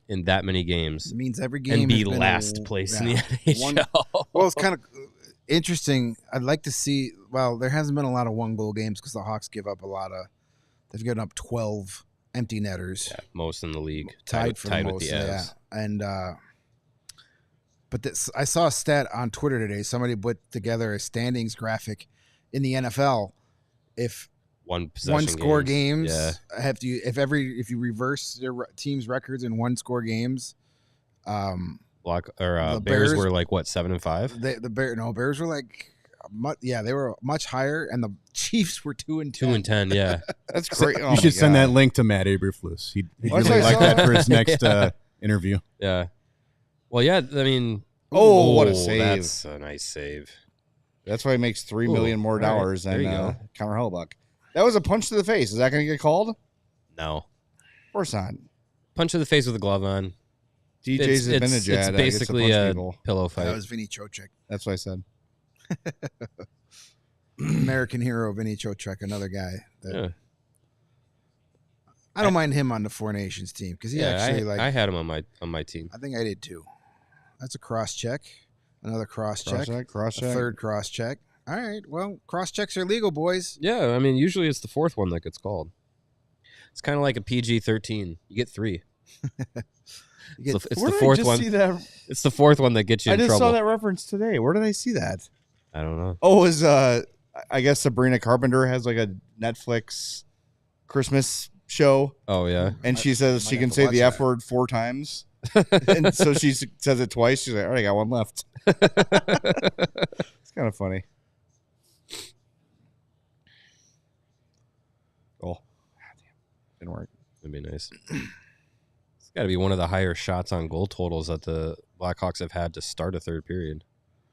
in that many games. It means every game and be has been last place in the NHL. Well, it's kind of interesting. I'd like to see. Well, there hasn't been a lot of 1-goal games because the Hawks give up a lot of. They've given up 12 empty netters. Yeah, most in the league. Tied with most, the Avs. yeah. And but I saw a stat on Twitter today. Somebody put together a standings graphic in the NFL. If one score games, yeah. if you reverse your team's records in 1-score games, Bears Bears were like what 7-5. Bears were like they were much higher, and the Chiefs were 2-10. 2-10, yeah. That's great. Oh You should my send God. that link to Matt Aberflus. He'd Once really I like saw that that- for his next Yeah. interview. Yeah. Well, yeah, I mean. Oh, what a save. That's a nice save. That's why he makes $3 Ooh, million more all right. dollars There than you go. Connor Hellbuck. That was a punch to the face. Is that going to get called? Of No. course not. Punch to the face with a glove on. DJ's It's Zibanejad, basically a people. pillow fight. That was Vinny Chocek. That's what I said. American hero Vinny Chocek, another guy. Yeah. I don't mind him on the Four Nations team because he actually I had him on my team. I think I did too. That's a cross check. Another cross check. Cross A check. third cross check. All right. Well, cross checks are legal, boys. Yeah, I mean, usually it's the fourth one that gets called. It's kind of like a PG-13. You get 3. You get, It's Where the did fourth I just one. see that? It's the fourth one that gets you I in just trouble. saw that reference today. Where did I see that? I don't know. Oh, it was I guess Sabrina Carpenter has like a Netflix Christmas show, Oh yeah. and she says might she have can to say watch the F that. word 4 times, and so she says it twice. She's like, "All right, I got one left." It's kind of funny. Oh, didn't work. That'd be nice. It's got to be one of the higher shots on goal totals that the Blackhawks have had to start a third period.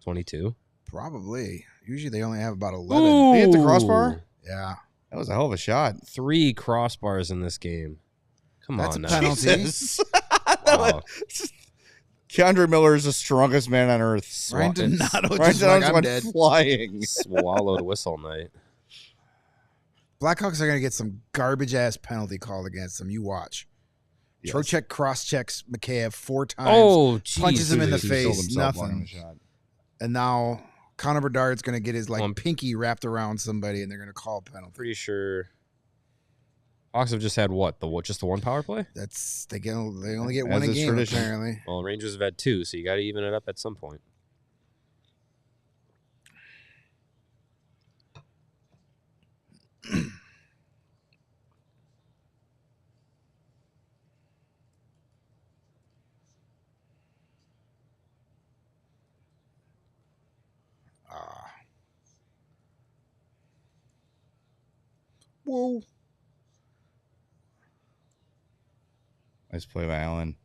22. probably. Usually they only have about 11. They hit the crossbar? Yeah. That was a hell of a shot. 3 crossbars in this game. Come That's on a now. penalty. Jesus. Wow. Keandre Miller is the strongest man on earth. Ryan Donato Ryan just like, Donato I'm went dead. flying. Swallowed whistle night. Blackhawks are going to get some garbage-ass penalty called against them. You watch. Yes. Trocheck cross-checks Mikheyev 4 times. Oh, punches him in the He sold face. himself blocking Nothing. the shot. And now Connor Bedard's going to get his Um, pinky wrapped around somebody, and they're going to call a penalty. Pretty sure Hawks have just had what? Just the one power play? That's they only get As one a is game tradition. apparently. Well, Rangers have had 2, so you got to even it up at some point. Whoa. Nice play by Allen.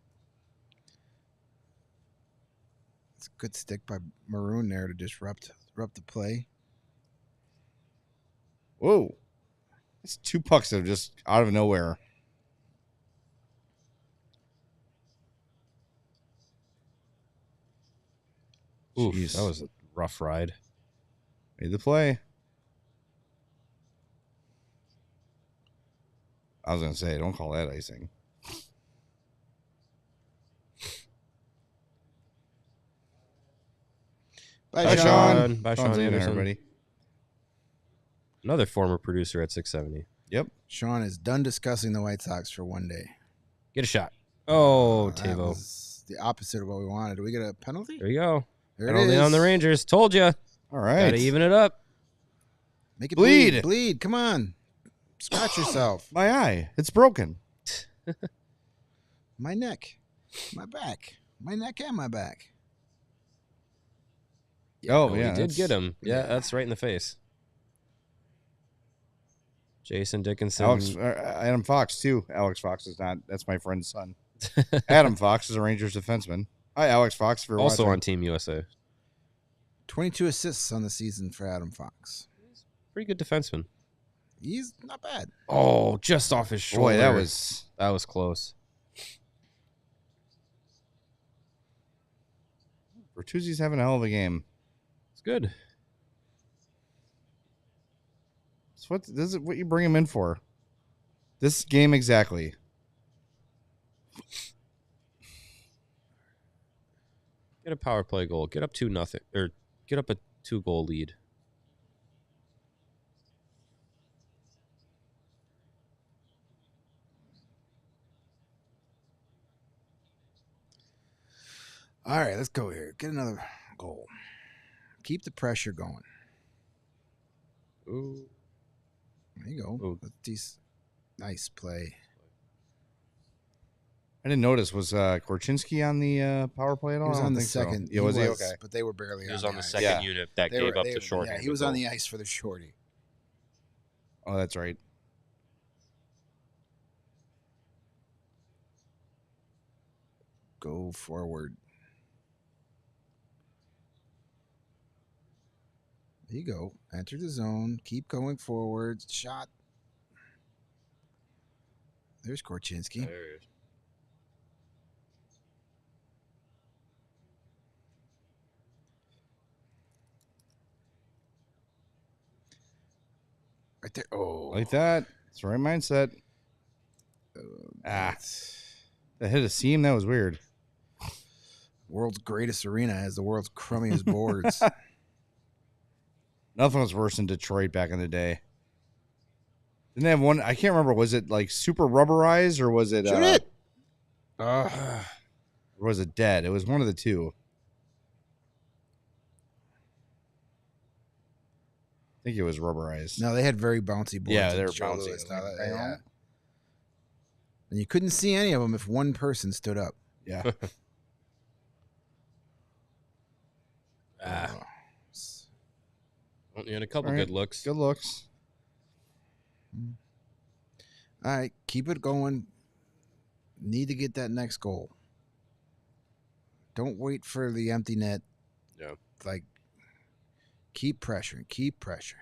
It's a good stick by Maroon there to disrupt the play. Whoa. It's 2 pucks that are just out of nowhere. Oof, Jeez. that was a rough ride. Made the play. I was going to say, don't call that icing. Bye, Bye, Sean. Sean. Bye, Sean's Sean evening, Anderson. everybody. Another former producer at 670. Yep. Sean is done discussing the White Sox for one day. Get a shot. Oh, That Tavo. was the opposite of what we wanted. Do we get a penalty? There you go. There it Penalty is. on the Rangers. Told you. All right. Got to even it up. Make it Bleed. bleed. Bleed. Come on. Scratch yourself. My eye. It's broken. My neck. My back. My neck and my back. Oh, He yeah. did that's- get him. Yeah, yeah. that's right in the face. Jason Dickinson. Adam Fox, too. Alex Fox is not. That's my friend's son. Adam Fox is a Rangers defenseman. Hi, Alex Fox. For also watching. on Team USA. 22 assists on the season for Adam Fox. Pretty good defenseman. He's not bad. Oh, just off his shoulder. Boy, that was close. Bertuzzi's having a hell of a game. It's good. So this is what you bring him in for. This game exactly. Get a power play goal. Get up 2-0 or get up a 2-goal lead. All right, let's go here. Get another goal. Keep the pressure going. Ooh. There you go. Ooh. Nice play. I didn't notice. Was Korchinski on the power play at all? He was I don't on the think so. second. Yeah, was he? Okay. But they were barely He was on on the ice. second Yeah. unit that They gave were- up they the were- short. Yeah, he was on the ice for the shorty. Oh, that's right. Go forward. There you go. Enter the zone. Keep going forward. Shot. There's Korchinski. There it is. Right there. Oh. Like that. It's the right mindset. That hit a seam. That was weird. World's greatest arena has the world's crummiest boards. Nothing was worse than Detroit back in the day. Didn't they have one? I can't remember. Was it like super rubberized or was it? Shoot it. Or was it dead? It was one of the two. I think it was rubberized. No, they had very bouncy boards. Yeah, at they were Joe bouncy. Louis. Yeah. And you couldn't see any of them if one person stood up. Yeah. Well, you had a couple All right. good looks. Good looks. All right, keep it going. Need to get that next goal. Don't wait for the empty net. Yeah. Like, keep pressuring. Keep pressuring.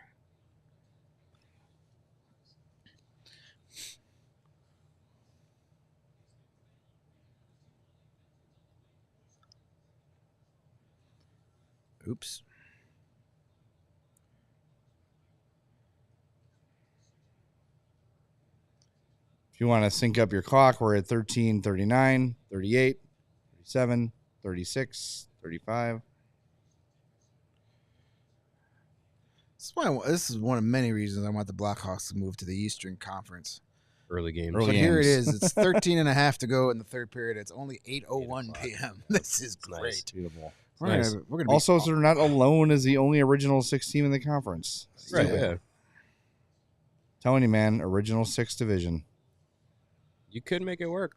Oops. If you want to sync up your clock, we're at 13, 39, 38, 37, 36, 35. This is one of many reasons I want the Blackhawks to move to the Eastern Conference. Early games. Early But here it games. is. It's 13 and a half to go in the third period. It's only 8:01 o'clock. p.m. This is Nice. great. Beautiful. We're Nice. gonna be Also, they're not alone as the only original six team in the conference. Right, So, yeah. Telling you, man, original six division. You could make it work.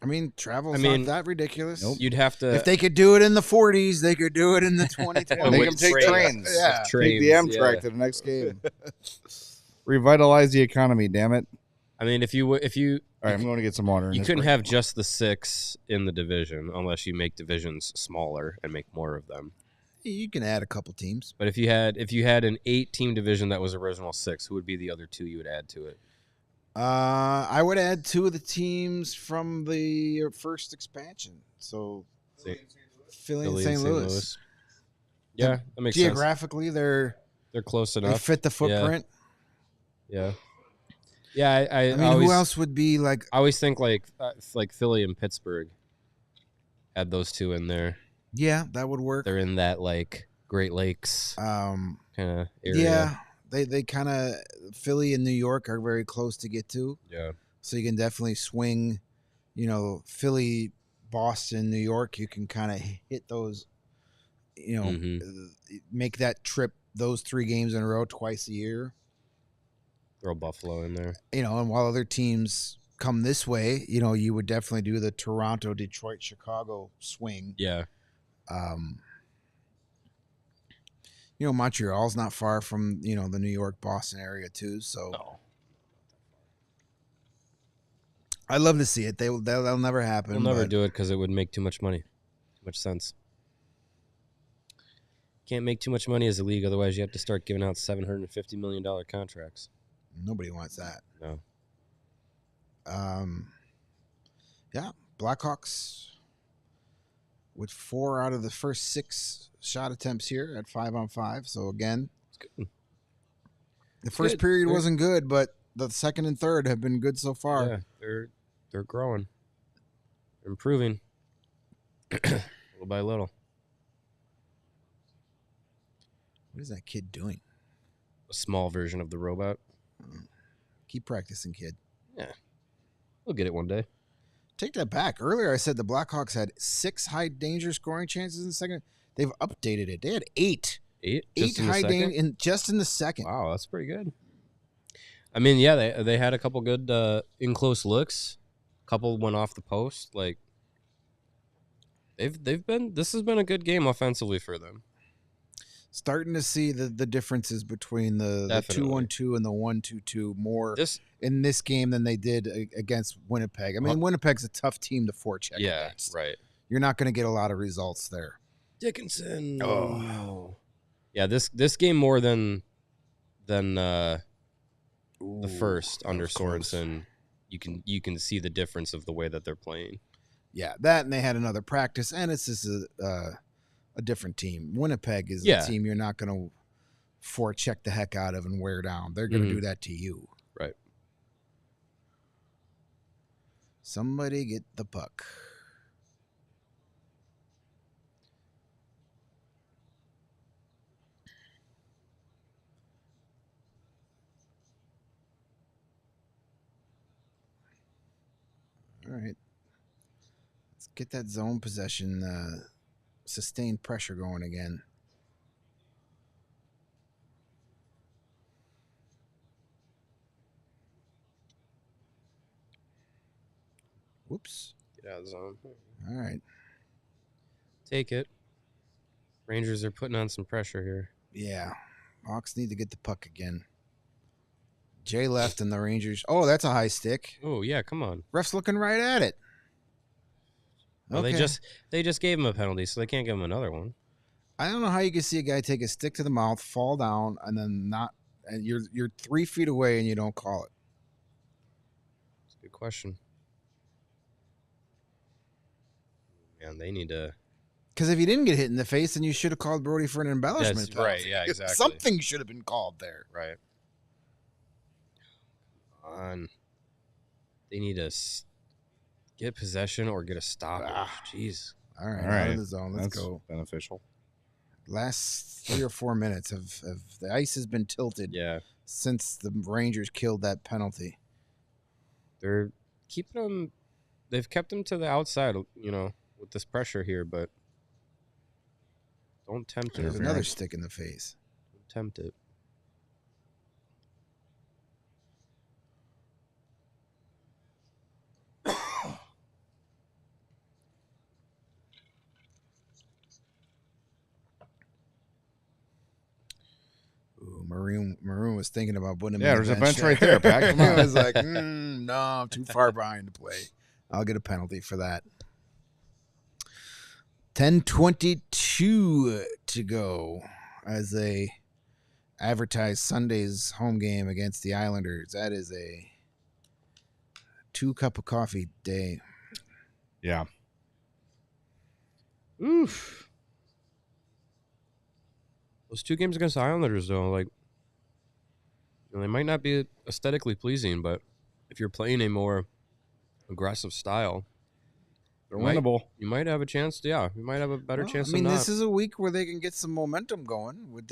I mean, travel's mean, not that ridiculous. Nope. You'd have to. If they could do it in the 40s, they could do it in the 2020s. Make with them take trains. trains. Yeah. With Take the trains, Amtrak yeah. to the next game. Revitalize the economy, damn it. I mean, if you All right, I'm going to get some water. in you this couldn't break. have just the 6 in the division unless you make divisions smaller and make more of them. You can add a couple teams. But if you had an 8-team division that was original 6, who would be the other 2 you would add to it? I would add 2 of the teams from the first expansion. So Philly and St. Louis. Yeah, that makes sense. Geographically, they're Close they enough. fit the footprint. Yeah. Yeah, I I mean, always, who else would be like? I always think like Philly and Pittsburgh had those 2 in there. Yeah, that would work. They're in that like Great Lakes kind of area. Yeah, they kind of Philly and New York are very close to get to, Yeah. so you can definitely swing. You know, Philly, Boston, New York. You can kind of hit those. You know, make that trip. Those 3 games in a row twice a year. Throw Buffalo in there. You know, and while other teams come this way, you know, you would definitely do the Toronto, Detroit, Chicago swing. Yeah. You know, Montreal's not far from, you know, the New York, Boston area too. So No. I'd love to see it. That'll never happen. We'll never but do it because it would make too much money, too much sense. Can't make too much money as a league, otherwise you have to start giving out $750 million contracts. Nobody wants that. No. Yeah, Blackhawks with 4 out of the first 6 shot attempts here at 5-on-5. So again, It's good. the first good. period Good. wasn't good, but the second and third have been good so far. Yeah, they're growing, they're improving, little by little. What is that kid doing? A small version of the robot. Keep practicing, kid. We'll get it one day. Take that back. Earlier, I said the Blackhawks had 6 high danger scoring chances in the second. They've updated it. They had 8. 8 8 just in the high second? danger just in the second. Wow, that's pretty good. I mean, yeah, they had a couple good in close looks. couple went off the post. Like this has been a good game offensively for them. Starting to see the differences between the 2-1-2 and the 1-2-2 more in this game than they did against Winnipeg. I mean, Winnipeg's a tough team to forecheck against. Right. You're not going to get a lot of results there. Dickinson. Oh. Yeah, this game more than the first under Sorensen. You can see the difference of the way that they're playing. Yeah, that, and they had another practice, and it's just a different team. Winnipeg is a team you're not going to forecheck the heck out of and wear down. They're going to do that to you. Right. Somebody get the puck. All right. Let's get that zone possession, sustained pressure going again. Whoops. Get out of the zone. All right. Take it. Rangers are putting on some pressure here. Yeah. Hawks need to get the puck again. Jay left and the Rangers. Oh, that's a high stick. Oh, yeah, come on. Ref's looking right at it. Well, they just gave him a penalty, so they can't give him another one. I don't know how you can see a guy take a stick to the mouth, fall down, and then and you're 3 feet away and you don't call it. That's a good question. Man, they need to. Because if he didn't get hit in the face, then you should have called Brody for an embellishment. That's right. Yeah, exactly. Something should have been called there. Right. They need to get possession or get a stoppage. Jeez. All right. Out of the zone. Let's That's go. Beneficial. Last 3 or 4 minutes of the ice has been tilted. Yeah. Since the Rangers killed that penalty. They're keeping them. They've kept them to the outside, with this pressure here, but don't tempt it. There's another stick in the face. Don't tempt it. Maroon was thinking about putting him. Yeah, there's a bench right there, Pat. Come on. I was like, no, I'm too far behind to play. I'll get a penalty for that. 10:22 to go as they advertise Sunday's home game against the Islanders. That is a 2 cup of coffee day. Yeah. Oof. Those 2 games against the Islanders, though, they might not be aesthetically pleasing, but if you're playing a more aggressive style, They're winnable. You might have a chance. You might have a better chance. This is a week where they can get some momentum going. With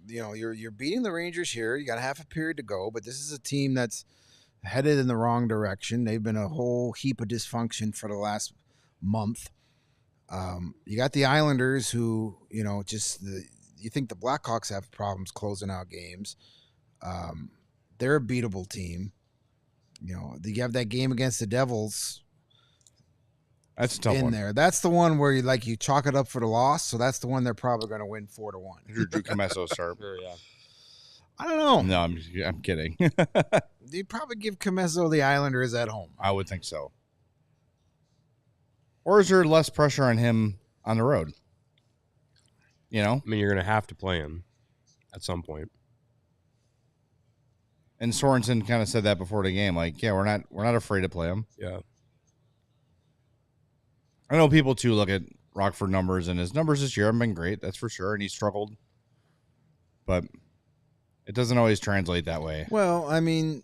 you're beating the Rangers here. You got half a period to go, but this is a team that's headed in the wrong direction. They've been a whole heap of dysfunction for the last month. You got the Islanders who, you think the Blackhawks have problems closing out games. They're a beatable team. You have that game against the Devils. That's a tough in one. there. That's the one where you chalk it up for the loss. So that's the one they're probably going to win 4-1. Drew Commesso start. Sure, yeah. I don't know. No, I'm kidding. You'd probably give Commesso the Islanders at home. I would think so. Or is there less pressure on him on the road? I mean, you're going to have to play him at some point. And Sorensen kind of said that before the game. We're not afraid to play him. Yeah. I know people too look at Rockford numbers, and his numbers this year haven't been great. That's for sure, and he struggled. But it doesn't always translate that way. Well, I mean,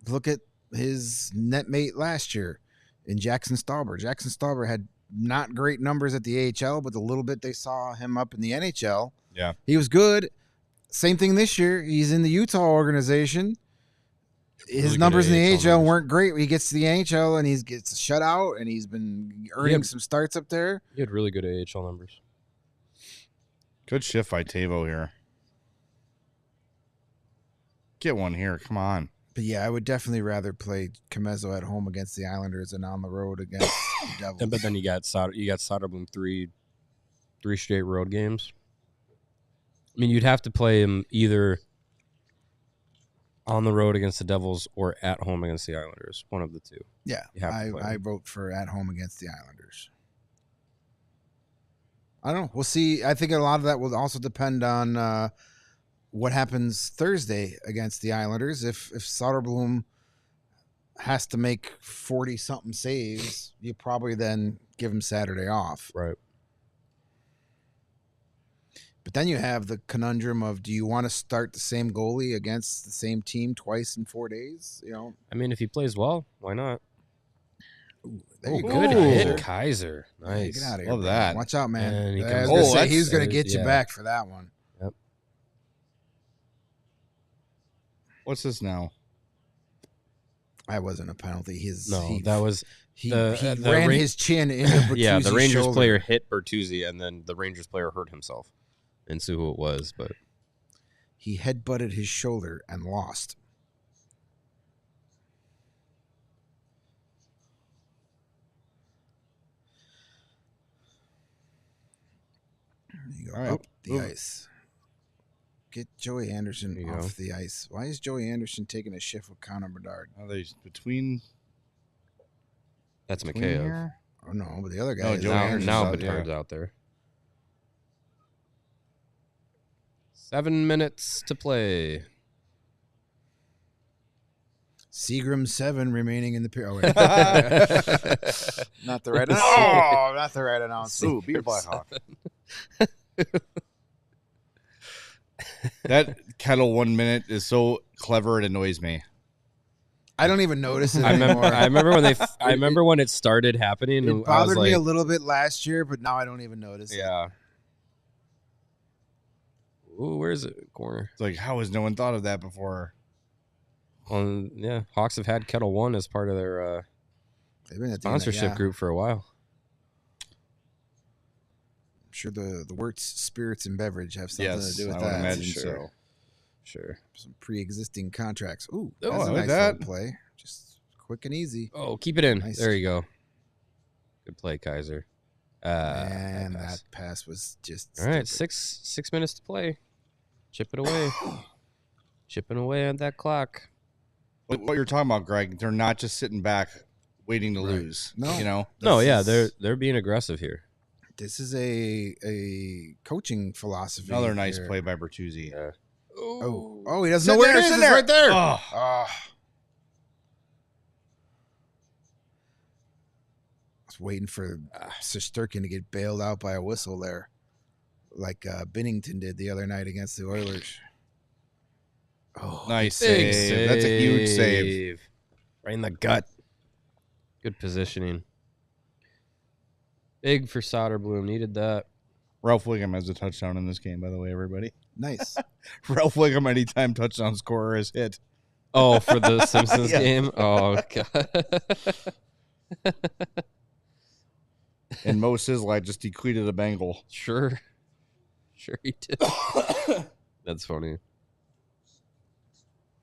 look at his net mate last year in Jackson Stauber. Jackson Stauber had not great numbers at the AHL, but the little bit they saw him up in the NHL, yeah, he was good. Same thing this year. He's in the Utah organization. His Really numbers in the AHL numbers. weren't great. He gets to the NHL and he gets shut out, and he's been earning some starts up there. He had really good AHL numbers. Good shift by Tavo here. Get one here. Come on. But yeah, I would definitely rather play Comezzo at home against the Islanders than on the road against the Devils. But then you got Soderblom three straight road games. I mean, you'd have to play him either on the road against the Devils or at home against the Islanders. One of the two. Yeah, You have to play I him. vote for at home against the Islanders. I don't know. We'll see. I think a lot of that will also depend on what happens Thursday against the Islanders. If Soderblom has to make 40-something saves, you probably then give him Saturday off. Right. But then you have the conundrum of, do you want to start the same goalie against the same team twice in 4 days? You know, I mean, if he plays well, why not? there you go. Good Ooh. hit, Kaiser. Hey, Nice. get out of here. Love bro. that. Watch out, man. And he I comes- was gonna Oh, say, that's- he's going to get you yeah. back for that one. What's this now? That wasn't a penalty. That was he the ran Ra- his chin into Bertuzzi's yeah. The Rangers shoulder. player hit Bertuzzi, and then the Rangers player hurt himself. Didn't see who it was, but He headbutted his shoulder and lost. There you go. All right. Up the Move. ice. Get Joey Anderson There you off the ice. Why is Joey Anderson taking a shift with Connor Bedard? Are they between that's between Mikheyev. here? Oh no, but the other guy. No, is Joey Now, Anderson's now out Bedard's there. out there. 7 minutes to play. Seagram 7 remaining in the period. Oh, wait. Not the right. Oh, not the right announcement. Ooh, beat Blackhawk. That kettle 1 minute is so clever it annoys me. I don't even notice it I remember. anymore. I remember when I remember when it started happening. It and I was bothered me like, a little bit last year, but now I don't even notice it. yeah. Ooh, where is it? Corner. It's like, how has no one thought of that before? Yeah, Hawks have had Kettle One as part of their They've been doing that, sponsorship yeah. group for a while. I'm sure the Wirtz Spirits and Beverage have something Yes, to do with I would that. imagine Sure. so. Sure. Some pre-existing contracts. Ooh, Oh, that's I a like nice that. little play. Just quick and easy. Oh, keep it in. Nice. There you go. Good play, Kaiser. And bad pass. that pass was just All right, stupid. 6 minutes to play. Chip it away. Chipping away at that clock. What you're talking about, Greg, they're not just sitting back waiting to Right. lose. No. You know? No, This yeah, is- they're being aggressive here. This is a coaching philosophy. Another nice here. play by Bertuzzi. Yeah. Oh, he doesn't Sit know where there, it is. sit It's there. right there. Oh. Ah. I was waiting for Shesterkin to get bailed out by a whistle there, like Binnington did the other night against the Oilers. Oh, Nice Big save. That's a huge save. Right in the gut. Good positioning. Big for Soderblom. Needed that. Ralph Wiggum has a touchdown in this game, by the way, everybody. nice. Ralph Wiggum, anytime touchdown scorer is hit. Oh, for the Simpsons Yeah. game? Oh, God. And Mo Sizzle just decleated a Bengal. Sure he did. That's funny.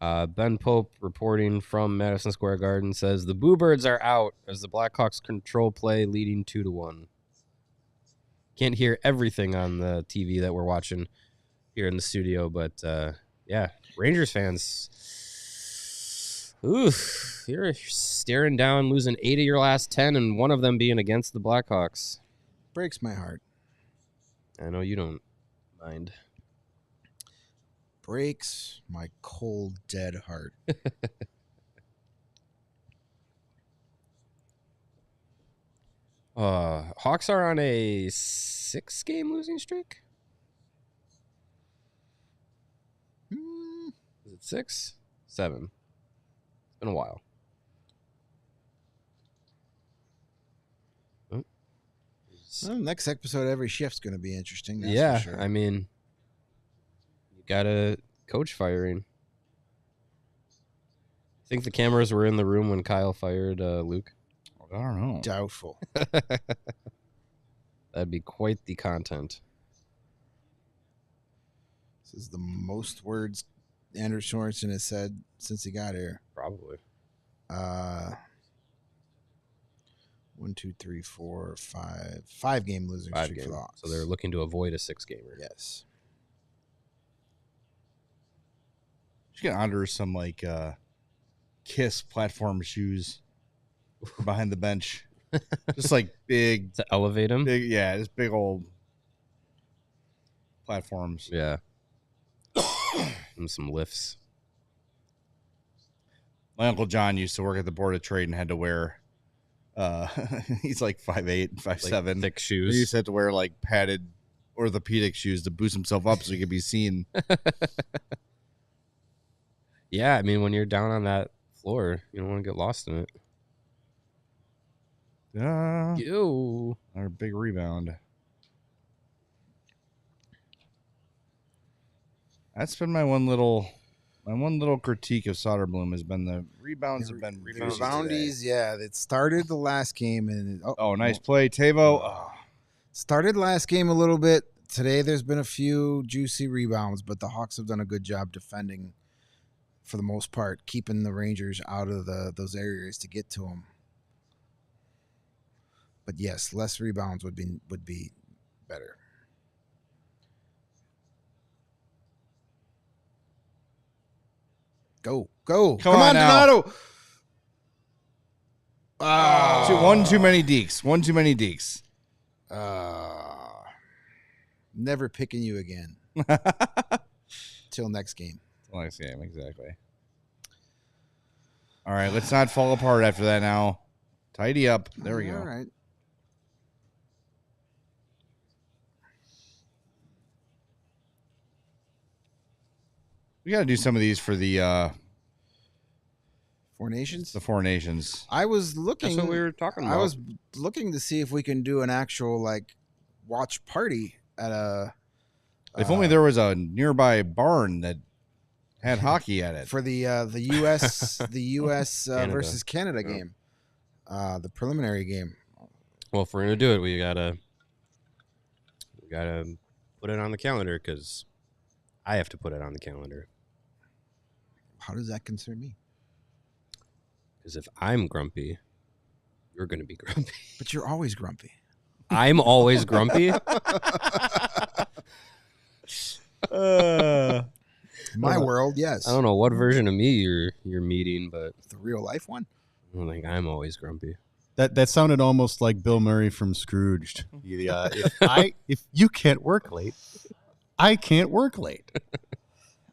Ben Pope reporting from Madison Square Garden says the Bluebirds are out as the Blackhawks control play, leading 2-1. Can't hear everything on the TV that we're watching here in the studio, but yeah, Rangers fans. Oof, you're staring down, losing 8 of your last 10, and one of them being against the Blackhawks. Breaks my heart. I know you don't mind. Breaks my cold, dead heart. Hawks are on a 6-game losing streak. Hmm. Is it 6? 7. It's been a while. Well, next episode, every shift's going to be interesting. That's Yeah, for sure. I mean, you got a coach firing. I think the cameras were in the room when Kyle fired Luke. I don't know. Doubtful. That'd be quite the content. This is the most words Anders Sorensen has said since he got here. Probably. 1, 2, 3, 4, 5. 5-game losing streak for the Hawks. So they're looking to avoid a 6-gamer. Yes. Just get Anders some like Kiss platform shoes behind the bench. Just like big To elevate him? just big old platforms. Yeah. And some lifts. My Uncle John used to work at the Board of Trade and had to wear he's like 5'8", 5'7". Like thick He shoes. used to have to wear like padded orthopedic shoes to boost himself up so he could be seen. Yeah, I mean, when you're down on that floor, you don't want to get lost in it. Ew. Our big rebound. That's been my one little critique of Soderblom has been the rebounds have been Reboundies, yeah. It started the last game. And nice play, Tavo. Oh. Started last game a little bit. Today there's been a few juicy rebounds, but the Hawks have done a good job defending for the most part, keeping the Rangers out of those areas to get to them. But yes, less rebounds would be better. Go. Come on, now. Donato. One too many deeks. Never picking you again. Till next game. Next game, exactly. All right, let's not fall apart after that now. Tidy up. There we go. All right. We got to do some of these for the Four Nations? the Four Nations. I was looking. That's what we were talking about. I was looking to see if we can do an actual like watch party at a. If only there was a nearby barn that had hockey at it. For the U.S. Canada. Versus Canada game, the preliminary game. Well, if we're gonna do it, we gotta put it on the calendar because I have to put it on the calendar. How does that concern me? Because if I'm grumpy, you're gonna be grumpy. But you're always grumpy. I'm always grumpy. My world, yes. I don't know what version of me you're meeting, but The real life one. I'm always grumpy. That sounded almost like Bill Murray from Scrooged. If you can't work late, I can't work late.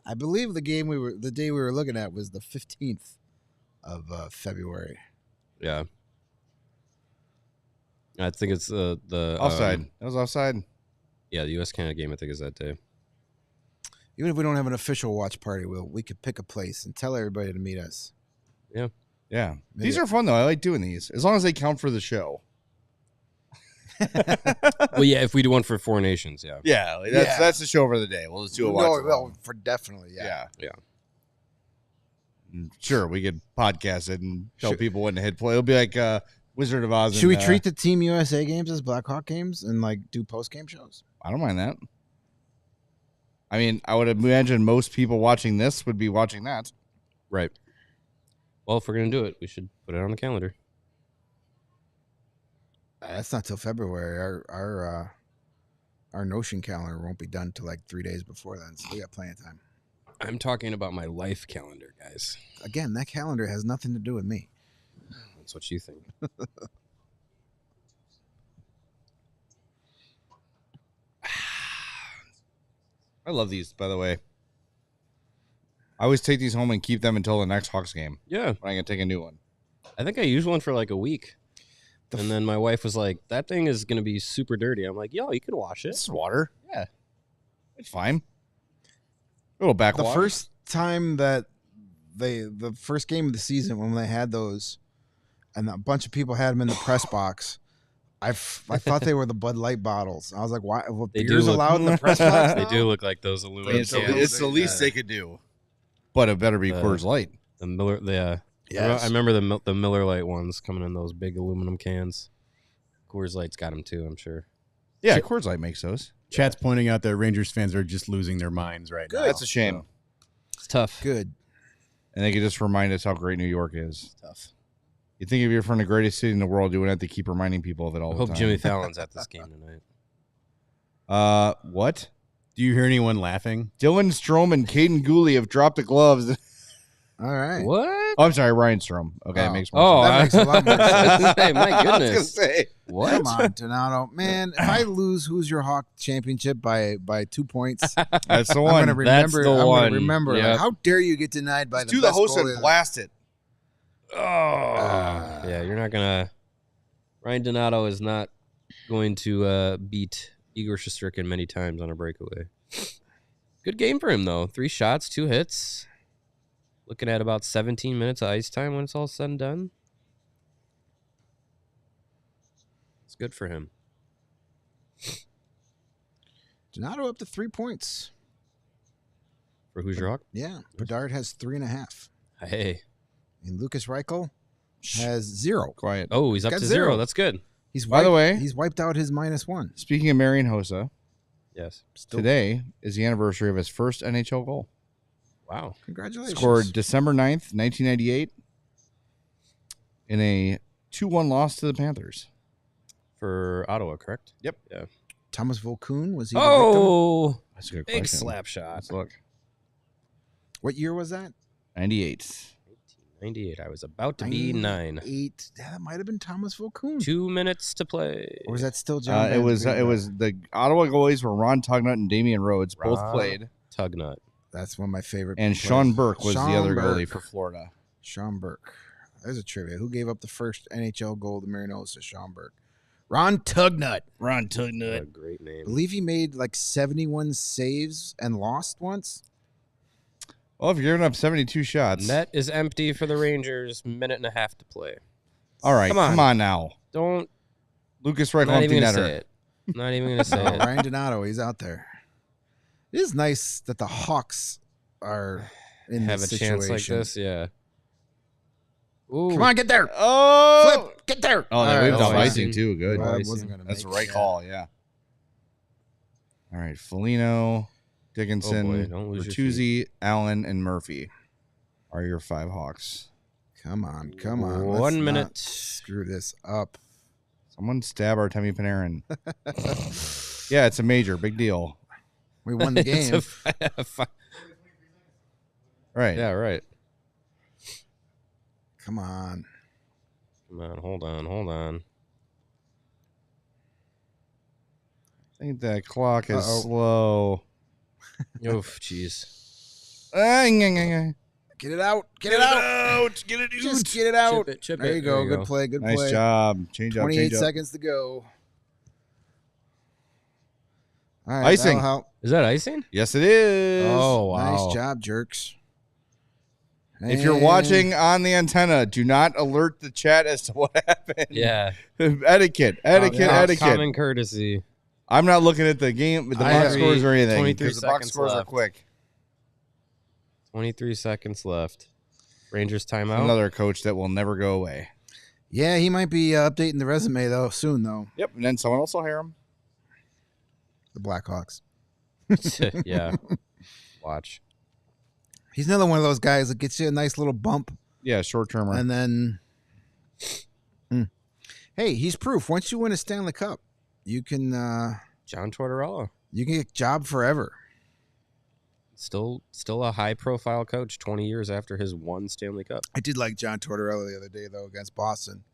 I believe the day we were looking at was the 15th of February. Yeah. I think it's the Offside. That was offside. Yeah, the U.S. Canada game I think is that day. Even if we don't have an official watch party, we could pick a place and tell everybody to meet us. Yeah. Yeah. Maybe. These are fun, though. I like doing these. As long as they count for the show. Well, yeah, if we do one for Four Nations, yeah. Yeah. That's the show for the day. We'll just do a watch. Well, for definitely, yeah. Sure, we could podcast it and tell people when to hit play. It'll be like Wizard of Oz. Should we treat the Team USA games as Blackhawk games and like do post-game shows? I don't mind that. I mean, I would imagine most people watching this would be watching that. Right. Well, if we're going to do it, we should put it on the calendar. That's not till February. Our Notion calendar won't be done till like 3 days before then, so we got plenty of time. I'm talking about my life calendar, guys. Again, that calendar has nothing to do with me. That's what you think. I love these, by the way. I always take these home and keep them until the next Hawks game. Yeah. When I can take a new one. I think I used one for like a week. And then my wife was like, that thing is going to be super dirty. I'm like, yo, you can wash it. It's water. Yeah. It's fine. A little backwash. The first time that the first game of the season when they had those and a bunch of people had them in the press box, I thought they were the Bud Light bottles. I was like, why? Well, They beer's do look- allowed in the press box They now? do look like those aluminum It's cans. the least they could do. But it better be Coors Light. The Miller, Yes. I remember the Miller Lite ones coming in those big aluminum cans. Coors Light's got them too, I'm sure. Yeah, Coors Light makes those. Chat's pointing out that Rangers fans are just losing their minds right now. That's a shame. It's tough. Good. And they could just remind us how great New York is. Tough. You think if you're from the greatest city in the world, you wouldn't have to keep reminding people of it all I the hope time. Jimmy Fallon's at this game tonight. What? Do you hear anyone laughing? Dylan Strome and Caden Gooley have dropped the gloves. All right. What? Oh, I'm sorry, Ryan Strome. Okay, it makes more Oh, That makes a lot more sense. Hey, my sense. I was goodness. gonna say. What? Come on, Donato. Man, if I lose Who's Your Hawk championship by 2 points, That's the I'm one. gonna remember. the I'm one. gonna remember. Yep. Like, how dare you get denied by Do the best host goalie of and the- blast it. Oh, yeah. You're not gonna. Ryan Donato is not going to beat Igor Shesterkin many times on a breakaway. Good game for him though. 3 shots, 2 hits. Looking at about 17 minutes of ice time when it's all said and done. It's good for him. Donato up to 3 points. For Who's Your Hawk? Yeah, Bedard has 3.5, Hey. and Lucas Reichel has 0. Quiet. Oh, he's up Got to 0. 0. That's good. He's By the way- he's wiped out his -1. Speaking of Marian Hossa, Yes. Still, today is the anniversary of his first NHL goal. Wow. congratulations. Scored December 9th, 1998 in a 2-1 loss to the Panthers. For Ottawa, correct? Yep. Yeah. Thomas Volkun was he? The victim? Oh, That's a good big question. slap shot. Let's look. What year was that? 98. 98. I was about to be 9. 8. Yeah, that might have been Thomas Volkun. 2 minutes to play. Or was that still John? It was the Ottawa goalies were Ron Tugnut and Damian Rhodes, both Ron. played. Tugnut. That's one of my favorite. And players. Sean Burke was Sean the other Burke. goalie for Florida. Sean Burke. There's a trivia. Who gave up the first NHL goal to Marinos to Sean Burke? Ron Tugnut. Ron What Tugnut. a great I name. believe he made like 71 saves and lost once. Well, if you're giving up 72 shots. Net is empty for the Rangers. 1.5 to play. All right, Come on. come on now. Don't. Lucas Reichel, Not empty even going to netter. say it. Not even going to say Oh, it. Ryan Donato, he's out there. It is nice that the Hawks are in Have a this chance like situation. this, yeah. Ooh. Come on, get there. Oh! Flip, get there. Oh, they All waved right, off oh, icing icing. too. Good. Well, I Icing. wasn't gonna That's the make right that. call, yeah. All right, Foligno, Dickinson, Oh, boy, don't lose your Bertuzzi, Allen, and Murphy are your 5 Hawks. Come on, come on. 1 Let's not minute. Screw this up. Someone stab Artemi Panarin. Yeah, it's a major, big deal. We won the It's game. Right. Yeah, right. Come on. Come on, hold on. I think that clock is Uh-oh. slow. Oof, jeez. Get it out. Get it out. Get it, Just get it out. Chip There it. you go. Good play. Good Nice play. job. Change up. 28 Change up. seconds to go. All right. Icing. that'll help. Is that icing? Yes, it is. Oh, wow. Nice job, jerks. If you're And- watching on the antenna, do not alert the chat as to what happened. Yeah. Etiquette. Common courtesy. I'm not looking at the game, the I box agree. scores or anything 23 because the box seconds scores are left. quick. 23 seconds left. Rangers timeout. Another coach that will never go away. Yeah, he might be updating the resume though soon though. Yep, and then someone else will hear him. The Blackhawks. Yeah. Watch. He's another one of those guys that gets you a nice little bump, Yeah, short termer. and then, hey, he's proof. Once you win a Stanley Cup, you can John Tortorella. get a job forever. Still a high profile coach 20 years after his one Stanley Cup. I did like John Tortorella the other day though against Boston.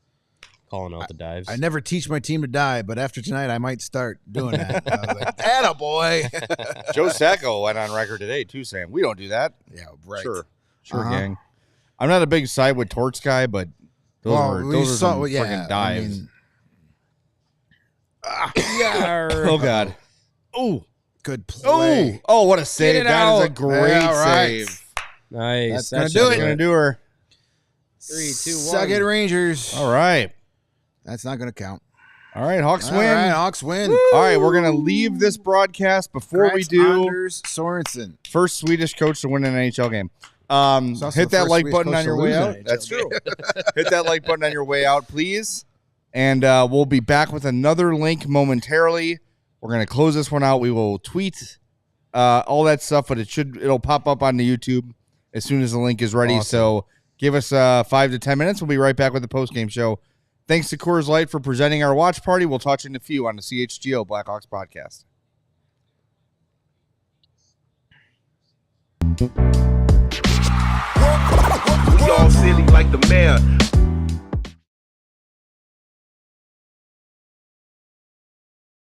Calling out the dives. I never teach my team to die, but after tonight, I might start doing that. I was like, attaboy. Joe Sacco went on record today too, saying we don't do that. Yeah, right. Sure, Uh-huh. gang. I'm not a big side with Torts guy, but those we are saw- some yeah, freaking I dives. mean, Yeah. Oh God. Oh. good play. Oh, what a save. it That is a out. great Yeah, right. save. Nice. That's That gonna do should it. Gonna do her. 3, 2, 1. Suck it, Rangers. All right. That's not going to count. All right, Hawks All win. right, Hawks win. All right, we're gonna leave this broadcast before we Congrats, do. Anders Sorensen. First Swedish coach to win an NHL game. He's also Hit the that first like Swedish button coach on your to way lose an out. NHL That's true. Hit that like button on your way out, please. And we'll be back with another link momentarily. We're gonna close this one out. We will tweet all that stuff, but it'll pop up on the YouTube as soon as the link is ready. Awesome. So give us 5 to 10 minutes. We'll be right back with the post-game show. Thanks to Coors Light for presenting our watch party. We'll talk to you in a few on the CHGO Blackhawks podcast. We all silly like the mayor.